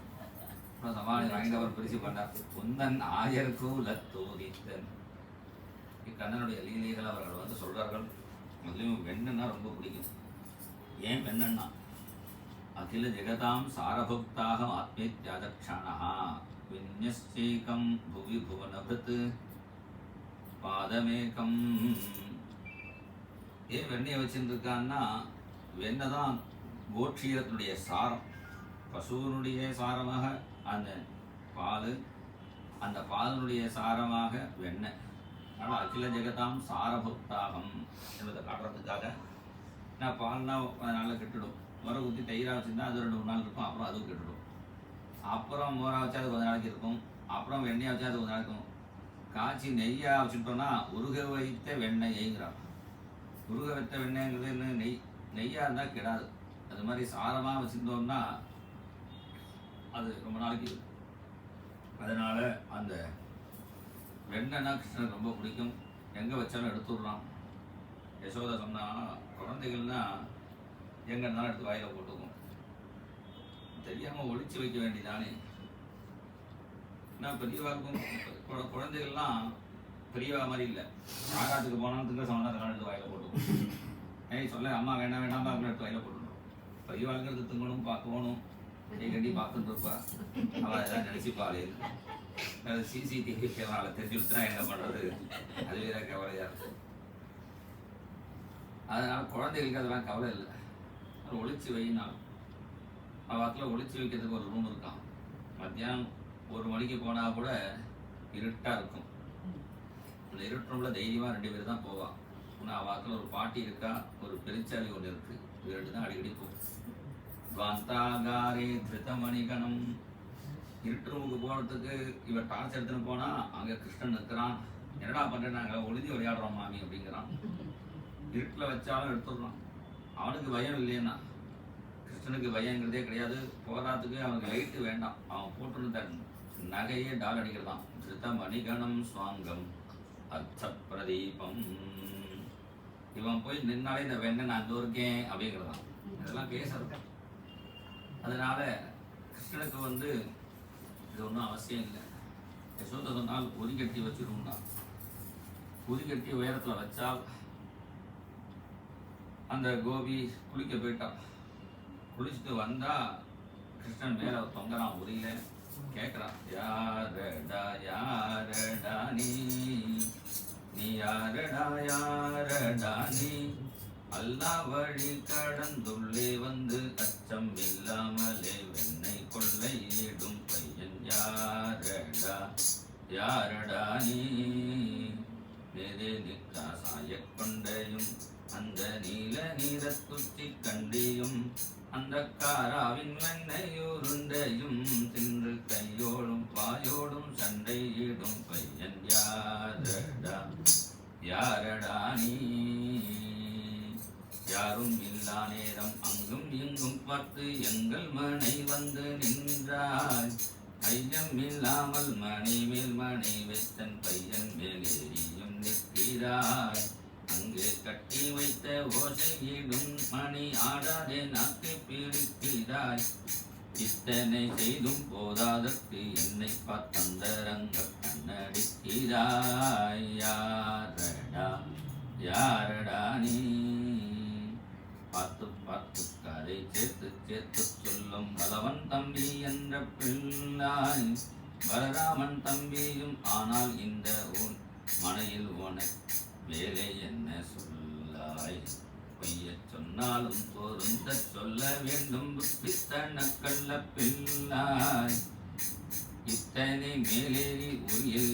அப்புறம் சமாளி வாங்கிட்டு அவர் பிரிச்சு பண்ணார். உந்தன் நாயர் குலத்துதித்தன். இக்கண்ணனுடைய லீலைகள் அவர்கள் வந்து சொல்றார்கள். அதுலேயும் வெண்ணன்னா ரொம்ப பிடிக்கும். ஏன் வெண்ணன்னா அகில ஜெகதாம் சாரபக்தாக ஆத்மேத்யாதக்ஷாணா விந்யஸ்சேகம் புவி புவனபத் பாதமேகம். ஏன் வெண்ணையை வச்சுருக்கான்னா, வெண்ணெய் தான் கோட்சீரத்தினுடைய சாரம். பசுவனுடைய சாரமாக அந்த பால், அந்த பாலினுடைய சாரமாக வெண்ணெய். அதனால் அகில ஜெகதாம் சாரபக்தாகம் என்பதை காட்டுறதுக்காக. நான் பால்னா அதனால் கெட்டுடும். முறை ஊற்றி தயிராக வச்சுருந்தா அது 2-3 நாள் இருக்கும், அப்புறம் அதுவும் கெட்டுடும். அப்புறம் மோராக வச்சா அது கொஞ்ச நாளைக்கு இருக்கும், அப்புறம் வெண்ணெயை வச்சா அது கொஞ்ச நாளைக்கு இருக்கும். காய்ச்சி நெய்யாக வச்சுட்டோன்னா உருக வைத்த வெண்ணெய்ங்கிறான். உருக வைத்த வெண்ணெய்ங்கிறது என்ன? நெய்யாக இருந்தால் கெடாது. அது மாதிரி சாரமாக வச்சுருந்தோம்னா அது ரொம்ப நாளைக்கு இருக்கும். அதனால் அந்த வெண்ணெய்னா கிருஷ்ணனுக்கு ரொம்ப பிடிக்கும். எங்கே வச்சாலும் எடுத்துடுறான். யசோதா சொன்னால், குழந்தைகள்னா எங்கே இருந்தாலும் எடுத்து வாயில் போட்டுக்கும், தெரியாமல் ஒழிச்சு வைக்க வேண்டியதானே. நான் பெரியவாருக்கும் குழந்தைகள்லாம் பெரியவா மாதிரி இல்லை. ஆகாத்துக்கு போனாலும் திங்க சமணம் எடுத்து வாயில் போட்டுக்கும். சொல்ல அம்மா வேண்டாம் வேண்டாம் எடுத்து வாயில் போட்டுடும். பெரியவாளுங்கிறது திங்கணும், பார்க்கணும், கட்டி பார்த்துட்டு இருப்பா. அவள் எதாவது நினச்சிப்பாளே. அது சிசிடிவி கேமராவில் தெரிஞ்சு விட்டுனா என்ன பண்ணுறது? அது வேற கவலையாக இருக்கும். அதனால் குழந்தைகளுக்கு அதெல்லாம் கவலை இல்லை. ஒழிச்சு வைனாலும் அவத்தில் ஒழிச்சு வைக்கிறதுக்கு ஒரு ரூம் இருக்கான். மத்தியானம் 1 மணிக்கு போனால் கூட இருட்டாக இருக்கும். அந்த இருட்டு ரூமில் தைரியமாக 2 பேர் தான் போவான். ஆனால் அவத்தில் ஒரு பாட்டி இருக்கா, ஒரு பெருச்சாலி ஒன்று இருக்குது. இது 2 தான் அடிக்கடி போகும். காந்தாகாரே திருத்தமணிகணம். இருட்டு ரூமுக்கு போகிறதுக்கு இவர் டார்ச் எடுத்துன்னு போனால் அங்கே கிருஷ்ணன் நிற்கிறான். என்னடா பண்ணுறேன், நாங்கள் ஒளிஞ்சு விளையாடுறோம் மாமி அப்படிங்கிறான். இருட்டில் வச்சாலும் எடுத்துடுறான். அவனுக்கு பயம் இல்லைன்னா, கிருஷ்ணனுக்கு பயங்கிறதே கிடையாது. போராத்துக்கு அவனுக்கு லைட்டு வேண்டாம். அவன் போட்டுருந்த நகையே டால் அடிக்கிறதான். திருத்த மணிகணம் சுவாங்கம் அர்த்த பிரதீபம். இவன் போய் நின்னாலே இந்த வெண்ணெய் நான் அங்கே இருக்கேன் அப்படிங்கிறதான். இதெல்லாம் பேசுறது. அதனால கிருஷ்ணனுக்கு வந்து இது ஒன்றும் அவசியம் இல்லை. யசோதா சொன்னால் உரி கட்டி வச்சிருந்தா. உரி கட்டி உயரத்தில் வச்சால் அந்த கோபி குளிக்க போயிட்டான். குளிச்சுட்டு வந்தா கிருஷ்ணன் மேலே தொங்குறான் உரியில. கேட்குறான், யாரடா யாரடா நீ யாரடா யாரடா நீ அல்லா வழி கடந்துள்ளே வந்து அச்சம் இல்லாமலே வெண்ணை கொள்ளையிடும் பையன் யாரடா யாரடா நீ நேரே நிற்கா சாயக் கொண்டையும் அந்த நீல நீரத்துச்சி கண்டியும் அந்த காராவின் வெண்ணையுருண்டையும் தின்று கையோடும் வாயோடும் சண்டையிடும் பையன் யாரடா யாரடா நீ. யாரும் இல்லா நேரம் அங்கும் இங்கும் பார்த்து எங்கள் மனை வந்து நின்றாய். ஐயம் இல்லாமல் மணி மேல் மணி வைத்தன் பையன் மேலேறியும் நிற்கிறாய். அங்கே கட்டி வைத்த ஓசையிடும் மணி ஆடாதே நாக்கு பிடிக்கிறாய். இத்தனை செய்தும் போதாதற்கு என்னை பார்த்தந்தரங்க கண்ணடிக்கிறாய் யாரடா யாரடா நீ பார்த்து பார்த்து கதை சேர்த்து சேர்த்து சொல்லும் பலவன் தம்பி என்ற பிள்ளாய் பலராமன் தம்பியும் ஆனால் இந்த உன் மனையில் உனக்கு வேலை என்ன சொல்லாய் பொய்யச் சொன்னாலும் பொருந்த சொல்ல வேண்டும் புத்தித்தன கள்ள பிள்ளாய் இத்தனை மேலேறி உயிர்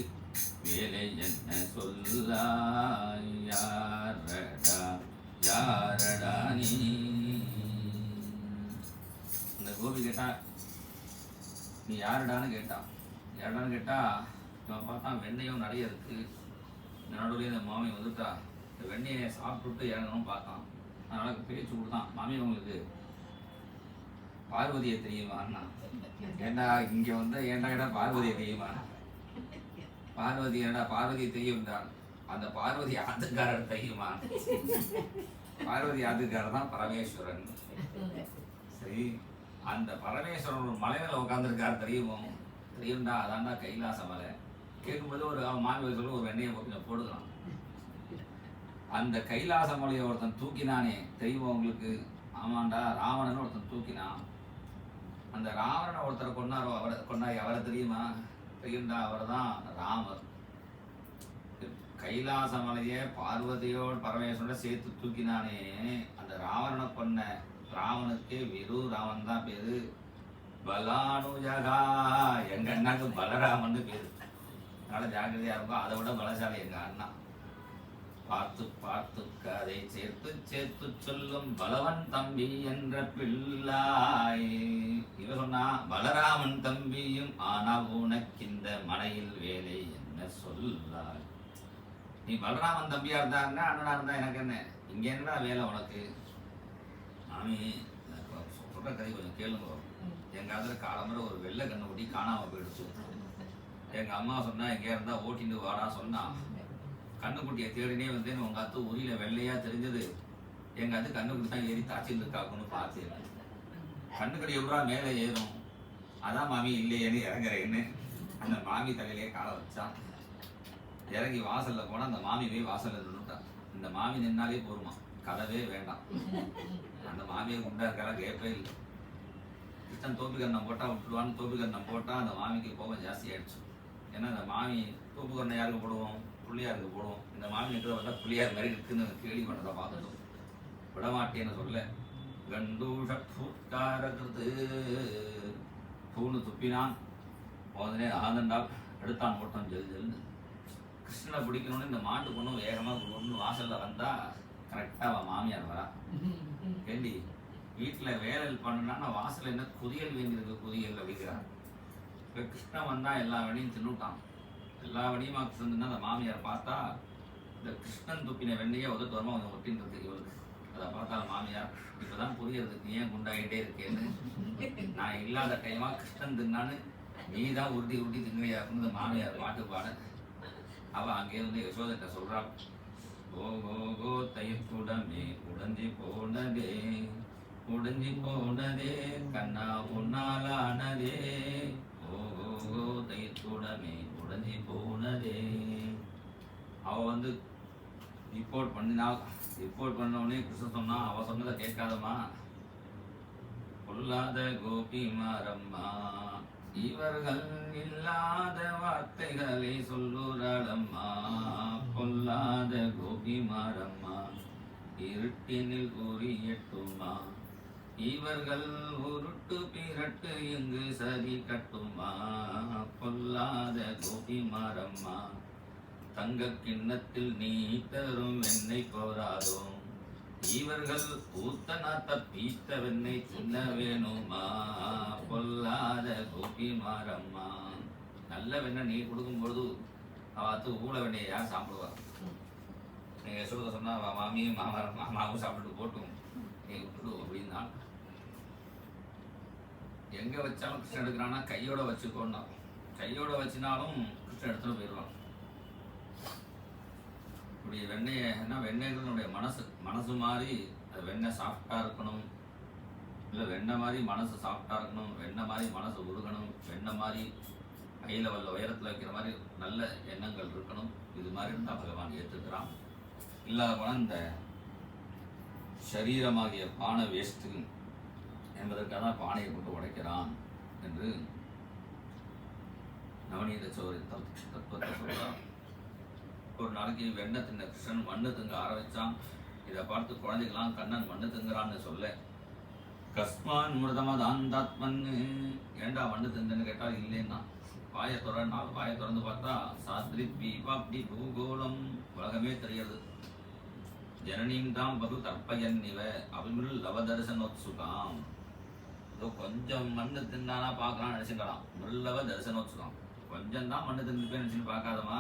வேலை என்ன சொல்லாய் யாரடா யாரடா நீ. இந்த கோபி கேட்டா நீ யாருடான்னு கேட்டான். யாருடான்னு கேட்டா இவன் பார்த்தான் வெண்ணையும் நிறைய இருக்கு. இந்த நடுவில் இந்த மாமி வந்துட்டா இந்த வெண்ணையை சாப்பிட்டுட்டு இறங்கணும் பார்த்தான். அதனால பேச்சு கொடுத்தான். மாமி உங்களுக்கு பார்வதியை தெரியுமா அண்ணா? ஏண்டா இங்கே வந்து ஏண்டா கேட்டா பார்வதியை தெரியுமா? பார்வதி ஏண்டா பார்வதியை தெரியும் தான். அந்த பார்வதி ஆத்துக்காரர் தெரியுமா? பார்வதி ஆத்துக்காரர் தான் பரமேஸ்வரன். சரி, அந்த பரமேஸ்வரன் ஒரு மலை மேல உட்காந்துருக்காரு தெரியுமோ? தெரியும்டா, அதான்டா கைலாச மலை. கேட்கும்போது ஒரு மாமி சொல்ல ஒரு வெண்ணையை கொஞ்சம் போடுக்கலாம். அந்த கைலாச மலையை ஒருத்தன் தூக்கினானே தெரியுமா உங்களுக்கு? ஆமாண்டா, ராவணன் ஒருத்தன் தூக்கினான். அந்த ராவணனை ஒருத்தரை கொண்டாரோ அவரை தெரியுமா? தெரியும்டா, அவர் தான் ராமர். கைலாச மலையை பார்வதியோடு பரமேஸ்வரோட சேர்த்து தூக்கினானே அந்த ராவணனை கொன்ன ராவனுக்கு வெறு ராவன் தான் பேரு. பலானுஜகா எங்க அண்ணாக்கு பலராமன் பேரு. அதனால ஜாக்கிரதையா இருக்கும். அதை விட பலசாலி எங்க அண்ணா. பார்த்து பார்த்து கதை சேர்த்து சேர்த்து சொல்லும் பலவன் தம்பி என்ற பிள்ளாய். இவ சொன்னா பலராமன் தம்பியும் ஆனா உனக்கு இந்த மனையில் வேலை என்ன சொல்லாய். நீ பலராமன் தம்பியா இருந்தாருன்னா அண்ணனா இருந்தா எனக்கு என்ன, இங்க என்னடா வேலை உனக்கு? மாமி சொல்ற கதை கொஞ்சம் கேளுங்க. எங்க அதுல காலம்பர ஒரு வெள்ளை கண்ணு ஓட்டி காணாம போயிடுச்சு. எங்க அம்மா சொன்னா எங்க இருந்தா ஓட்டிட்டு வாடா சொன்னா. கண்ணுக்குட்டியை தேடினே வந்தேன்னு உங்க அத்து உரியில வெள்ளையா தெரிஞ்சது. எங்க அத்து கண்ணுக்குட்டி தான் ஏறி தாச்சில் இருக்காக்குன்னு பார்த்தேன். கண்ணுக்குட்டி எவ்வளோ மேலே ஏறும். அதான் மாமி இல்லையேன்னு இறங்குறேன்னு அந்த மாமி தலையிலே காலை வச்சான். இறங்கி வாசல்ல போனா அந்த மாமி போய் வாசல்ல நின்றுட்டான். இந்த மாமி நின்னாலே போருமா, கதவே வேண்டாம். அந்த மாமியை குண்டா இருக்காரா கேப்பே இல்லை. கிருஷ்ணன் தோப்புக்கண்ணம் போட்டா விட்டுடுவான்னு தோப்புக்கண்ணம் போட்டா அந்த மாமிக்கு கோபம் ஜாஸ்தி ஆயிடுச்சு. ஏன்னா அந்த மாமி தோப்புக்கண்ணம் யாருக்கு போடுவோம்? புள்ளியாருக்கு போடுவோம். இந்த மாமி இருக்கிறத பார்த்தா புள்ளியார் மாதிரி இருக்குன்னு கேள்வி பண்ணதை பார்த்துட்டோம். விடமாட்டேன்னு சொல்ல கண்டூஷூக்காரது தூணு துப்பினான். உடனே ஆதண்டால் எடுத்தான் போட்டான் ஜெல் ஜெல்னு. கிருஷ்ணனை பிடிக்கணும்னு இந்த மாட்டு பொண்ணும் வேகமாக ஒன்று வாசலில் வந்தா கரெக்டாக அவன் மாமியார் வரா. கேண்டி வீட்டில் வேலையில் பண்ணுனா வாசலில் என்ன குதியல் வேண்டியிருக்கு குதியல் அப்படிங்கிறான். இப்போ கிருஷ்ணன் வந்தால் எல்லா வேலையும் தின்னுட்டான். எல்லா வடியுமா சேர்ந்துன்னா அந்த மாமியார் பார்த்தா இந்த கிருஷ்ணன் துப்பின வெண்ணையை உதட்டுவரமா கொஞ்சம் ஒட்டின்றது இவளுக்கு. அதை பார்த்தா மாமியார் இப்போதான் புரியறதுக்கு ஏன் குண்டாகிட்டே இருக்கேன்னு. நான் இல்லாத டைமா கிருஷ்ணன் தின்னான்னு நீ தான் உருட்டி உருட்டி தின்னுவையாக்குன்னு இந்த மாமியார் பாட்டு பாட. அவள் அங்கே வந்து யசோதட்ட சொல்றாள். ஓ கோ கோ தைக்குடமே உடஞ்சி போனதே உடஞ்சி போனதே கண்ணா உன்னாலானதே. ஓ கோ கோ தைக்குடமே உடஞ்சி போனதே. அவ வந்து ரிப்போர்ட் பண்ணோடனே கிருஷ்ணன் சொன்னா அவ சொன்னதை கேட்காதம்மா. பொல்லாத கோபிமாரம்மா இவர்கள் இல்லாத வார்த்தைகளை சொல்லுறாளம்மா. பொல்லாத கோபிமாரம்மா இருட்டினில் உரியட்டுமா. இவர்கள் உருட்டு பிறட்டு இங்கு சரி கட்டுமா. பொல்லாத கோபிமாரம்மா தங்க கிண்ணத்தில் நீ தரும் வெண்ணெய் போராதோ. இவர்கள் ஊத்தனாத்த பீத்த வெண்ணெய் தின்ன வேணுமா. பொல்லாத கோபிமாரம்மா. நல்ல வெண்ணெய் நீ கொடுக்கும்பொழுது அவத்து ஊழ வெண்ணெய் யார் சாப்பிடுவா? நீங்க யசோதை சொன்னா மாமியும் மாமாவும் சாப்பிட்டு போட்டும் நீ விட்டுடு அப்படின்னா. எங்க வச்சாலும் கிருஷ்ணன் எடுக்கிறான்னா கையோட வச்சுக்கோன்னா. கையோட வச்சினாலும் கிருஷ்ணன் எடுத்துட்டு போயிடுவான். இப்படி வெண்ணெய் என்ன வெண்ணெய்களுடைய மனசு மாதிரி அது வெண்ணெய் சாஃப்டா இருக்கணும். இல்லை வெண்ணெய் மாதிரி மனசு சாஃப்டாக இருக்கணும், வெண்ணெய் மாதிரி மனசு உருகணும், வெண்ணெய் மாதிரி ஹை லெவலில் உயரத்தில் வைக்கிற மாதிரி நல்ல எண்ணங்கள் இருக்கணும். இது மாதிரி இருந்தால் பகவான் ஏற்றுக்கிறான். இல்லாத போனால் இந்த சரீரமாகிய பானை வேஸ்ட்டு என்பதற்காக தான் பானையை போட்டு உடைக்கிறான் என்று நவநீத சோரி தத்துவத்தை சொல்கிறான். ஒரு நாளைக்கு வெண்ணெய் தின்ன கிருஷ்ணன் மண்ணு திங்க ஆரம்பித்தான். இதை பார்த்து குழந்தைகளாம் கண்ணன் மண்ணு திங்குறான்னு சொல்ல, கஸ்மான் மிருதமதாந்தாத்மன், ஏண்டா மண்ணு திங்கன்னு கேட்டால் இல்லைன்னா வாயை திறந்தால் வாயை திறந்து பார்த்தா சாஸ்திரி பீபாப்டி பூகோளம் உலகமே தெரியாது. ஜனனீம் தாம் பகு தற்பயன் இவ அபிமிருள் லவதர்சனோத்சுகாம். இதோ கொஞ்சம் மண்ணு தின்னானா பார்க்கலாம்னு நினைச்சுக்கலாம். மிருள்ளவ தரிசனோத்சுகம், கொஞ்சம் தான் மண்ணு தின்னு நினைச்சுன்னு பார்க்காதமா.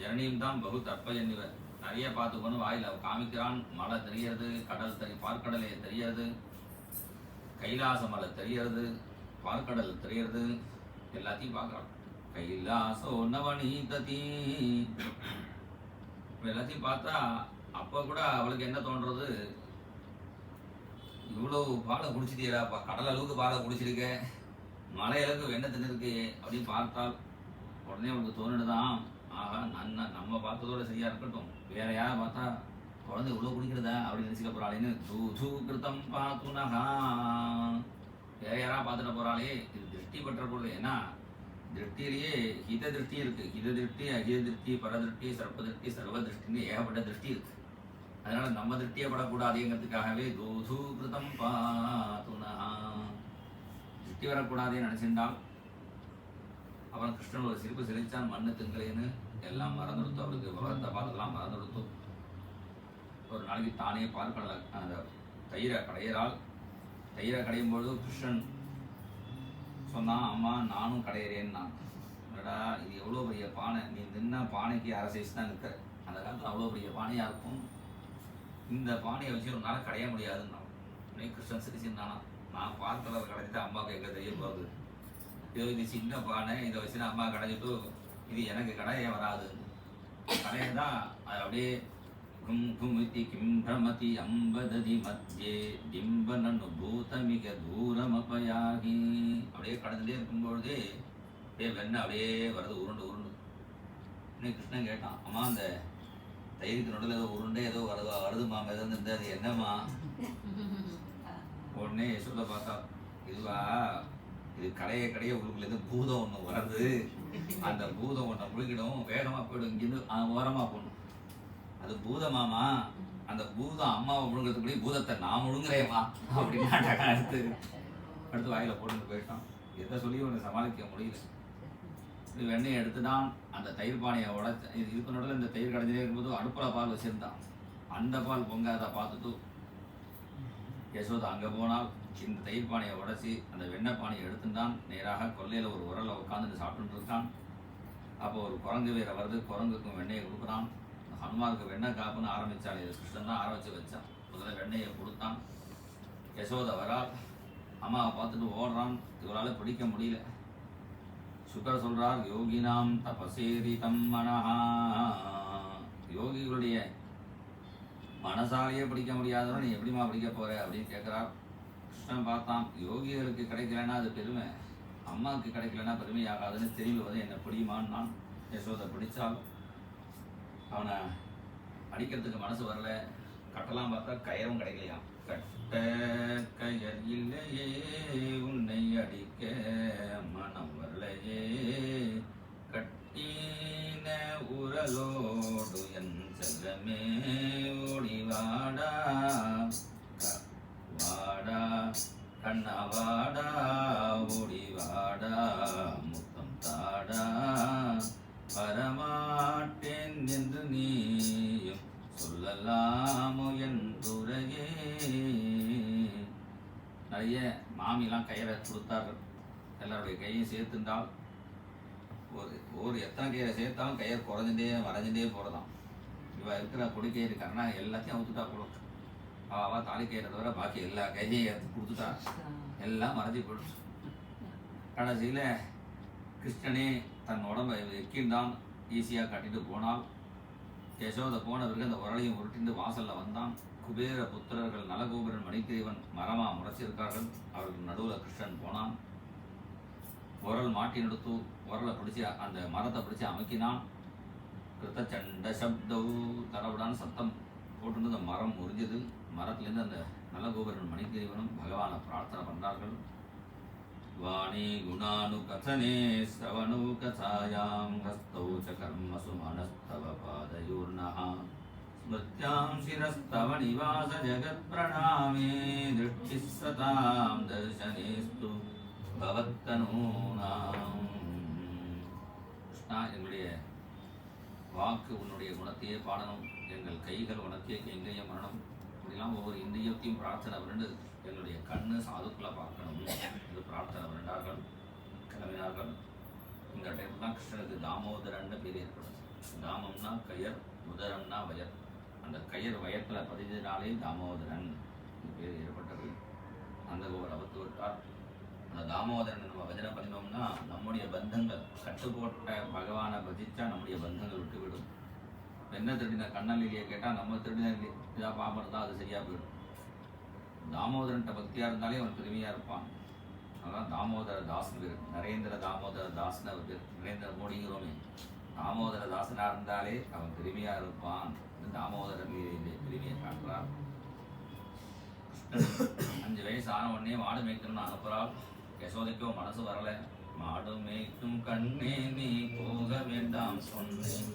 ஜனனீம் தான் பகு தற்பயன் இவ, நிறைய பார்த்துக்கொண்டு வாயில் காமிக்கிறான். மலை தெரியறது, கடல் பார்க்கடலே தெரியறது, கைலாச மலை தெரியறது, பார்க்கடல் தெரியறது, எல்லாத்தையும் பார்க்குறான். கைலாசோ நவநீததி எல்லாத்தையும் பார்த்தா அப்போ கூட அவளுக்கு என்ன தோன்றது, இவ்வளோ பாலை குடிச்சிட்டீராப்பா, கடல் அளவுக்கு பாலை குடிச்சிருக்க, மலை அளவுக்கு வெண்ணெய் தின்னுருக்கு அப்படின்னு பார்த்தால் உடனே அவளுக்கு தோணுதுதான், ஆகா நம்ம பார்த்ததோட சரியா இருக்கட்டும், வேற யாரை பார்த்தா குழந்தை இவ்வளோ குடிக்கிறதா அப்படின்னு நினச்சிக்க போகிறாளேன்னு தூ கிருத்தம் பார்த்துனகா, வேற யாரா பார்த்துட்டு போகிறாளே, இது திருஷ்டி பெற்ற பொருள். ஏன்னா திருஷ்டியிலேயே ஹித திருஷ்டி இருக்கு, ஹித திருஷ்டி, அகித திருஷ்டி, பரதிருஷ்டி, சர்ப்ப திருஷ்டி, சர்வ திருஷ்டின்னு ஏகப்பட்ட திருஷ்டி இருக்கு. அதனால நம்ம திருஷ்டியே படக்கூடாதுங்கிறதுக்காகவே தூ கிருத்தம் பார்த்துனகா, திருஷ்டி வரக்கூடாதே நினைச்சிருந்தால். அப்புறம் கிருஷ்ணன் ஒரு சிரிப்பு சிரிச்சான், மண்ணு திங்களேன்னு எல்லாம் மறந்துடுத்து, அவளுக்கு விவரத்தை பார்த்ததெல்லாம் மறந்துடுத்து. ஒரு நாளைக்கு தானே பார்க்கல அந்த தயிரை கடையிறாள். தயிரை கடையும் பொழுது கிருஷ்ணன் சொன்னான், அம்மா நானும் கடையிறேன்னா. என்னடா இது எவ்வளோ பெரிய பானை, நீ நின்னா பானைக்கு அரை சைஸ் தான் நிற்கிற, அந்த காலத்தில் அவ்வளோ பெரிய பானையாக இருக்கும், இந்த பானையை வச்சு ஒரு நாள் கடைய முடியாதுன்னா. உடனே கிருஷ்ணன் சிரிச்சிருந்தானா, நான் பார்க்கல கடைஞ்சிட்டு அம்மாவுக்கு எங்கே தெரிய போகுது, இது சின்ன பானை, இதை வச்சுன்னா அம்மா கடைஞ்சிட்டு இது எனக்கு கடையே வராது, கடையை தான் அது அப்படியே கும் குமிதி கிம் பிரமதி அம்பததி மத்தியே டிம்பனு பூதமிக தூரமபயாகி, அப்படியே கடந்துட்டே இருக்கும்பொழுதே அப்படியே வெண்ணெய் அப்படியே வருது, உருண்டு உருண்டு. இன்னும் கிருஷ்ணன் கேட்டான், அம்மா அந்த தயிருக்கு நடுவில் ஏதோ உருண்டே ஏதோ வருதுமா, மிதந்து அது என்னம்மா? உடனே யசோதை பார்த்தா, இதுவா இது கடைய உள்ளுக்குள்ளேருந்து பூதம் ஒன்று வருது, அந்த பூதம் ஒன்றை முழுகிடும், வேகமாக போயிடும், இங்கேருந்து ஓரமாக போகணும், அது பூதமாமா, அந்த பூதம் அம்மாவை முழுங்கிறதுக்குள்ளே பூதத்தை நான் முழுங்குறேம்மா அப்படின்னு அடுத்து வாயில போட்டுட்டு போயிட்டான். எதை சொல்லி உனக்கு சமாளிக்க முடியல. இது வெண்ணெயை எடுத்துதான் அந்த தயிர் பானையை உடைச்ச, இதுக்கு நடுவில் இந்த தயிர் கடைஞ்சிலே இருக்கும்போது அடுப்பில் பால் வச்சிருந்தான். அந்த பால் பொங்காத பார்த்துட்டு யசோதா அங்கே போனால் இந்த தயிர் பானையை உடைச்சி அந்த வெண்ணெய் பானையை எடுத்துட்டான். நேராக கொல்லையில் ஒரு உரலை உட்காந்துட்டு சாப்பிட்டுட்டு இருக்கான். அப்போ ஒரு குரங்கு வேற வருது, குரங்குக்கும் வெண்ணெயை கொடுக்குறான். ஹனுமாருக்கு வெண்ணெய் காப்புன்னு ஆரம்பித்தாள், இது கிருஷ்ணன் தான் ஆரம்பித்து வச்சான். முதல்ல வெண்ணெயை கொடுத்தான். யசோதை வரால், அம்மாவை பார்த்துட்டு ஓடுறான், இவரால் பிடிக்க முடியல. சுக்கர் சொல்றார், யோகினாம் தபசேரிதம் மனஹா, யோகிகளுடைய மனசாலேயே பிடிக்க முடியாதவன் நீ எப்படிமா பிடிக்க போற அப்படின்னு கேட்குறார். கிருஷ்ணன் பார்த்தான், யோகிகளுக்கு கிடைக்கலன்னா அது பெருமை, அம்மாவுக்கு கிடைக்கலன்னா பெருமை ஆகாதுன்னு தெரிவு வந்து என்ன பிடிமான்னு நான். யசோதை பிடிச்சால் அவனை அடிக்கிறதுக்கு மனசு வரல. கட்டலாம் பார்த்தா கயரும் கிடைக்கலையாம். கட்ட கயர் இல்லையே உன்னை அடிக்க மனம் வரலையே, கட்டின உரலோடு என் செல்லமே ஓடிவாடா வாடா கண்ணவாடா ஓடிவாடா முத்தம் தாடா வரமாட்டேன் என்று நீயும் சொல்லலாமோ என் துறையே. நிறைய மாமிலாம் கயிறை கொடுத்தார்கள். எல்லாருடைய கையும் சேர்த்துண்டால் ஒரு எத்தனை கயிறை சேர்த்தாலும் கயிறு குறைஞ்சிட்டே வரைஞ்சிட்டே போகிறதாம். இவ இருக்கிற கொடிக்கயிறு கரணா எல்லாத்தையும் அவுத்துட்டா போடும். அவள் தாலி கயிறை தவிர பாக்கி எல்லா கையையும் எடுத்து கொடுத்துட்டா, எல்லாம் மறைஞ்சி போயிடுச்சு. கடைசியில் கிருஷ்ணனே தன் உடம்பை எக்கின்றான், ஈஸியாக கட்டிட்டு போனால் யசோதை போன பிறகு அந்த உரளையும் உருட்டிண்டு வாசல்ல வந்தான். குபேர புத்திரர்கள் நலகோபுரன் மணிக்கிரீவன் மரமா முறைச்சிருக்கார்கள். அவர்கள் நடுவில் கிருஷ்ணன் போனான். உரல் மாட்டி நடுத்து உரலை பிடிச்சி அந்த மரத்தை பிடிச்சி அமுக்கினான். கிருத்த சண்ட சப்தவு தரவுடான்னு சத்தம் போட்டு அந்த மரம் முறிஞ்சது. மரத்துலேருந்து அந்த நலகோபுரன் மணிக்கிரீவனும் பகவானை பிரார்த்தனை பண்ணார்கள். வாணி குணானு கதனே ஸ்ரவணு கதாயாம் ஹஸ்தௌ ச கர்மசு மனஸ்தவ பாதயோர்ணஹ ஸ்மிருத்யாம் சிரஸ்தவ நிவாச ஜகத் பிரணாமே திருஷ்டிஸ் சதாம் தர்சனேஸ்து பவத்தனூனாம். கிருஷ்ணா, எங்களுடைய வாக்கு உன்னுடைய குணத்தையே பாடணும், எங்கள் கைகள் உனக்கே எங்கேயும் வரணும். இப்படிலாம் ஒவ்வொரு இந்தியத்தையும் பிரார்த்தனை பண்ணிட்டு எங்களுடைய கண்ணு சாதுக்குள்ள பார்க்கணும் என்று பிரார்த்தனை பண்ணினார்கள். கிளம்பினார்கள். இந்த டைம் தான் கிருஷ்ணனுக்கு தாமோதரன்னு பேர் ஏற்படும். தாமம்னா கயர், உதரம்னா வயர். அந்த கயர் வயத்தில் பதிஞ்சதினாலே தாமோதரன் பேர் ஏற்பட்டது. அந்த ஒரு அவத்து விட்டார். அந்த தாமோதரன் நம்ம பஜனை பண்ணினோம்னா நம்முடைய பந்தங்கள் கட்டுப்போட்ட பகவானை பஜிச்சா நம்முடைய பந்தங்கள் விட்டுவிடும். என்ன திருடின கண்ணல்லையே கேட்டால் நம்ம திருடின இதாக பாம்பு இருந்தால் அது சரியாக போயிடும். தாமோதரன்ட்ட பக்தியாக இருந்தாலே அவன் பெருமையாக இருப்பான். அதான் தாமோதர தாசன் பேர். நரேந்திர தாமோதர தாசன் அவர் பேர். நரேந்திர மோடிங்கிறோமே, தாமோதர தாசனாக இருந்தாலே அவன் பெருமையாக இருப்பான். தாமோதரன் பெருமையை காட்டுறான். 5 வயசு ஆன உடனே மாடு மேய்க்கணும்னு அனுப்புகிறாள். யசோதைக்கோ மனசு வரலை. மாடு மேய்க்கும் கண்ணே நீ போக வேண்டாம் சொன்னேன்,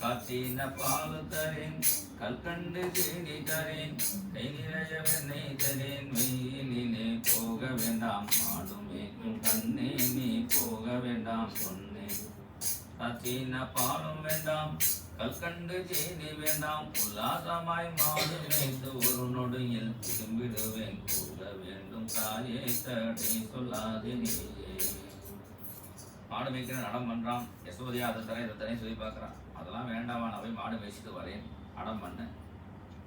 காத்தின பால் தரேன், கல்கண்டு தேடி தரேன், கை நிறைய வெண்ணெய் தரேன், வெயிலிலே போக வேண்டாம். மாடு மேய்க்கும் கண்ணே நீ போக வேண்டாம் சொன்னேன், காத்தின பாலும் வேண்டாம், கல்கண்டு தேடி வேண்டாம், உல்லாசமாய் மாடு மேய்த்து ஒரு நொடியில் திரும்பிடுவேன். போக வேண்டும் தாயே தடை சொல்லாதே நீயே. மாடு மேய்க்கிற நடம் பண்ணுறான். யசோதையா அதை தரேன் இதை தரேன் சொல்லி பார்க்குறான். அதெல்லாம் வேண்டாமா, நான் போய் மாடு மேய்ச்சிட்டு வரேன் அடம் பண்ண.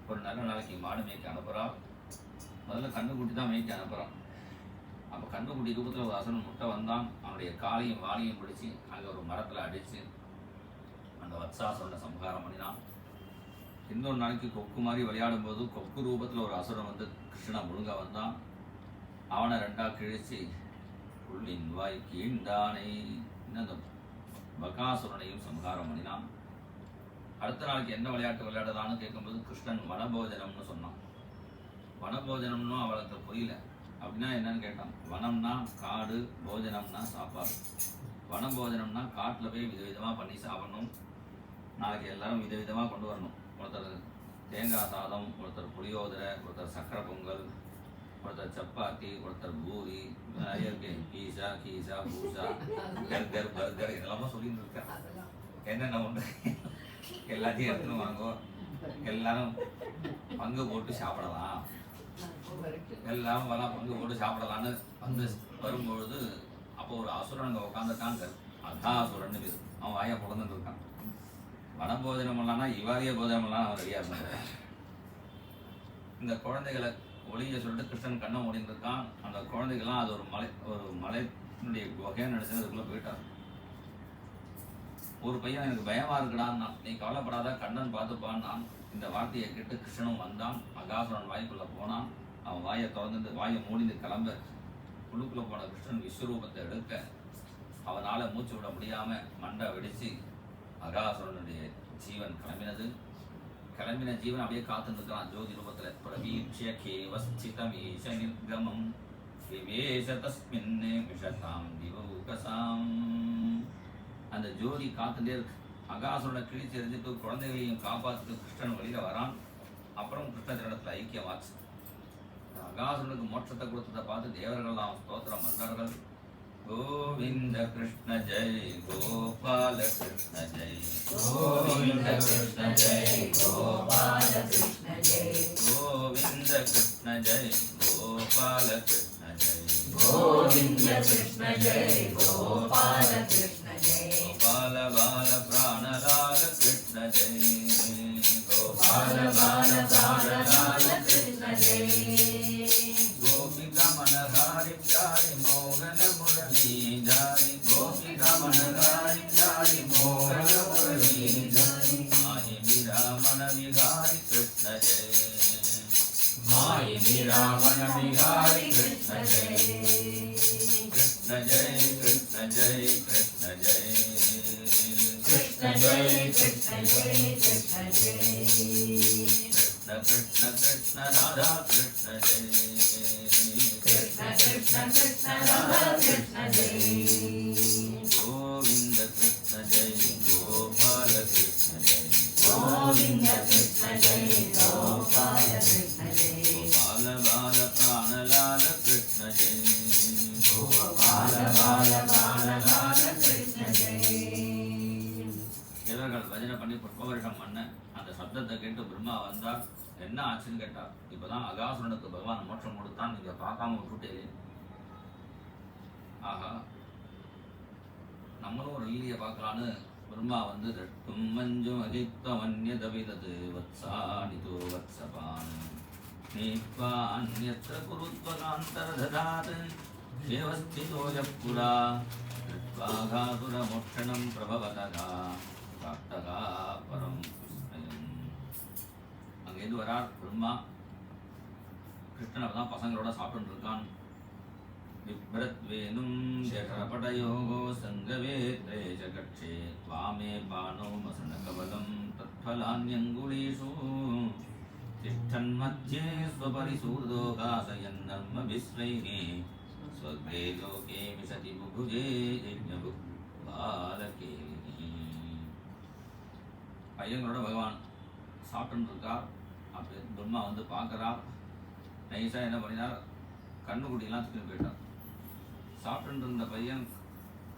ஒரு நல்ல நாளைக்கு மாடு மேய்க்க அனுப்புகிறான். முதல்ல கண்ணுக்குட்டி தான் மேய்க்க அனுப்புகிறான். அப்போ கண்ணுக்குட்டி ரூபத்தில் ஒரு அசுரன் முட்டை வந்தான். அவனுடைய காலையும் வாலையும் பிடிச்சி அங்கே ஒரு மரத்தில் அடித்து அந்த வத்சாசுரனை சம்ஹாரம் பண்ணினான். இன்னொரு நாளைக்கு கொக்கு மாதிரி விளையாடும் போது கொக்கு ரூபத்தில் ஒரு அசுரன் வந்து கிருஷ்ணனை முழுங்க வந்தான். அவனை 2ஆ கிழிச்சு உள்ளின் வாய் கீண்டானை அந்த பகாசுரனையும் சம்ஹாரம் பண்ணினான். அடுத்த நாளைக்கு என்ன விளையாட்டு விளையாடலான்னு கேட்கும்போது கிருஷ்ணன் வனபோஜனம்னு சொன்னான். வனபோஜனம்னு அவளுக்கு புரியல. அப்படின்னா என்னன்னு கேட்டான். வனம்னா காடு, போஜனம்னா சாப்பாடு. வனபோஜனம்னா காட்டில் போய் விதவிதமாக பண்ணி சாப்பிடணும். நாளைக்கு எல்லாரும் விதவிதமாக கொண்டு வரணும். ஒருத்தர் தேங்காய் சாதம், ஒருத்தர் புளியோதரை, ஒருத்தர் சக்கரை பொங்கல், ஒருத்தர் சப்பாத்தி, ஒருத்தர் பூரி, நிறைய இருக்கு. பீஸா, கீஸா, பூசா, பர்கர், பர்கர் இதெல்லாமா சொல்லிட்டு இருக்கேன். என்னென்ன ஒன்று எல்லாத்தையும் எடுத்துன்னு வாங்கோ, எல்லாரும் பங்கு போட்டு சாப்பிடலாம், எல்லாரும் வரலாம் பங்கு போட்டு சாப்பிடலான்னு வந்து வரும்பொழுது அப்போ ஒரு அசுரன் அங்கே உட்காந்துட்டாங்க. அகாசுரன் பேர். அவன் வாயை பிறந்துட்டு இருக்கான். வனபோஜனம் எல்லாம்னா இவாரிய போஜனம் எல்லாம் அவன் ரெடியாக இருந்தான். இந்த குழந்தைகளை ஒளிய சொல்லிட்டு கிருஷ்ணன் கண்ணை ஓடிட்டு இருக்கான். அந்த குழந்தைகள்லாம் அது ஒரு மலையினுடைய குகைன்னு நினைச்சு அதுக்குள்ள போயிட்டார். ஒரு பையன் எனக்கு பயமா இருக்குடான்னா, நீ கவலைப்படாத கண்ணன் பார்த்துப்பான். நான் இந்த வார்த்தையை கேட்டு கிருஷ்ணனும் வந்தான். அகாசுரன் வாய்க்குள்ள போனான். அவன் வாயை திறந்து வாயை மூடிந்து கிளம்ப உள்ளுக்குள்ள போன கிருஷ்ணன் விஸ்வரூபத்தை எடுக்க அவனால் மூச்சு விட முடியாம மண்டை வெடிச்சு அகாசுரனுடைய ஜீவன் கிளம்பினது. கிளம்பின ஜீவன் அப்படியே காத்துட்டு இருக்கான் ஜோதி ரூபத்துல. பிரவீட்சிய கேவஸ்திதம் ஈஷ நிர்கமம் விவேஷ தஸ்மின் விஷதாம் திவௌகசாம். அந்த ஜோதி காத்துட்டே இருக்கு. அகாசுரனை கிழிச்சு எரிஞ்சிட்டு குழந்தைகளையும் காப்பாத்துட்டு கிருஷ்ணன் வெளியில வரான். அப்புறம் கிருஷ்ணத்தினிடத்துல ஐக்கியமாச்சு. அகாசுரனுக்கு மோட்சத்தை கொடுத்ததை பார்த்து தேவர்கள்லாம் ஸ்தோத்திரம் பண்ணார்கள். गोविंद कृष्ण जय गोपाल कृष्ण जय गोविंद कृष्ण जय गोपाल कृष्ण जय गोविंद कृष्ण जय गोपाल कृष्ण जय गोविंद कृष्ण जय गोपाल कृष्ण जय गोपाल बाल प्राणलाल कृष्ण जय गोपाल बाल प्राणलाल कृष्ण जय गोपिका मनहारि प्यारी मोहन मुरली धारी गोपिका मनहारि प्यारी मोहन मुरली धारी कामिनी रावण बिहारी कृष्ण जय कृष्ण जय कृष्ण जय कृष्ण जय कृष्ण जय कृष्ण जय कृष्ण जय कृष्ण कृष्ण कृष्ण राधा कृष्ण जय कृष्ण कृष्ण कृष्ण राधा कृष्ण जय गोविंद कृष्ण जय गोपाल कृष्ण जय गोविंद कृष्ण जय गोपाल कृष्ण जय गोपाल बाल प्राणलाल कृष्ण जय गोपाल बाल प्राणलाल कृष्ण जय இவர்கள் பஜனை பண்ணி புஷ்பவருஷம் பண்ண அந்த சப்தத்தை கேட்டு பிரம்மா வந்தார். என்ன ஆச்சுன்னு கேட்டார். இப்பதான் அகாசுரனுக்கு பகவான் மோட்சம் கொடுத்தான், நீங்க பார்க்காம விட்டுட்டே. ஆஹா, நம்மளும் ஒரு லீலையை பார்க்கலான்னு பிரம்மா வந்து ரட்டும் மஞ்சும் அதித்வமன்ய தவிதது வத்சானிதோ வத்சபான் நீத்வா அந்யத்ர குருத்வகாந்தரததாத் தேவஸ்திதோ புரா த்வாகாசுரமோட்சணம் பிரபவதகா காத்தகா பரம் விஸ்மயம். அங்கேருந்து வரார் பிரம்மா. கிருஷ்ணன் தான் பசங்களோட சாப்பிட்டு இருக்கான். விப்ரத்வேனும் ஜடரபடயோகோ சங்கவேத்ரே ஜகட்சே வாமே பானோ மசனகவலம் தத்ஃபலான்யங்குலீஷு திஷ்டன் மத்யே ஸ்வபரிசூர்தோகாசயன்னர்ம விஸ்வைஹி ஸ்வர்கே லோகே விசதி புபுஜே யஜ்ஞபுக் பாலகேலினி. பையங்களோட பகவான் சாப்பிட்டு இருக்கார். அப்போ பிரம்மா வந்து பார்க்குறார். நைஸாக என்ன பண்ணினார், கண்ணுக்குட்டியெல்லாம் தூக்கிட்டு போயிட்டார். சாப்பிட்டு இருந்த பையன்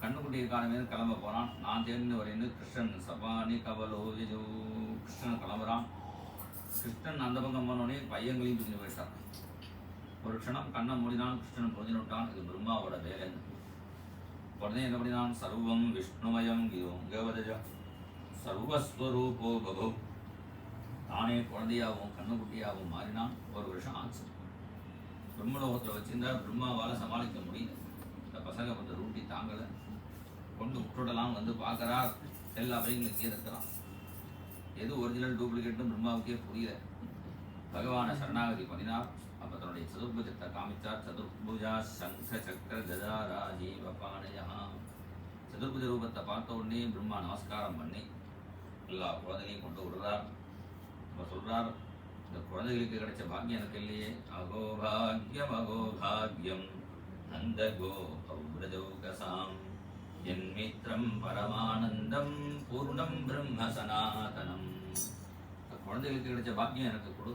கண்ணுக்குட்டி இருக்கான கிளம்ப போகிறான். நான் தேடின்னு வரேன்னு கிருஷ்ணன் சபானி கவலோ விஜோ கிருஷ்ணன் கிளம்புறான். கிருஷ்ணன் அந்த பக்கம் போனோடனே பையங்களையும் தூக்கிட்டு போயிட்டான். ஒரு க்ஷணம் கண்ணை மூடினான். கிருஷ்ணன் புரிஞ்சு விட்டான், இது பிரம்மாவோட வேலைன்னு. உடனே என்ன பண்ணினான், சர்வம் விஷ்ணுமயம் கவதஜ சர்வஸ்வரூபோ பபு. தானே குழந்தையாகவும் கண்ணுக்குட்டியாகவும் மாறினான். ஒரு வருஷம் ஆச்சு. பிரம்மலோகத்தில் வச்சிருந்தா பிரம்மாவால் சமாளிக்க முடியல. இந்த பசங்க கொஞ்சம் ரூட்டி தாங்கலை. கொண்டு விட்டுடலாம் வந்து பார்க்குறார். எல்லா பையங்களும் இங்கே இருக்கிறான். எது ஒரிஜினல் டூப்ளிகேட்னு பிரம்மாவுக்கே புரியல. பகவானை சரணாகதி பண்ணினார். அப்போ தன்னுடைய சதுர்புஜத்தை காமிச்சார். சதுர்புஜா சங்க சக்கர கதா ராஜீவ பாணயா. சதுர்புஜ ரூபத்தை பார்த்த உடனே பிரம்மா நமஸ்காரம் பண்ணி எல்லா குழந்தைகளையும் கொண்டு விடுறார். இப்போ சொல்றார், இந்த குழந்தைகளுக்கு கிடைச்ச பாக்கியம் எனக்கு இல்லையே. அகோபாகியம் அகோபாகியம் நந்த கோ கௌரஜௌகசாம் என் மித்ரம் பரமானந்தம் பூர்ணம் பிரம்ம சனாதனம். இந்த குழந்தைகளுக்கு கிடைச்ச பாக்கியம் எனக்கு கொடு.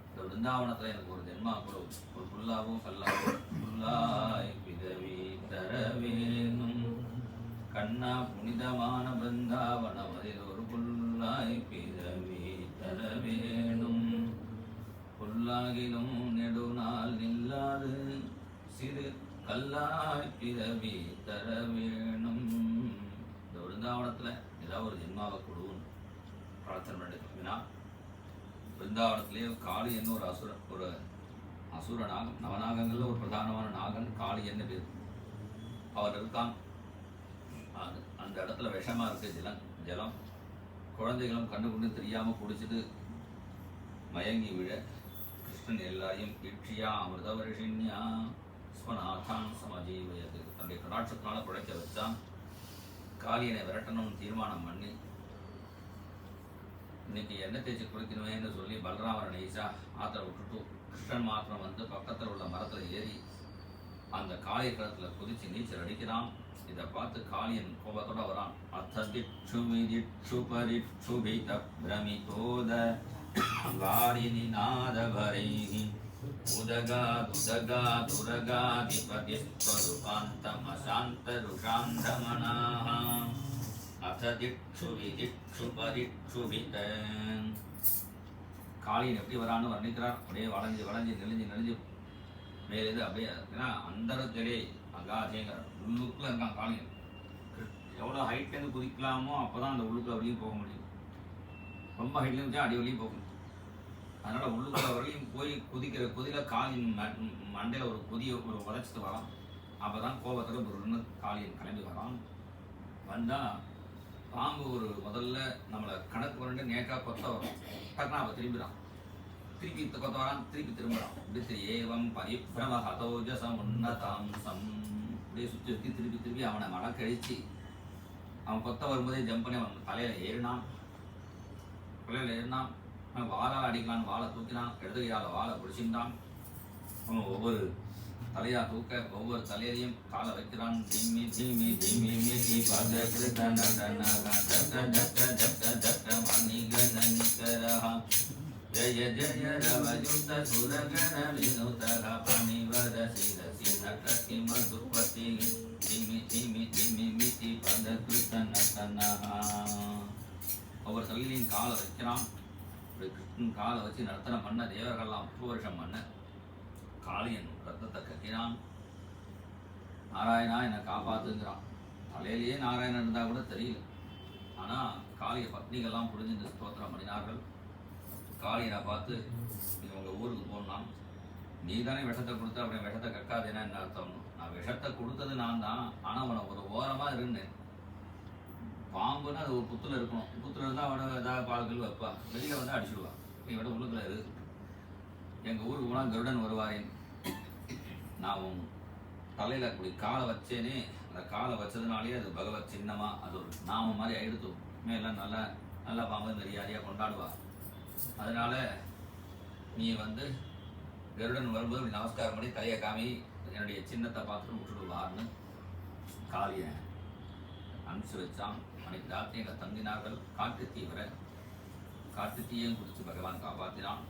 இந்த விருந்தாவனத்தில் எனக்கு ஒரு ஜென்மா கொடு. ஒரு புல்லாவோ கல்லாவோ புல்லாய் பிதவி தரவேனும் கண்ணா புனிதமான பிருந்தாவனம் அதில் ஒரு புல்லாய் பிறவி தரவேணும். புல்லாகிலும் நெடுநாள் நில்லாது சிறு கல்லாய் பிறவி தரவேணும். இந்த விருந்தாவனத்தில் ஏதாவது ஒரு ஜென்மாவை கொடுன்னு பிரார்த்தனை பண்ணிட்டு பிருந்தாவனத்திலேயே காளி என்ன ஒரு அசுர நாகம். நவநாகங்களில் ஒரு பிரதானமான நாகன் காளி என்ன பேர். அவர் இருக்கான். அந்த இடத்துல விஷமா இருக்கு ஜலம். குழந்தைகளும் கண்ணு கொண்டு தெரியாமல் குடிச்சிட்டு மயங்கி விழ கிருஷ்ணன் எல்லாரையும் ஈட்சியா அமிர்த வருஷின்யா ஸ்வநாதான் சமஜீவயது தன்னுடைய கடாட்சத்தினால பிழைக்க வச்சான். காளியனை விரட்டணும்னு தீர்மானம் பண்ணி இன்னைக்கு எண்ணெய் தேய்ச்சி குளிக்கணுமேன்னு சொல்லி பலராமரை நைசா ஆத்திர விட்டுட்டு கிருஷ்ணன் மாத்திரம் வந்து பக்கத்தில் உள்ள மரத்தில் ஏறி அந்த காளிய களத்தில் குதிச்சு நீச்சல் அடிக்கிறான். இதை பார்த்து காளியன் கோபத்தோட வரான். அத்திச்சு விதிச்சு பரிச்சுபித பிரமிதோத வாரிணி நாதவரைஹி உதகா துரகாதிபதி ஸ்வரூபாந்தம் அசாந்தருஷாந்தமனாஹ அத்திச்சு விதிச்சு பரிச்சுபித. காளியன் எப்படி வரான்னு வர்ணிக்கிறார். அப்படியே வளைஞ்சு நெளிஞ்சு மேலேது அப்படியே ஏன்னா அந்தரத்திலே அகாதேங்கிற உள்ளுக்குள்ள இருக்கான் காளியன். எவ்வளோ ஹைட்லேருந்து குதிக்கலாமோ அப்போ தான் அந்த உள்ளுக்குள்ள வரையும் போக முடியும். ரொம்ப ஹைட்லேருந்து இருந்துச்சா அடி வரையும் போகணும். அதனால் உள்ளுக்குள்ள வரையும் போய் குதிக்கிற குதியில் காளியின் மண்டையில் ஒரு ஒரு உதச்சிட்டு வரான். அப்போ தான் கோபத்தில் ஒரு காளியன் கிளம்பி வரான். வந்தால் பாம்பு ஒரு முதல்ல நம்மளை கணக்கு பண்ணிட்டு நேக்காக கொத்த வரும். டக்குனா அவள் திரும்பிடான். திருப்பி கொத்த வரான், திருப்பி திரும்புறான். இப்படி ஏவம் பரிப்ரமஹதோஜசம் உன்னதாம்சம் அப்படியே சுற்றி சுற்றி திருப்பி திருப்பி அவனை மடக்கழிச்சு அவன் கொத்த வரும்போதே ஜம்ப் பண்ணி அவன் தலையில ஏறினான். அவன் வாளால் அடிக்கலான்னு வாழை தூக்கினான். இடது கையால் வாழை பிடிச்சிருந்தான். அவன் ஒவ்வொரு தலையா தூக்க ஒவ்வொரு தலையிலையும் காலை வைக்கிறான். தீமி தீமி தீமி மீ ஜய ஜய ரவயுத்த சுரகண வினுதக பணிவர சிரசி நகி மதுபதி திமி திமி திமி மிதி பத கிருஷ்ணனஹ. ஒவ்வொரு தலையிலையும் காலை வைக்கிறான். கிருஷ்ணன் காலை வச்சு நர்த்தனம் பண்ண தேவர்கள்லாம் 10 வருஷம் பண்ண காளியன் ரத்தத்தை கட்டினான். நாராயணா என்னை காப்பாத்துங்கிறான். தலையிலேயே நாராயணன் இருந்தா கூட தெரியல. ஆனா காளிய பத்னிகள்லாம் புரிஞ்சு ஸ்தோத்திரம் பண்ணினார்கள். காளியனை பார்த்து நீ உங்க ஊருக்கு போனான், நீ தானே விஷத்தை கொடுத்த, அப்படி விஷத்தை கக்காதேன்னா என்ன அர்த்தம்? நான் விஷத்தை கொடுத்தது நான் தான், ஆனா அவனை ஒரு ஓரமா இருந்தேன். பாம்புன்னா அது ஒரு புத்துல இருக்கணும். புத்துல இருந்தா அவனை ஏதாவது பால்கள் வைப்பா, வெளியில வந்து அடிச்சுடுவான். நீ விட உள்ளுக்குள்ள இரு. எங்க ஊருக்கு போனா கருடன் வருவாரேன். நான் உன் தலையில அப்படி காலை வச்சேனே, அந்த காலை வச்சதுனாலேயே அது பகவத் சின்னமா அது ஒரு நாம மாதிரி ஆயிடுத்து. எல்லாம் நல்லா நல்லா பாம்பு மரியாதையா கொண்டாடுவா. அதனால நீ வந்து கருடன் வரும்போது நமஸ்காரம் பண்ணி தலையை காமி என்னுடைய சின்னத்தை பார்த்துட்டு விட்டுடுவார்னு காளியை அனுப்பிச்சு வச்சான். அன்னைக்கு ராத்திரி எங்களை தங்கினார்கள். காட்டு தீயும் குடிச்சு பகவான் காப்பாற்றினான்.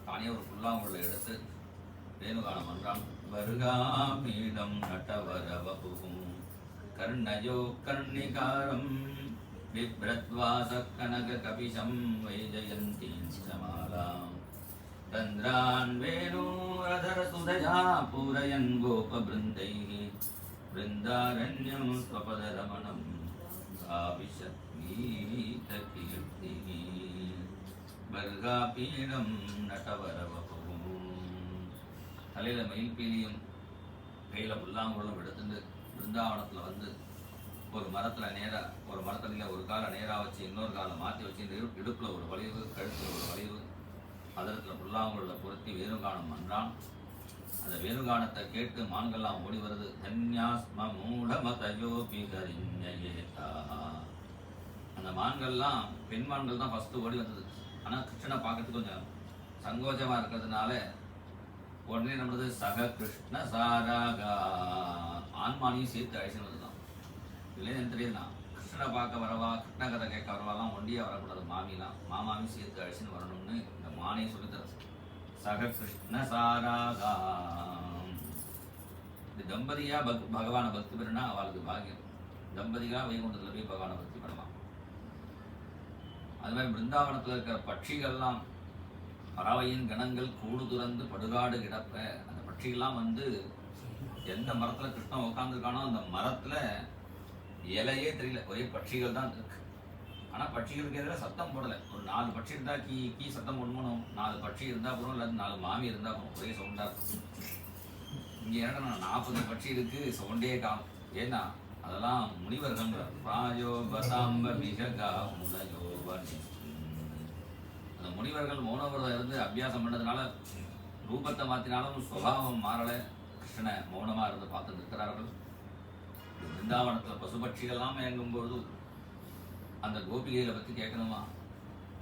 தானே ஒரு புல்லாங்குழலை எடுத்து வேணுகானம் என்றான். வருகாபீடம் நட்டவரவபுகும் கர்ணயோ கர்ணிகாரம் விப்ரத்வாச கனக கபிஷம் வைஜயந்தீம் சமாலாம் தந்திரான் வேணூரதர சுதயா பூரயன் கோப பிருந்தைः பிருந்தாரண்யம் ஸ்வபதரமணம் காவிஷத் கீத கீர்த்திः வருகாபீடம் நட்டவரவபுகும். தலையில மயில் பீலியும் கையில புல்லாங்குழலும் எடுத்துட்டு பிருந்தாவனத்துல வந்து ஒரு மரத்துல நேரா, ஒரு மரத்தடியில ஒரு காலை நேரா வச்சு இன்னொரு காலை மாற்றி வச்சு இடுப்புல ஒரு வளைவு, கழுத்துல ஒரு வளைவு, அதரத்துல புல்லாங்குழல பொருத்தி வேணுகானம் பண்றான். அந்த வேணுகானத்தை கேட்டு மான்கள்லாம் ஓடி வருது. தன்யாஸ்ம மூடமதயோபி கரிஞயேதா. அந்த மான்கள்லாம் பெண் மான்கள் தான் ஃபர்ஸ்ட் ஓடி வந்தது. ஆனா கிருஷ்ணனை பார்க்கறதுக்கு கொஞ்சம் சங்கோஜமா இருக்கிறதுனால உடனே நம்மளது சக கிருஷ்ண சாராகா ஆன்மானையும் சேர்த்து அழைச்சின்னு வந்துதான். இல்லைன்னு எனக்கு தெரியுதுண்ணா, கிருஷ்ணனை பார்க்க வரவா, கிருஷ்ண கதை கேட்க வரவாலாம் ஒண்டியா வரக்கூடாது. மாமாவையும் சேர்த்து அழைச்சின்னு வரணும்னு இந்த மானையும் சொல்லித்தர. சக கிருஷ்ண சாராகா. இந்த தம்பதியா பகவானை பக்தி பெறனா அவளுக்கு பாக்கியம். தம்பதிகளா வைகுண்டத்துல போய் பகவானை பக்தி பண்ணலாம். அது மாதிரி பிருந்தாவனத்தில் இருக்கிற பட்சிகள்லாம் பறவையின் கணங்கள் கூடு துறந்து படுகாடு கிடப்ப, அந்த பட்சிகள்லாம் வந்து எந்த மரத்துல கிருஷ்ணன் உட்காந்துருக்கானோ அந்த மரத்துல இலையே தெரியல, ஒரே பட்சிகள் தான் இருக்கு. ஆனா பட்சிகளுக்கு எதிராக சத்தம் போடலை. ஒரு 4 பட்சி இருந்தா கீ சத்தம் போடணும். 4 பட்சி இருந்தா போறோம், இல்லாத 4 மாமி இருந்தா போறோம், ஒரே சவுண்டா இருக்கும். இங்க ஏன்னா 40 பட்சி இருக்கு, சவுண்டே காணும். ஏன்னா அதெல்லாம் முனிவர்கள். பிராயோ பதாம்ப மிககா முனையோவனி. அந்த முனிவர்கள் மௌனவிரதம் இருந்து அபியாசம் பண்ணதுனால ரூபத்தை மாத்தினாலும் சுபாவம் மாறல. கிருஷ்ணனை மௌனமா இருந்து பார்த்து இருக்கிறார்கள். பிருந்தாவனத்துல பசுபட்சிகள்லாம் இயங்கும்பொழுது அந்த கோபிகைகளை பத்தி கேட்கணுமா?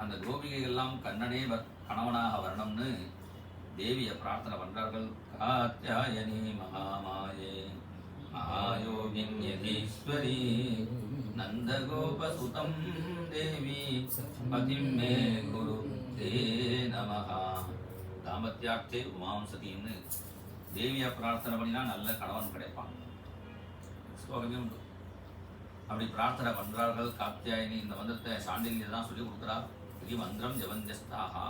அந்த கோபிகைகள்லாம் கண்ணனே கணவனாக வரணும்னு தேவியை பிரார்த்தனை பண்றார்கள். காத்யாயனி மகாமாயே மகாயோகின்யதீஸ்வரி நந்தகோபசுதம் தேவி பதிம் மே குரு தே நமஹா. தாம்பத்யார்த்தே உமாம் சதின்னு தேவியை பிரார்த்தனை பண்ணினா நல்ல கணவன் கிடைப்பான். ஸ்லோகமே உண்டு. அப்படி பிரார்த்தனை பண்றார்கள். காத்யாயினி இந்த மந்திரத்தை சாண்டில்ய தான் சொல்லி கொடுக்குறார். இது மந்திரம் ஜவந்தியஸ்தாகா.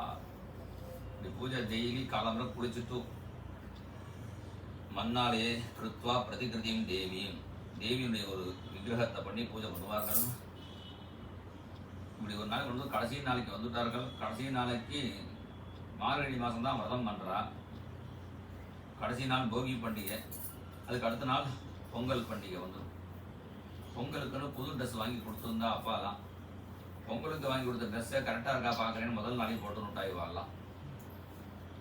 இப்படி பூஜை டெய்லி காலம்பரம் குளிச்சுட்டு மண்ணாலே கிருத்வா பிரதிகிருதியும் தேவியும் தேவியுடைய ஒரு விக்கிரகத்தை பண்ணி பூஜை பண்ணுவார்கள். இப்படி ஒரு நாளைக்கு வந்து கடைசி நாளைக்கு வந்துட்டார்கள். கடைசி நாளைக்கு மார்கழி மாதம் தான் விரதம் பண்றா. கடைசி நாள் போகி பண்டிகை, அதுக்கு அடுத்த நாள் பொங்கல் பண்டிகை வந்துடும். பொங்கலுக்குன்னு புது ட்ரெஸ் வாங்கி கொடுத்துருந்தா அப்பா தான் பொங்கலுக்கு வாங்கி கொடுத்த ட்ரெஸ்ஸை கரெக்டாக இருக்கா பார்க்குறேன்னு முதல் நாளைக்கு போட்டு நுட்டாய் வாங்கலாம்.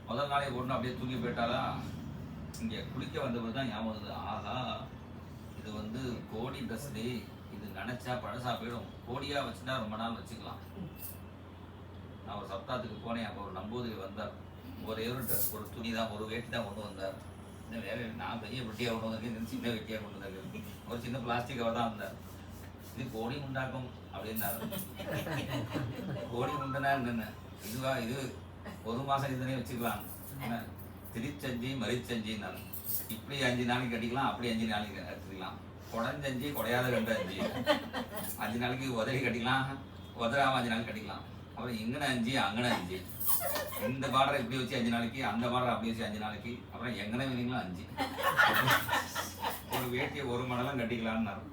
முதல் நாளே போட்டு அப்படியே தூக்கி போயிட்டாலா. இங்கே குளிக்க வந்தபோது தான் ஞாபகம் வருது, ஆஹா இது வந்து கோடி ட்ரெஸ்ஸு, இது நினச்சா பழசா போயிடும், கோடியாக வச்சுட்டா ரொம்ப நாள் வச்சுக்கலாம். நான் ஒரு சப்தாத்துக்கு போனேன், அப்போ ஒரு நம்பூதிரி வந்தார், ஒரே ஒரு ட்ரெஸ், ஒரு துணி தான், ஒரு வேட்டி தான் கொண்டு வந்தார். இந்த வேலை நான் பெரிய வெட்டியாக கொண்டு வந்திருக்கேன், சின்ன வெட்டியாக கொண்டு வந்திருக்கேன், ஒரு சின்ன பிளாஸ்டிக் கவர் தான் வந்தார். இது கோடி உண்டாக்கும் அப்படின்னாரு. கோடி உண்டுனா என்னென்ன, இதுவா இது ஒரு மாதம் இதுனே வச்சுக்கலாம், திரிச்சஞ்சி மரிச்சஞ்சின்னாரு. இப்படி 5 நாளைக்கு கட்டிக்கலாம், அப்படி 5 நாளைக்கு கட்டிக்கலாம். குடஞ்சஞ்சி குடையாத 2 அஞ்சு, 5 நாளைக்கு உதவி கட்டிக்கலாம், உதறாம 5 நாளைக்கு கட்டிக்கலாம். அப்புறம் இங்கன 5 அங்கன 5, இந்த பார்டரை இப்படி வச்சு 5 நாளைக்கு, அந்த பார்டரை அப்படி வச்சு 5 நாளைக்கு, அப்புறம் எங்கன வேணுங்களோ 5. ஒரு வேட்டியை ஒரு மடலாம் கட்டிக்கலாம்னாரு.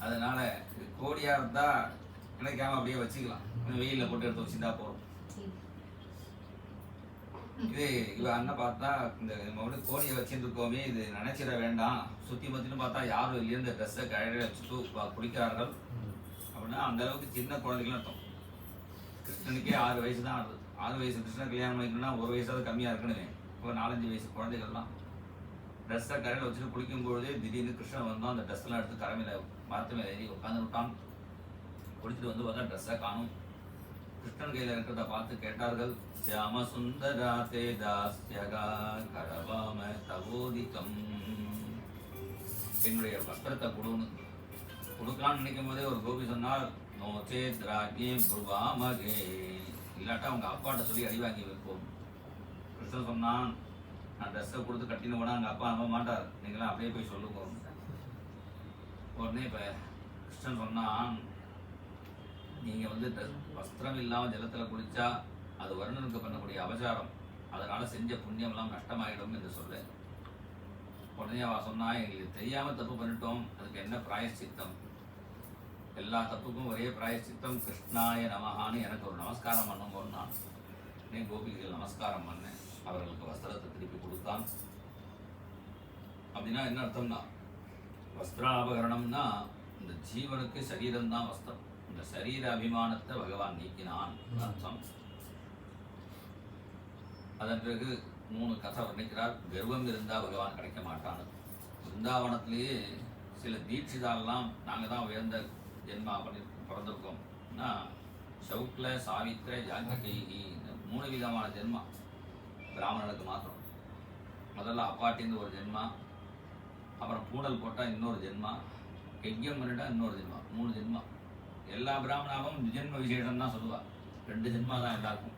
அதனால இது கோடியா இருந்தா கிடைக்காம அப்படியே வச்சுக்கலாம், வெயிலில் போட்டு எடுத்து வச்சுட்டா போதும். இது இவ அண்ணன் பார்த்தா இந்த மறுபடியும் கோடியை வச்சுருக்கோமே, இது நினைச்சிட வேண்டாம், சுற்றி மத்தின்னு பார்த்தா யாரும் இல்லையே, இந்த ட்ரெஸ்ஸை கழடி வச்சுட்டு குளிக்கிறார்கள் அப்படின்னா அந்த அளவுக்கு சின்ன குழந்தைகளும் அர்த்தம். கிருஷ்ணனுக்கே 6 வயசு தான் ஆகுது. 6 வயசு கிருஷ்ணன் கல்யாணம் பண்ணிக்கணும்னா 1 வயசாவது கம்மியாக இருக்கணுமே. இப்போ 4-5 வயசு குழந்தைகள்லாம் ட்ரெஸ்ஸை கரையில் வச்சுட்டு குளிக்கும்பொழுதே திடீர்னு கிருஷ்ணன் வந்தோம், அந்த ட்ரெஸ்ஸெல்லாம் எடுத்து கரைமையில மரத்து மேலே ஏறி உட்காந்து விட்டான். குளிச்சுட்டு வந்து பார்த்தா ட்ரெஸ்ஸை காணும். கிருஷ்ணன் கையில் இருக்கிறத பார்த்து கேட்டார்கள், சியாம சுந்தரா தே தாஸ்யகா கரவாம தவோதிகம், என்னுடைய வஸ்திரத்தை கொடுக்கலான்னு நினைக்கும் போதே ஒரு கோபி சொன்னால், நோச்சே திராகே புருவாமகே, இல்லாட்டா அவங்க அப்பாட்ட சொல்லி அடி வாங்கி வைப்போம். கிருஷ்ணன் சொன்னான், நான் ட்ரெஸ்ஸை கொடுத்து கட்டின்னு போனால் எங்கள் அப்பா நம்ப மாட்டார், நீங்களாம் அப்படியே போய் சொல்லுங்க. உடனே இப்போ கிருஷ்ணன் சொன்னான், நீங்கள் வந்து வஸ்திரம் இல்லாமல் ஜலத்தில் குளித்தா அது வருணனுக்கு பண்ணக்கூடிய அபசாரம், அதனால் செஞ்ச புண்ணியம்லாம் நஷ்டமாயிடும் என்று சொல்ல. உடனே அவள் சொன்னா, எங்களுக்கு தெரியாமல் தப்பு பண்ணிட்டோம், அதுக்கு என்ன பிராயஷ்சித்தம்? எல்லா தப்புக்கும் ஒரே பிராயஷ்சித்தம், கிருஷ்ணாய நமஹான்னு எனக்கு ஒரு நமஸ்காரம் பண்ணும்போது நான் கோபிகைகள் நமஸ்காரம் பண்ணேன், அவர்களுக்கு வஸ்திரத்தை திருப்பி கொடுத்தான். அப்படின்னா என்ன அர்த்தம்னா, வஸ்திராபகரணம்னா இந்த ஜீவனுக்கு சரீரம்தான் வஸ்திரம், இந்த சரீர அபிமானத்தை பகவான் நீக்கினான் அர்த்தம். அதன் பிறகு 3 கதை வர்ணிக்கிறார். கர்வம் இருந்தால் பகவான் கிடைக்க மாட்டான். பிருந்தாவனத்திலேயே சில தீட்சிதாலாம் நாங்கள் தான் உயர்ந்த ஜென்மா பண்ணி பிறந்திருக்கோம்னா, சவுக்ல சாவித்திர ஜாங்ககைகி, 3 விதமான ஜென்மா பிராமணனுக்கு மாத்திரம். முதல்ல அப்பாட்டிருந்து ஒரு ஜென்மா, அப்புறம் பூடல் போட்டால் இன்னொரு ஜென்மா, யஜ்யம் பண்ணிட்டா இன்னொரு ஜென்மா, 3 ஜென்மா. எல்லா பிராமணாவும் ஜென்ம விசேஷம் தான் சொல்லுவா, 2 ஜென்மா தான் எல்லாருக்கும்.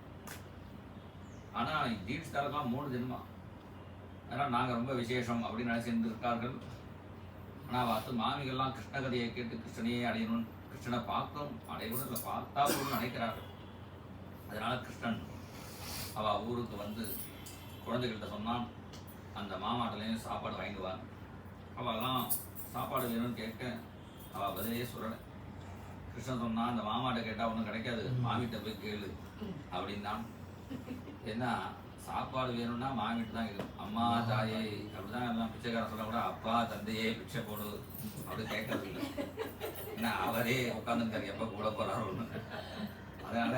ஆனால் தீட்சிதாருக்கெல்லாம் 3 ஜென்மா. அதனால் நாங்கள் ரொம்ப விசேஷம் அப்படின்னு நினைச்சிருந்து இருக்கார்கள். ஆனால் பார்த்து மாமிகள்லாம் கிருஷ்ணகதையை கேட்டு கிருஷ்ணனையே அடையணும், கிருஷ்ணனை பார்க்கணும், அடையணும் இல்லை பார்த்தா போகணும்னு நினைக்கிறார்கள். அதனால் கிருஷ்ணன் அவள் ஊருக்கு வந்து குழந்தைகள்கிட்ட சொன்னான், அந்த மாமாட்டிலையும் சாப்பாடு வாங்கிடுவான். அவெல்லாம் சாப்பாடு வேணும்னு கேட்க அவள் பதிலே சொல்லலை. கிருஷ்ணன் சொன்னான், அந்த மாமாட்ட கேட்டால் ஒன்றும் கிடைக்காது, மாமிகிட்ட போய் கேளு அப்படின்னான். ஏன்னா சாப்பாடு வேணும்னா மாமிட்டு தான் இருக்கும், அம்மா தாயே அப்படிதான் எல்லாம் பிச்சைக்காரன் சொல்ல கூட அப்பா தந்தையே பிச்சை போடு அப்படி கேட்கறது இல்லை. ஏன்னா அவரே உட்காந்துருக்காரு எப்போ கூட போறாரு. அதனால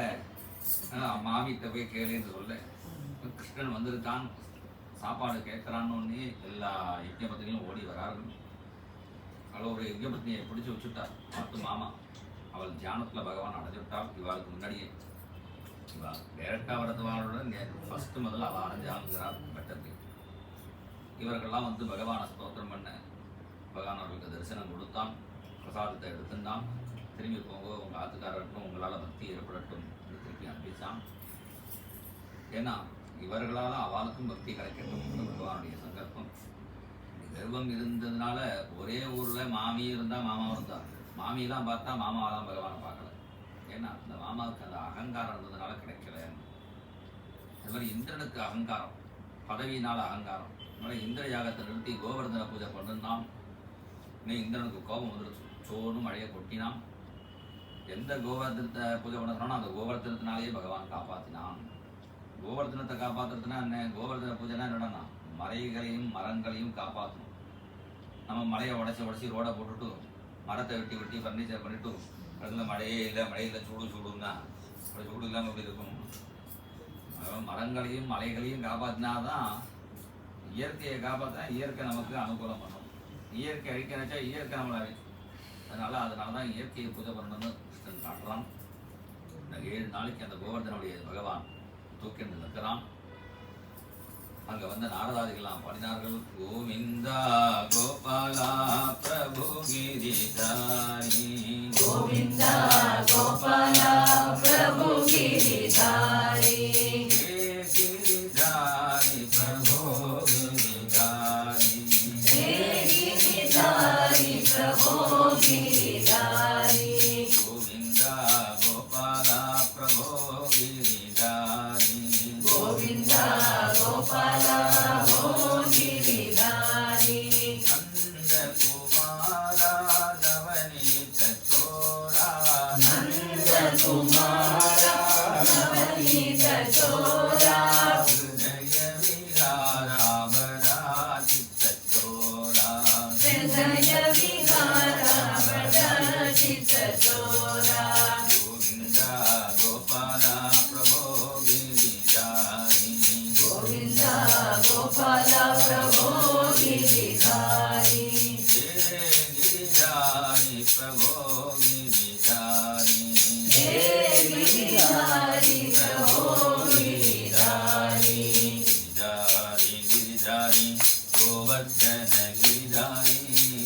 மாமிகிட்ட போய் கேளுன்னு சொல்ல கிருஷ்ணன் வந்திருக்கான், சாப்பாடு கேட்கறான்னு எல்லா யஜ்ஞபத்தினியும் ஓடி வரார்கள். அவள் ஒரு யஜ்ஞபத்தினியை பிடிச்சி வச்சுட்டார் பார்த்து மாமா. அவள் தியானத்தில் பகவான் அடைஞ்சுட்டாள். இவாளுக்கு முன்னாடியே இவா டேரக்டாக வரதுவாளோட முதல்ல அவள் அடைஞ்சாளுங்கிறார் பெட்டர்லி. இவர்கள்லாம் வந்து பகவானை ஸ்தோத்திரம் பண்ண பகவான் அவர்களுக்கு தரிசனம் கொடுத்தான், பிரசாதத்தை எடுத்துட்டான். திரும்பி போங்க, உங்கள் ஆத்துக்காரருக்கும் உங்களால் பக்தி ஏற்படட்டும் திருப்பி அனுப்பிச்சான். ஏன்னா இவர்களால் அவளுக்கும் பக்தி கிடைக்கட்டும் பகவானுடைய சங்கல்பம். கர்வம் இருந்ததுனால ஒரே ஊரில் மாமி இருந்தால் மாமாவும் இருந்தார். மாமியெல்லாம் பார்த்தா மாமாவெல்லாம் பகவானை பார்க்கல. ஏன்னா அந்த மாமாவுக்கு அந்த அகங்காரம் இருந்ததுனால கிடைக்கல. அது மாதிரி இந்திரனுக்கு அகங்காரம், பதவியினால் அகங்காரம். அதனால் இந்திர யாகத்தை நிறுத்தி கோவர்தன பூஜை பண்ணிருந்தான். இன்னும் இந்திரனுக்கு கோபம் வந்துருச்சு, சோறும் மழையை கொட்டினான். எந்த கோவர்தனத்தை பூஜை பண்ணுறானோ அந்த கோவர்தனத்தினாலேயே பகவான் காப்பாற்றினான். கோவர்தனத்தை காப்பாற்றுறதுனா என்ன? கோவர்தன பூஜைனா என்னடனா மலைகளையும் மரங்களையும் காப்பாற்றணும். நம்ம மலையை உடச்சி ரோடை போட்டுட்டு மரத்தை வெட்டி ஃபர்னிச்சர் பண்ணிவிட்டு அதில் மழையே இல்லை சூடுன்னா அப்படி சூடு இல்லாமல் எப்படி இருக்கும்? மரங்களையும் மலைகளையும் காப்பாற்றினாதான் இயற்கையை காப்பாற்றினா இயற்கை நமக்கு அனுகூலம் பண்ணும். இயற்கை அழிக்க நினைச்சா இயற்கை நம்மளை அழிக்கும். அதனால தான் இயற்கையை பூஜை பண்ணணும்னு கிருஷ்ணன் காட்டுறான். இந்த 7 நாளைக்கு அந்த கோவர்தனுடைய பகவான் தூக்கிட்டு நிற்கிறான். அங்க வந்து நாரதாதிகள்லாம் பாடினார்கள். கோவிந்தா கோபாலா பிரபு கிரிதாரி, கோவிந்தா கோபாலா பிரபு கிரிதாரி, கிரிதாரி பிரபு கிரிதாரி, கிரிதாரி பிரபு கிரிதாரி, கோவிந்தா கோபாலா பிரபு கிரிதாரி, கோவிந்தா கோபாலா கிரிதாரி, நந்த குமாரா நவநீத சோரா, நந்த குமாரா நவநீத சோரா, ஹிருதய விகாராபரா சித்த சோரா, ஹிருதய விகாராபர சித்த சோரா, கோவிந்தா கோபாலா பிரபோ கிரிதாரி, கோவிந்தா கோபாலா பிரபு கிரிதாரி, ஹே கிரிதாரி பிரபோ கிரிதாரி, ஹே கிரிதாரி பிரபு கிரிதாரி, கிரிதாரி கிரிதாரி கோவர்தன கிரிதாரி,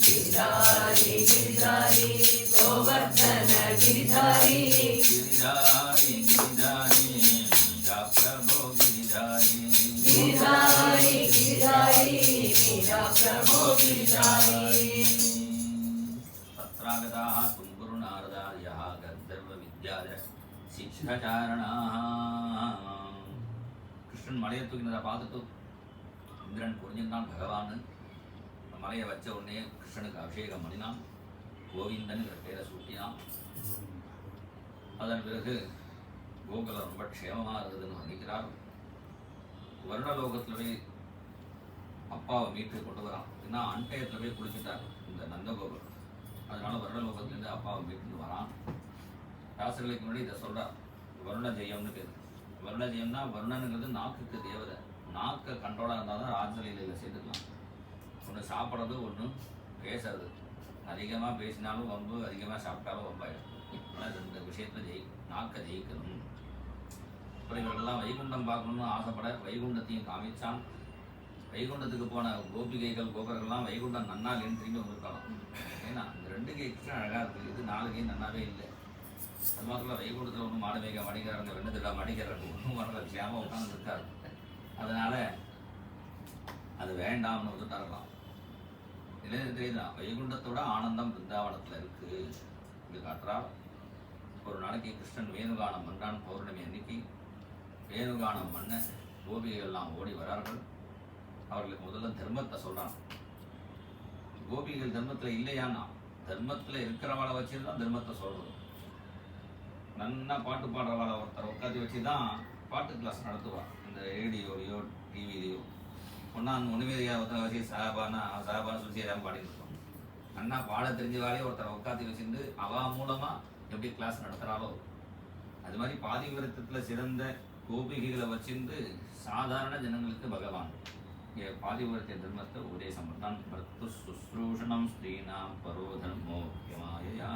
கிரிதாரி கிரிதாரி கோவர்தன கிரிதாரி, கிரிதாரி கிரிதாரி மீரா பிரபோ கிரிதாரி, கிரிதாரி கிரிதாரி மீரா பிரபு கிரிதாரி. தத்ராகதாः துங்குரு நாரதார்யः கந்தர்வ வித்யாய சிக்ஷாச்சாரணாः. கிருஷ்ணன் மலையை தூக்கினதை பார்த்துட்டு இந்திரன் புரிஞ்சுட்டான் பகவான். மலையை வச்ச உடனே கிருஷ்ணனுக்கு அபிஷேகம் பண்ணினான். கோவிந்தன் பேரை சூட்டினான். அதன் பிறகு கோகுலம் ரொம்ப க்ஷேமமாக இருக்குதுன்னு நினைக்கிறார். வருணலோகத்தில் போய் அப்பாவை மீட்டு கொண்டு வரான். ஏன்னா அண்டயத்தில் போய் குளிச்சுட்டார் இந்த நந்தகோபுரம். அதனால வருணலோகத்துலேருந்து அப்பாவை மீட்டுன்னு வரான். ராசர்களுக்கு முன்னாடி இதை சொல்கிறார். வருண ஜெயம்னு பேர். வருண ஜெயம்னா வருணனுங்கிறது நாக்குக்கு தேவதை. நாக்கை கண்ட்ரோலாக இருந்தால் தான் ராஜலீலையில் சேர்த்துக்கலாம். ஒன்று சாப்பிட்றது, ஒன்று பேசுறது. அதிகமாக பேசினாலும் வம்பு, அதிகமாக சாப்பிட்டாலும் வம்பாயிடும். ஆனால் இந்த விஷயத்தில் நாக்கை ஜெயிக்கணும். அப்புறம் இவர்களெல்லாம் வைகுண்டம் பார்க்கணும்னு ஆசைப்பட வைகுண்டத்தையும் காமிச்சான். வைகுண்டத்துக்கு போன கோபிகைகள் கோபர்கள்லாம் வைகுண்டம் நன்னாலேன்னு திரும்பி வந்திருக்காங்க. ஏன்னா இந்த 2 கை கிருஷ்ணன் அழகாக இருக்குது, இது 4 கை நன்னாவே இல்லை. அது மாத்திரம் வைகுண்டத்தில் ஒன்றும் மாடமேக மடிக்கிறாங்க, வெண்ணதில்லா மடிக்கிறாங்க, ஒன்றும் வரல, க்ஷேமாக உட்காந்து இருக்காரு. அதனால அது வேண்டாம்னு வந்துட்டாருலாம். இல்லை தெரியுதுதான், வைகுண்டத்தோட ஆனந்தம் பிருந்தாவனத்தில் இருக்கு இது காட்டுறார். ஒரு நாளைக்கு கிருஷ்ணன் வேணுகானம் பண்றான். பௌர்ணமி அன்னைக்கு வேணுகானம் பண்ண கோபிகைகள்லாம் ஓடி வரார்கள். அவர்களுக்கு முதல்ல தர்மத்தை சொல்றான். கோபிகள் தர்மத்தில் இல்லையானா, தர்மத்தில் இருக்கிறவளை வச்சு தான் தர்மத்தை சொல்றது. நல்லா பாட்டு பாடுறவாளை ஒருத்தர் உட்காந்து வச்சு தான் பாட்டு கிளாஸ் நடத்துவாள். இந்த ரேடியோலையோ டிவிலையோ ஒன்றுமே ஒருத்தர் வச்சு சாபான்னு சொல்லி எதாவது பாடிட்டு இருக்கோம். அண்ணா பாட தெரிஞ்சவாளே ஒருத்தரை உட்காந்து வச்சுருந்து அவா மூலமாக எப்படி கிளாஸ் நடத்துகிறாலோ அது மாதிரி பாதி விரத்தத்தில் சிறந்த கோபிகைகளை வச்சிருந்து சாதாரண ஜனங்களுக்கு பகவான் இங்கே பாதி விரத்திய தர்மத்தை உபதேசம் பண்ணான். பர்த்து சுஸ்ரூஷணம் ஸ்ரீனாம் பரோதர்மோ யமாயா.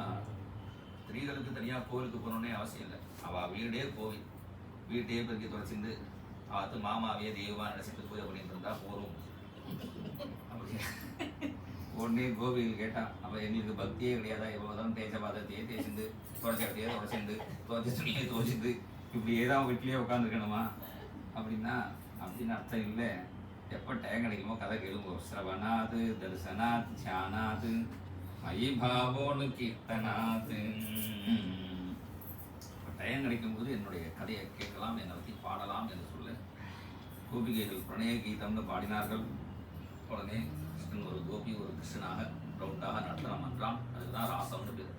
ஸ்திரீகளுக்கு தனியாக கோவிலுக்கு போகணுன்னே அவசியம் இல்லை. அவள் வீடே கோவில், வீட்டையே பெருக்கி துடைச்சிருந்து பார்த்து மாமாவையே தெய்வமாக நினைச்சிட்டு பூஜை பண்ணிட்டு இருந்தா போகிறோம். அப்படி உடனே கோபிகள் கேட்டான், அப்போ எங்களுக்கு பக்தியே கிடையாதா? எவ்வளோதான் தேய்ச்ச பாதத்தையே தேய்ச்சிந்து துடைச்ச இடத்தையே துடைச்சிந்து துவைச்ச துணியை துவைச்சிந்து இப்படியே தான் வீட்லேயே உட்காந்துருக்கணுமா அப்படின்னா அப்படின்னு அர்த்தம் இல்லை. எப்போ டைம் கிடைக்குமோ கதை கேளுங்கோ. ஸ்ரவணாது தரிசனாத் தியானாத் மயி பாவோனு கீர்த்தனாத். டைம் கிடைக்கும்போது என்னுடைய கதையை கேட்கலாம், என்னை பற்றி பாடலாம் என்று சொல்ல கோபிகைகள் பிரணய கீதம்னு பாடினார்கள். உடனே கிருஷ்ணன் ஒரு கோபி ஒரு கிருஷ்ணனாக ரவுண்டாக நடனம் பண்றான். அதுதான் ராசம்னு பேர்.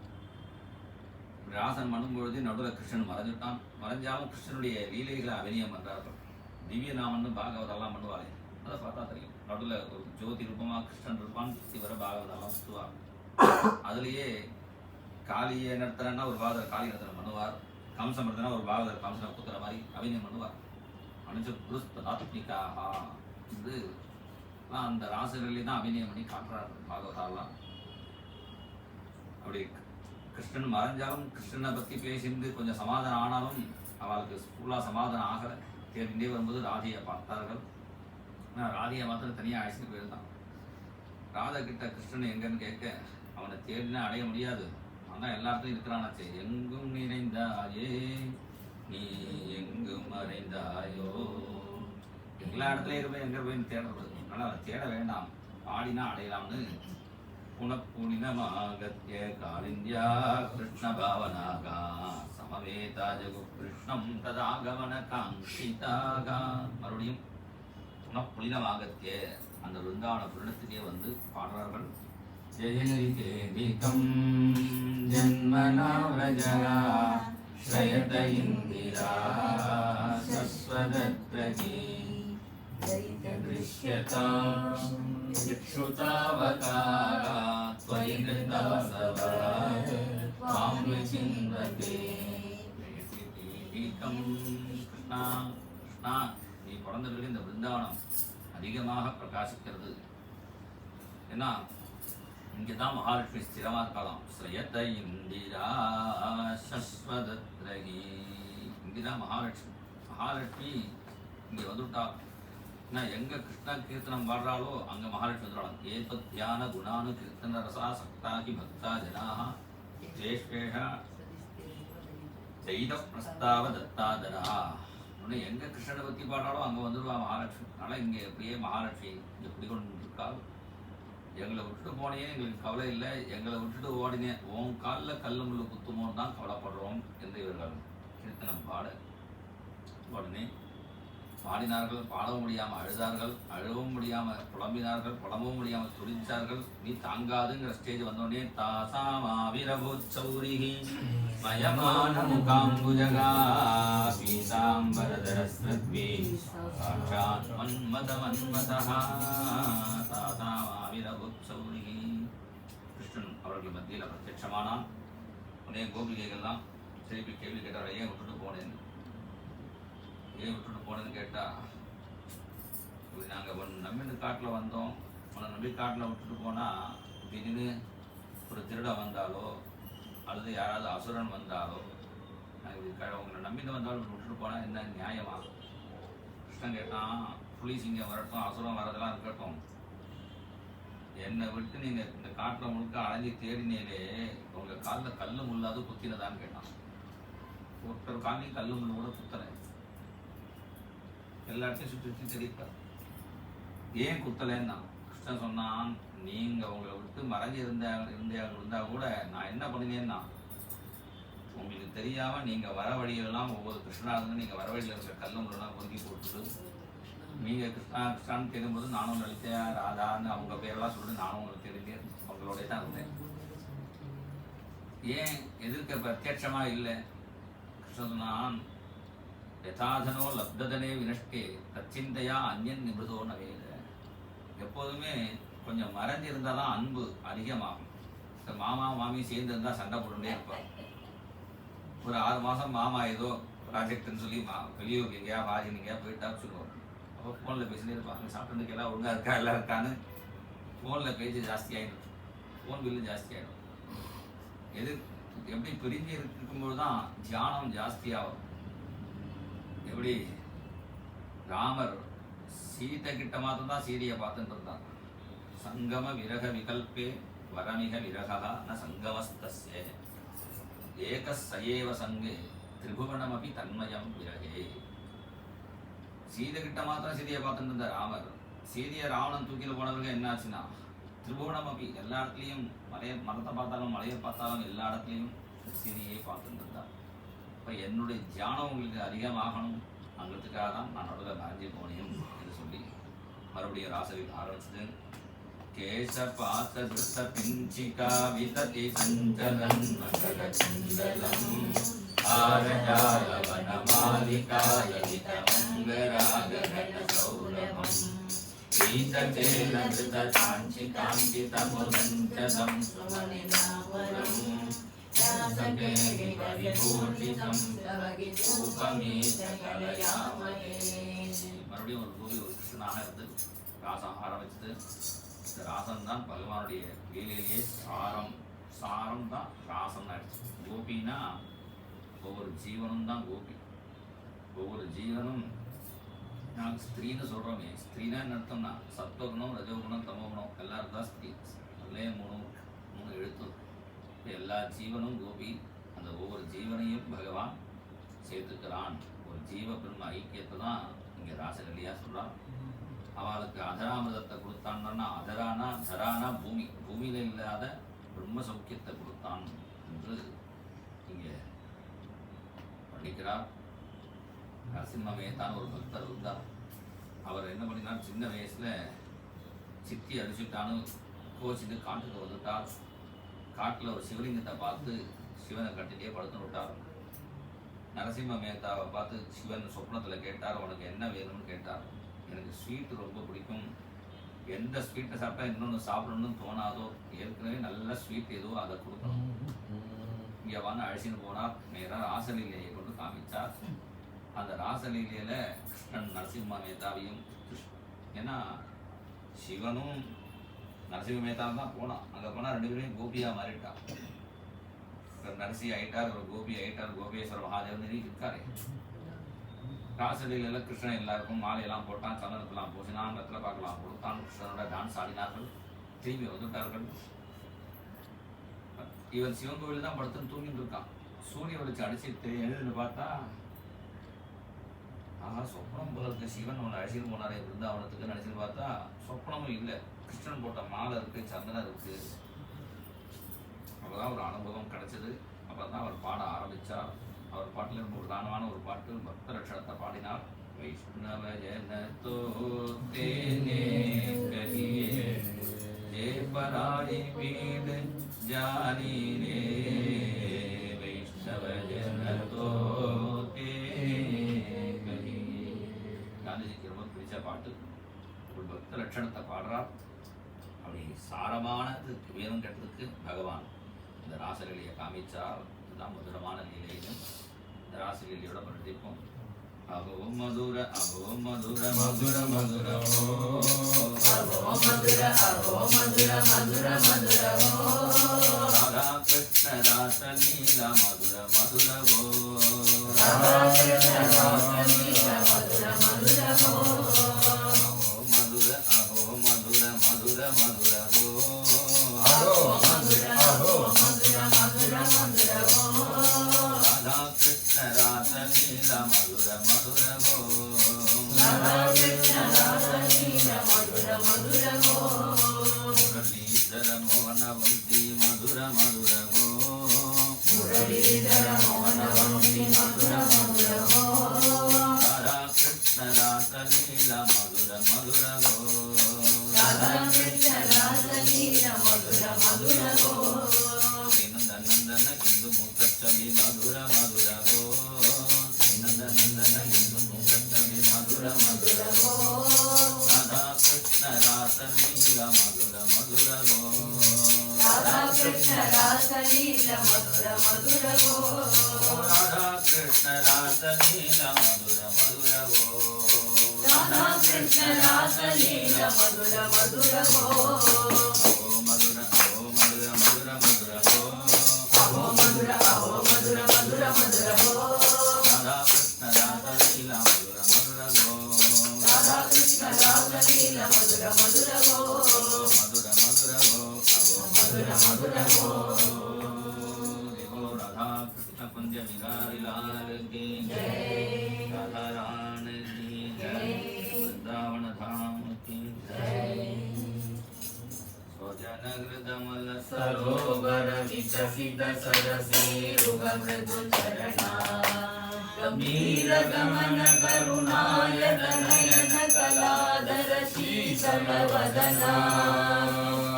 ராசன் பண்ணும்பொழுது நடுவில் கிருஷ்ணன் மறைஞ்சுட்டான். மறைஞ்சாலும் கிருஷ்ணனுடைய லீலைகளை அபிநயம் பண்றார்கள். திவ்ய நாமன்னு பாகவதெல்லாம் பண்ணுவாங்க, அதை பார்த்தா தெரியும். நடுவில் ஒரு ஜோதி ரூபமாக கிருஷ்ணன் இருப்பான், இவரை பாகவதெல்லாம் சுற்றுவார். அதுலேயே காளியை நடத்துறன்னா ஒரு பாகவதர் காளி நடத்தனம் பண்ணுவார், கம்சம் நடத்தினா ஒரு பாகவதர் கம்சனை குத்துற மாதிரி அபிநயம் பண்ணுவார். அனுஜபுருஸ்ததாத்மிகாக இது அந்த ராசர்களே தான் அபிநயம் பண்ணி காட்டுறாரு பாகவதாலாம். அப்படி கிருஷ்ணன் மறைஞ்சாலும் கிருஷ்ணனை பற்றி பேசிந்து கொஞ்சம் சமாதானம் ஆனாலும் அவளுக்கு ஃபுல்லாக சமாதானம் ஆகலை. தேடிண்டே வரும்போது ராதையை பார்த்தார்கள். ஆனால் ராதையை மாத்திரம் தனியாக அழைச்சிட்டு போயிருந்தான். ராதா கிட்ட கிருஷ்ணன் எங்கன்னு கேட்க அவனை தேடினா அடைய முடியாது, ஆனால் எல்லா இடத்துலையும் இருக்கிறானாச்சே. எங்கும் நிறைந்தாயே நீ எங்கும் மறைந்தாயோ, எல்லா இடத்துலையும் இருப்பேன், எங்கே போய் தேடுறது. அதனால் அதை தேட வேண்டாம், பாடினா அடையலாம்னு புனப்புனினமாகத்ய காலிந்தியா கிருஷ்ண பாவனாகா சமவேதா ஜகு கிருஷ்ணம் ததாகமன காங்கிதாகா. மறுபடியும் புனப்புனினமாகத்ய அந்த விருந்தாவன புரணத்துக்கே வந்து பாடுறார்கள். ஜெயலிகேதிகம் ஜன்மனாவ்ரஜகா ஸ்ரயத இந்திரா சஸ்வதத்ரகி நீ பிறந்த பிறகு இந்த பிருந்தாவனம் அதிகமாக பிரகாசிக்கிறது. ஏன்னா இங்கதான் மகாலட்சுமி ஸ்திரமா இருக்கலாம். ஸ்ரயத இந்திரா சஸ்வதத்ரகி, இங்கதான் மகாலட்சுமி இங்க வந்துட்டா. எங்க கிருஷ்ண கீர்த்தனம் பாடுறாளோ அங்க மகாலட்சுமி வந்துடுறாங்க. ஏபத்யான குணானு கீர்த்தன ரசா சக்தாகி பக்தா ஜனாஹ ஜேஷ்வேஷ ஜெயித பிரஸ்தாவ தத்தாதரா. இன்னும் எங்க கிருஷ்ணனை பத்தி பாடுறாளோ அங்க வந்துடுவா மகாலட்சுமி. அதனால இங்க எப்படியே மகாலட்சுமி இங்க குடிக்கொண்டு இருக்காள். எங்களை விட்டுட்டு போனே எங்களுக்கு கவலை இல்லை, எங்களை விட்டுட்டு ஓடினேன் உன் காலில் கல்லு முள்ளு குத்துமோன்னு தான் கவலைப்படுறோம் என்று இவர்கள் கீர்த்தனம் பாட உடனே பாடினார்கள். பாடவும் முடியாமல் அழுதார்கள், அழவும் முடியாமல் புலம்பினார்கள், புலம்பவும் முடியாமல் துடிச்சார்கள். நீ தாங்காதுங்கிற ஸ்டேஜ் வந்தோடனே தாசாமாவிரபோச்சௌரிஹி மயமானமுகாம்புஜகா பீதாம்பரதரஸ்ரத்வி சாட்சாத் மன்மதமன்மதஹ தாசாமாவிரபோச்சௌரிஹி. கிருஷ்ணன் அவர்கள் மத்தியில் பிரத்யட்சமானான். உடனே கோபிகைகள்லாம் திருப்பி கேள்வி கேட்டார், ஏன் விட்டுட்டு போனேன்னு. ஏன் விட்டுட்டு போனேன்னு கேட்டா, இப்படி நாங்கள் ஒன்று நம்பிட்டு காட்டில் வந்தோம், உன்னை நம்பி காட்டில் விட்டுட்டு போனால் திடீர்னு ஒரு திருடன் வந்தாலோ அல்லது யாராவது அசுரன் வந்தாலோ, நாங்கள் உங்களை நம்பிட்டு வந்தாலும் விட்டுட்டு போனால் என்ன நியாயமா? கிருஷ்ணன் கேட்டான், புலிஸ் இங்கே வரட்டும், அசுரம் வரதெல்லாம் இருக்கட்டும், என்னை விட்டு நீங்கள் இந்த காட்டில் முழுக்க அலைஞ்சி தேடினேலே உங்கள் காலில் கல் முள்ளாது குத்தினதான்னு கேட்டான். ஒருத்தர் காலையும் கல் முள்ளு கூட குத்தலை, எல்லாத்தையும் சுற்றி சுற்றி தெரிவித்தார். ஏன் குத்தலைன்னா கிருஷ்ணன் சொன்னான், நீங்க உங்களை விட்டு மறைஞ்சி இருந்தா கூட நான் என்ன பண்ணினேன்னா, உங்களுக்கு தெரியாம நீங்க வர வழியெல்லாம் ஒவ்வொரு கிருஷ்ணா இருந்து நீங்க வர வழியில் இருக்கிற கல்லுங்களெல்லாம் பொங்கி போட்டுட்டு நீங்க கிருஷ்ணான்னு தெரியும்போது நானும் லலிதா ராதான்னு அவங்க பேரெல்லாம் சொல்லிட்டு நானும் உங்களுக்கு தெரிஞ்சேன், அவங்களோட தான் இருந்தேன். ஏன் எதிர்க்க பிரத்யட்சமா இல்லை? கிருஷ்ணன் சொன்னான், யதாதனோ லப்ததனே வினஷ்டே தச்சிந்தையா அந்யன் நிபுதோ நவேத. எப்போதுமே கொஞ்சம் மறைஞ்சிருந்தால் தான் அன்பு அதிகமாகும். இந்த மாமா மாமி சேர்ந்து இருந்தால் சண்டை போட்டுட்டே இருப்பார். ஒரு 6 மாதம் மாமா ஏதோ ப்ராஜெக்ட்னு சொல்லி வெளியூருக்கு எங்கேயா பாஜி எங்கேயா போயிட்டா சொல்லுவோம். அப்போ ஃபோனில் பேசினே இருப்பாங்க, சாப்பிட்டு எல்லாம் ஒழுங்காக இருக்கா எல்லாம் இருக்கான்னு. ஃபோனில் பேச்சு ஜாஸ்தியாகிடும், ஃபோன் பில்லு ஜாஸ்தியாகிடும். எப்படி பிரிஞ்சு இருக்கும்போது தான் தியானம் ஜாஸ்தியாகும். எப்படி ராமர் சீதை கிட்ட மாத்திரம் தான் சீதையை பார்த்துட்டு இருந்தார். சங்கம விரக விகல்பே வரமிக விரகா ந சங்கமஸ்தஸ்ய ஏக சயேவ சங்கே திரிபுவனமபி தன்மயம் விரகே. சீதை கிட்ட மாத்திரம் சீதையை பார்த்துட்டு இருந்த ராமர், சீதையை ராவணன் தூக்கில போனவர்கள் என்னாச்சுன்னா திரிபுவனமபி எல்லா இடத்துலையும் மரத்தை பார்த்தாலும் மலையை பார்த்தாலும் எல்லா இடத்துலையும் சீதையை பார்த்துட்டு இருந்தார். இப்போ என்னுடைய தியானம் உங்களுக்கு அதிகமாகணும், அங்கிறதுக்காக தான் நான் நடுவில் மறைஞ்சி போனேன் என்று சொல்லி மறுபடியும் ராசவில் ஆரம்பிச்சது. கேச பாத்த திருத்த பிஞ்சிகா விததி சஞ்சலம் மகரச்சந்தலம் ஆரஜால வனமாலிகாய விதமங்கராகன சௌரபம் ஈததேன வித காஞ்சி காஞ்சிதமுரஞ்சதம் சுமனிதாபுரம் परिपूर्णितं तव गीतोपमेतकलयामहे. மறுபடியும் ஒரு கோபி ஒரு கிருஷ்ணனாக இருந்து ராசம் ஆரம்பிச்சது. இந்த ராசம் தான் பகவானுடைய லீலையிலேயே சாரம் தான் ராசம் ஆயிடுச்சு. கோபின்னா ஒவ்வொரு ஜீவனும் தான் கோபி. ஒவ்வொரு ஜீவனும் நாங்கள் ஸ்திரீன்னு சொல்கிறோமே, ஸ்திரீனா என்ன அர்த்தம்னா சத்வகுணம், ரஜோகுணம், தமோகுணம் எல்லாரும் தான் ஸ்திரீ. அதுலேயே மூணு எழுத்து. எல்லா ஜீவனும் கோபி. அந்த ஒவ்வொரு ஜீவனையும் பகவான் சேர்த்துக்கிறான். ஒரு ஜீவ பிரம்ம ஐக்கியத்தை தான் இங்கே ராசலீலையாக சொல்கிறான். அவளுக்கு அதராமிரதத்தை கொடுத்தான்னா, அதரானா தரானா பூமி, பூமியில் இல்லாத பிரம்ம சௌக்கியத்தை கொடுத்தான் என்று இங்கே படிக்கிறார். நரசிம்ம மேத்தான் ஒரு பக்தர் இருந்தார். அவர் என்ன பண்ணினார், சின்ன வயசுல சித்தி அடிச்சுட்டான்னு கோச்சிட்டு காட்டுக்கு வந்துட்டார். காட்டில் ஒரு சிவலிங்கத்தை பார்த்து சிவனை கட்டிட்டே படுத்து விட்டார். நரசிம்ம மேத்தாவை பார்த்து சிவன் சொப்னத்தில் கேட்டார், உனக்கு என்ன வேணும்னு கேட்டார். எனக்கு ஸ்வீட்டு ரொம்ப பிடிக்கும், எந்த ஸ்வீட்டை சாப்பிட்டா இன்னொன்று சாப்பிடணும்னு தோணாதோ, ஏற்கனவே நல்ல ஸ்வீட் எதுவோ அதை கொடுக்கணும். இங்கே வந்து அழைச்சின்னு போனார். நேராக ராசலீலையை கொண்டு காமிச்சார். அந்த ராசலீலையில் கிருஷ்ணன் நரசிம்ம மேத்தாவையும், ஏன்னா சிவனும் நரசிம்ம மேத்தாவும் தான் போனான். அங்கே போனால் ரெண்டு பேரையும் கோபியாக மாறிட்டான். நரசி ஆயிட்டார், ஒரு கோபி ஆயிட்டார். கோபேஸ்வர மகாதேவன் இருக்காரு. ராசலீலையில் கிருஷ்ணன் எல்லாருக்கும் மாலையெல்லாம் போட்டான், சந்தனத்தெல்லாம் பூசினான், அந்த இடத்துல பார்க்கலாம் கொடுத்தான். கிருஷ்ணனோட டான்ஸ் ஆடினார்கள். திரும்பி வந்துட்டார்கள். இவன் சிவன் கோவில் தான் படுத்துன்னு தூங்கிட்டு இருக்கான். சூரிய வெளிச்சு அடிச்சுட்டு எழுதுன்னு பார்த்தா, ஆஹா சொப்னம் போல இருக்கு, சிவன் ஒன்று அழைச்சிட்டு போனாரே பிருந்தாவனத்துக்கு நினைச்சுன்னு பார்த்தா சொப்னமும் இல்லை. கிருஷ்ணன் போட்ட மாலை இருக்கு, சந்தனம் இருக்கு. அப்போதான் ஒரு அனுபவம் கிடைச்சது. அப்போ தான் அவர் பாட ஆரம்பித்தார். அவர் பாட்டில் இருந்து ஒரு தானமான ஒரு பாட்டு பக்த லட்சணத்தை பாடினார். வைஷ்ணவ ஜனதோ தேனே கஹியே ஜே பராய் பீட ஜானி ரே. வைஷ்ணவ ஜனதோ தேனே கஹியே. காந்திஜிக்கு ரொம்ப பிடிச்ச பாட்டு. ஒரு பக்த லட்சணத்தை பாடுறார். அப்படி சாரமானது வேணும் கேட்டதுக்கு பகவான் இந்த ராசலீலையை காமிச்சார். இதுதான் மதுரமான லீலையும் இந்த ராசலீலையோட பிரதிப்போம். அகோ மதுர அகோ மதுர மதுர மதுர ஓ அகோ மதுர அகோ மதுர மதுர மதுர ஓ. ராதா கிருஷ்ண ராசலீலா மதுர மதுர ஓ. ராதா கிருஷ்ண ராசலீலா மதுர மதுர ஓ. அகோ மதுர அகோ மதுர மதுர மதுர ஓ. அகோ மதுர அகோ மதுர மதுர மதுர ஓ. ராதா கிருஷ்ண ராசலீலா மதுர மதுர ஓ. ராதா கிருஷ்ண ராசலீலா மதுர மதுர ஓ. முரளீதர மோகன வந்தி மதுர மதுர ஓ. முரளீதர மோகன வந்தி மதுர மதுர ஓ. ராதா கிருஷ்ண ராசலீலா மதுர மதுர ஓ. ராதா கிருஷ்ண ராசலீலா மதுர மதுர ஓ. நந்தன இந்து முத்தச்சவி மதுர மதுர ஓ. நந்தன இந்து முத்தச்சவி மதுர மதுர ஓ. ராதா கிருஷ்ண ராசலீலா மதுர மதுர ஓ. ராதா கிருஷ்ண ராசலீலா மதுர மதுர ஓ. ராதா கிருஷ்ண ராசலீலா மதுர மதுர ஓ. ராதா கிருஷ்ண ராசலீலா மதுர மதுர ஓ. அகோ மதுர அகோ மதுர மதுர மதுர ஓ. அகோ மதுர அகோ மதுர மதுர மதுர ஓ. ராதா கிருஷ்ண ராசலீலா மதுர மதுர ஓ. ராதா கிருஷ்ண ராசலீலா மதுர மதுர ஓ. மதுர மதுர ஓ. அகோ மதுர மதுர ஓ. தேவோ ராதா கிருஷ்ண குஞ்ச விகாரி லால் கி ஜெய். ராதா ராணி கி ஜெய். वृंदावन धाम की जय. स्वजन हृदमल सरोवर विकसित सरसीरुह मृदु चरणा. गंभीर गमन करुणायत नयन कलाधर शीतल वदना.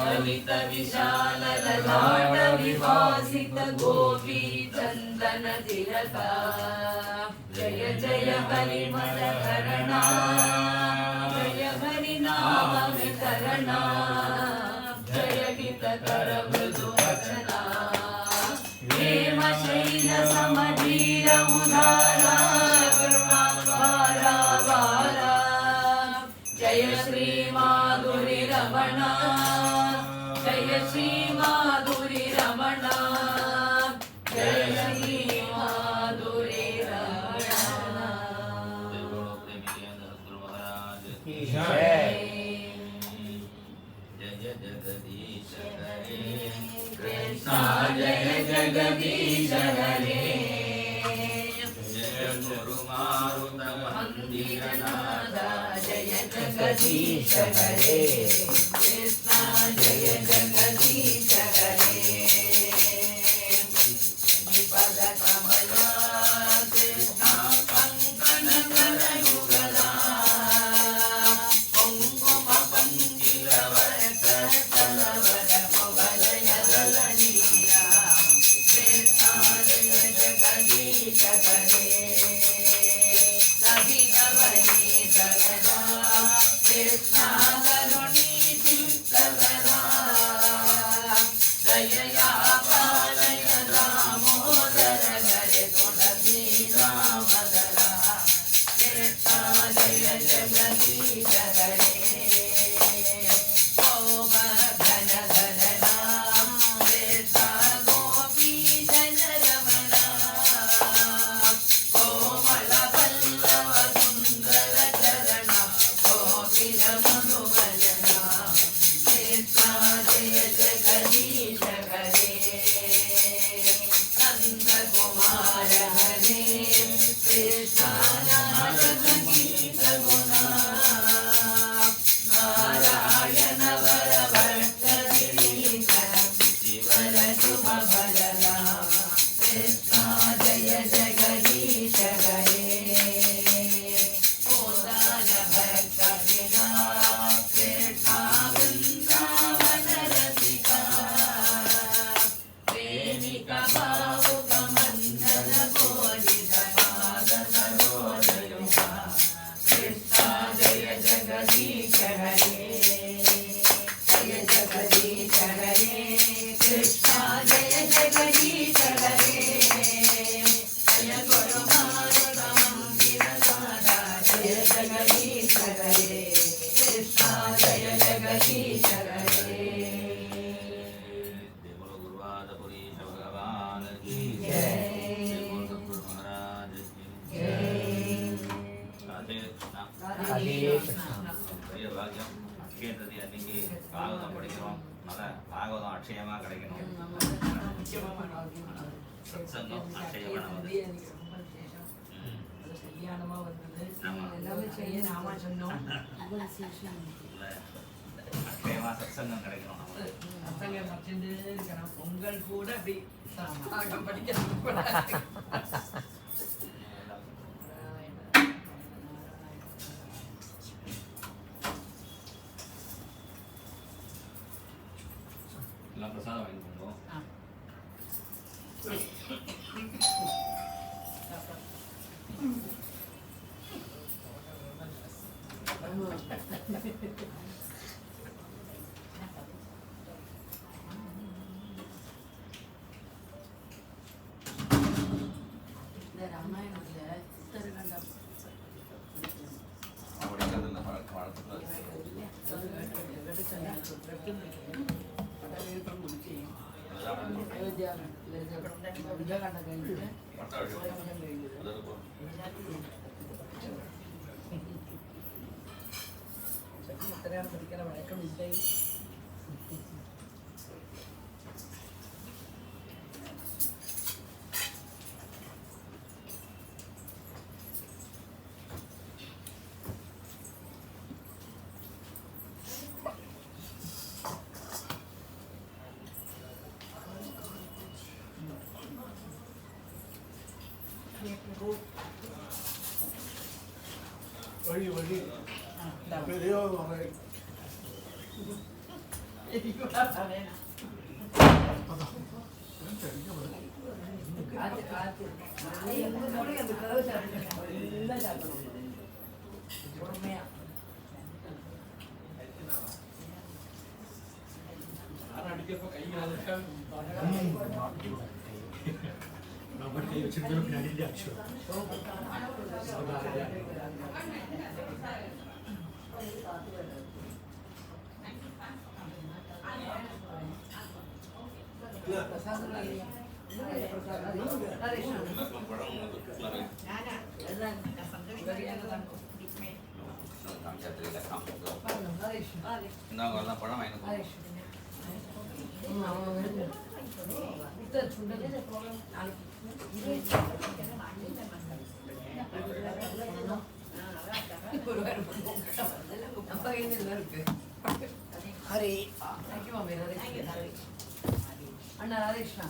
ललित विशाल ललाट विभासित गोपी चंदन तिलका. जय जय हरिमल करणा. जय हरि नाम करणा. जय हित कर मृदु वचना. हे जय श्री माधुरी रमणा जय श्री माधुरी रमणा जय श्री माधुरी रमणा जय जगदीश हरे कृष्णा जय जगदीश हरे जय गुरु मारुत मंदिरनाथ जय जगदीश हरे कृष्णा जय जगदीश हरे पद कमला कृष्णा कंकण करयुगला कुंकुम पंजिलवर कलवर पवलय दलनीला कृष्णा जय जगदीश हरे सविनवनी सगदा कृष्णा करुणी चित्तगदा दयया पालय दामोदर हरे तुलसी रामदरा कृष्णा जय जगदीश हरे गोवर्धन धरना कृष्णा गोपी जन रमणा कोमल पल्लव सुंदर चरणा गोपीर मधुवजना कृष्णा जय जगदीश हरे नंद कुमार हरे कृष्णा नारद गीत गुणा नारायण वर भट्ट गिरीधर शिवर शुभ भजना कृष्णा जय जगदीश हरे कोदार भक्त विना कृष्णा वृंदावन रसिका प्रेमिका भावुक मंजन बोलित पाद सरोजयुगा कृष्णा जय जगदीश हरे जय जगदीश हरे कृष्णा जय जगदीश हरे जय गुरु मारुत मंदिरनाथ जय जगदीश हरे कृष्णा जय जगदीश हरे देवो गुरुवादपुरीश भगवान की जय। देवो सद्गुरु महाराज की जय राधे कृष्णा हरे कृष्णा பெரிய பாக்கியம் அக்ஷயந்ததி அன்னைக்கு பாகவதம் படிக்கிறோம் அதனால பாகவதம் அக்ஷயமா கிடைக்கணும் சத்சங்கம் அக்ஷயமான வந்து கல்யாணமா வந்தது ஆமா. எல்லாமே செய்ய நாமா சொன்னோம் இல்ல, அக்ஷயமா சத்சங்கம் கிடைக்கணும் நமக்கு பசங்க மறைச்சுட்டு இருக்கணும் பொங்கல் கூட அப்படி பாகம் படிக்கிறது கூட எல்லாம் பிரசாதம் வாங்கி போங்க இந்த ராமாயணத்துல உத்தரகண்டம் படிக்கிறது இல்லை வழக்கத்தில் படிக்கிற வழக்கம் இல்லை. வழி வழி பெரியவர் வரை காத்து காத்து அந்த கதவு சாப்பிடணும் எல்லாம் சாப்பிடணும் பொறுமையா அடிக்கிறப்ப கையால நம்ம கை வச்சிருந்தோம் பின்னாடி ஆச்சு பழம் என்ன பழம் வாங்கி ஹரி அண்ணா ராதேஷ்ணா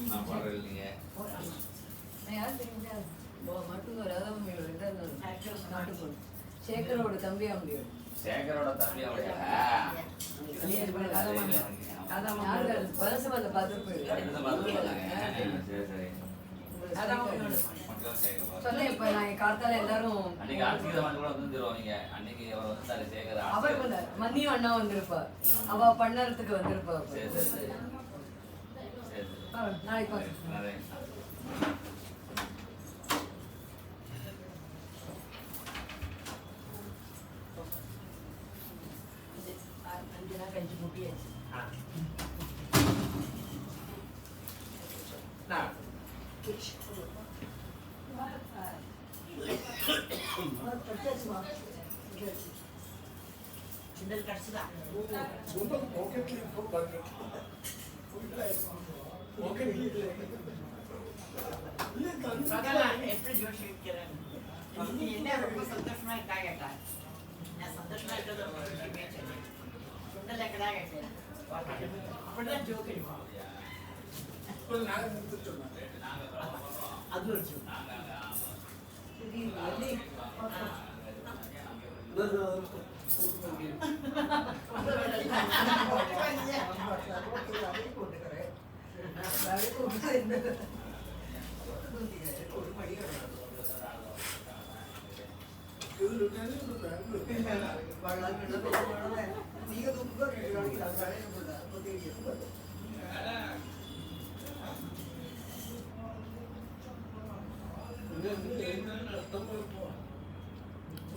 நான் பாடுறது இல்லைங்க யாரும் தெரியுங்க மட்டும் ராதாமணியோட நாட்டுக்கொண்டு சேகரோட தம்பி அவங்களோட சேகரோட தம்பி அவளையா பரசமல்ல பார்த்துட்டு சொன்னேன் இப்ப நான் காத்தால எல்லாரும் அவர் வந்தார் மன்னியும் அண்ணா வந்திருப்பா அவ பண்ணறதுக்கு வந்திருப்பா நாளைக்கு கஞ்சி முட்டியாச்சு சிந்தல் கடிச்சுதா எப்படி ஜோஷி வைக்கிறேன் என்ன ரொம்ப சந்தோஷமா இருக்கா கேட்டா நான் சந்தோஷமா இருக்கிறது சுண்டல் எக்கடா கேட்டேன் அப்படிதான் ஜோக் அடிப்போம் அது ஒரு ஜோக்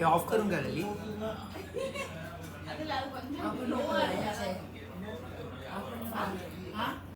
ऑफ करूंगा लली அதில் அது கொஞ்சம்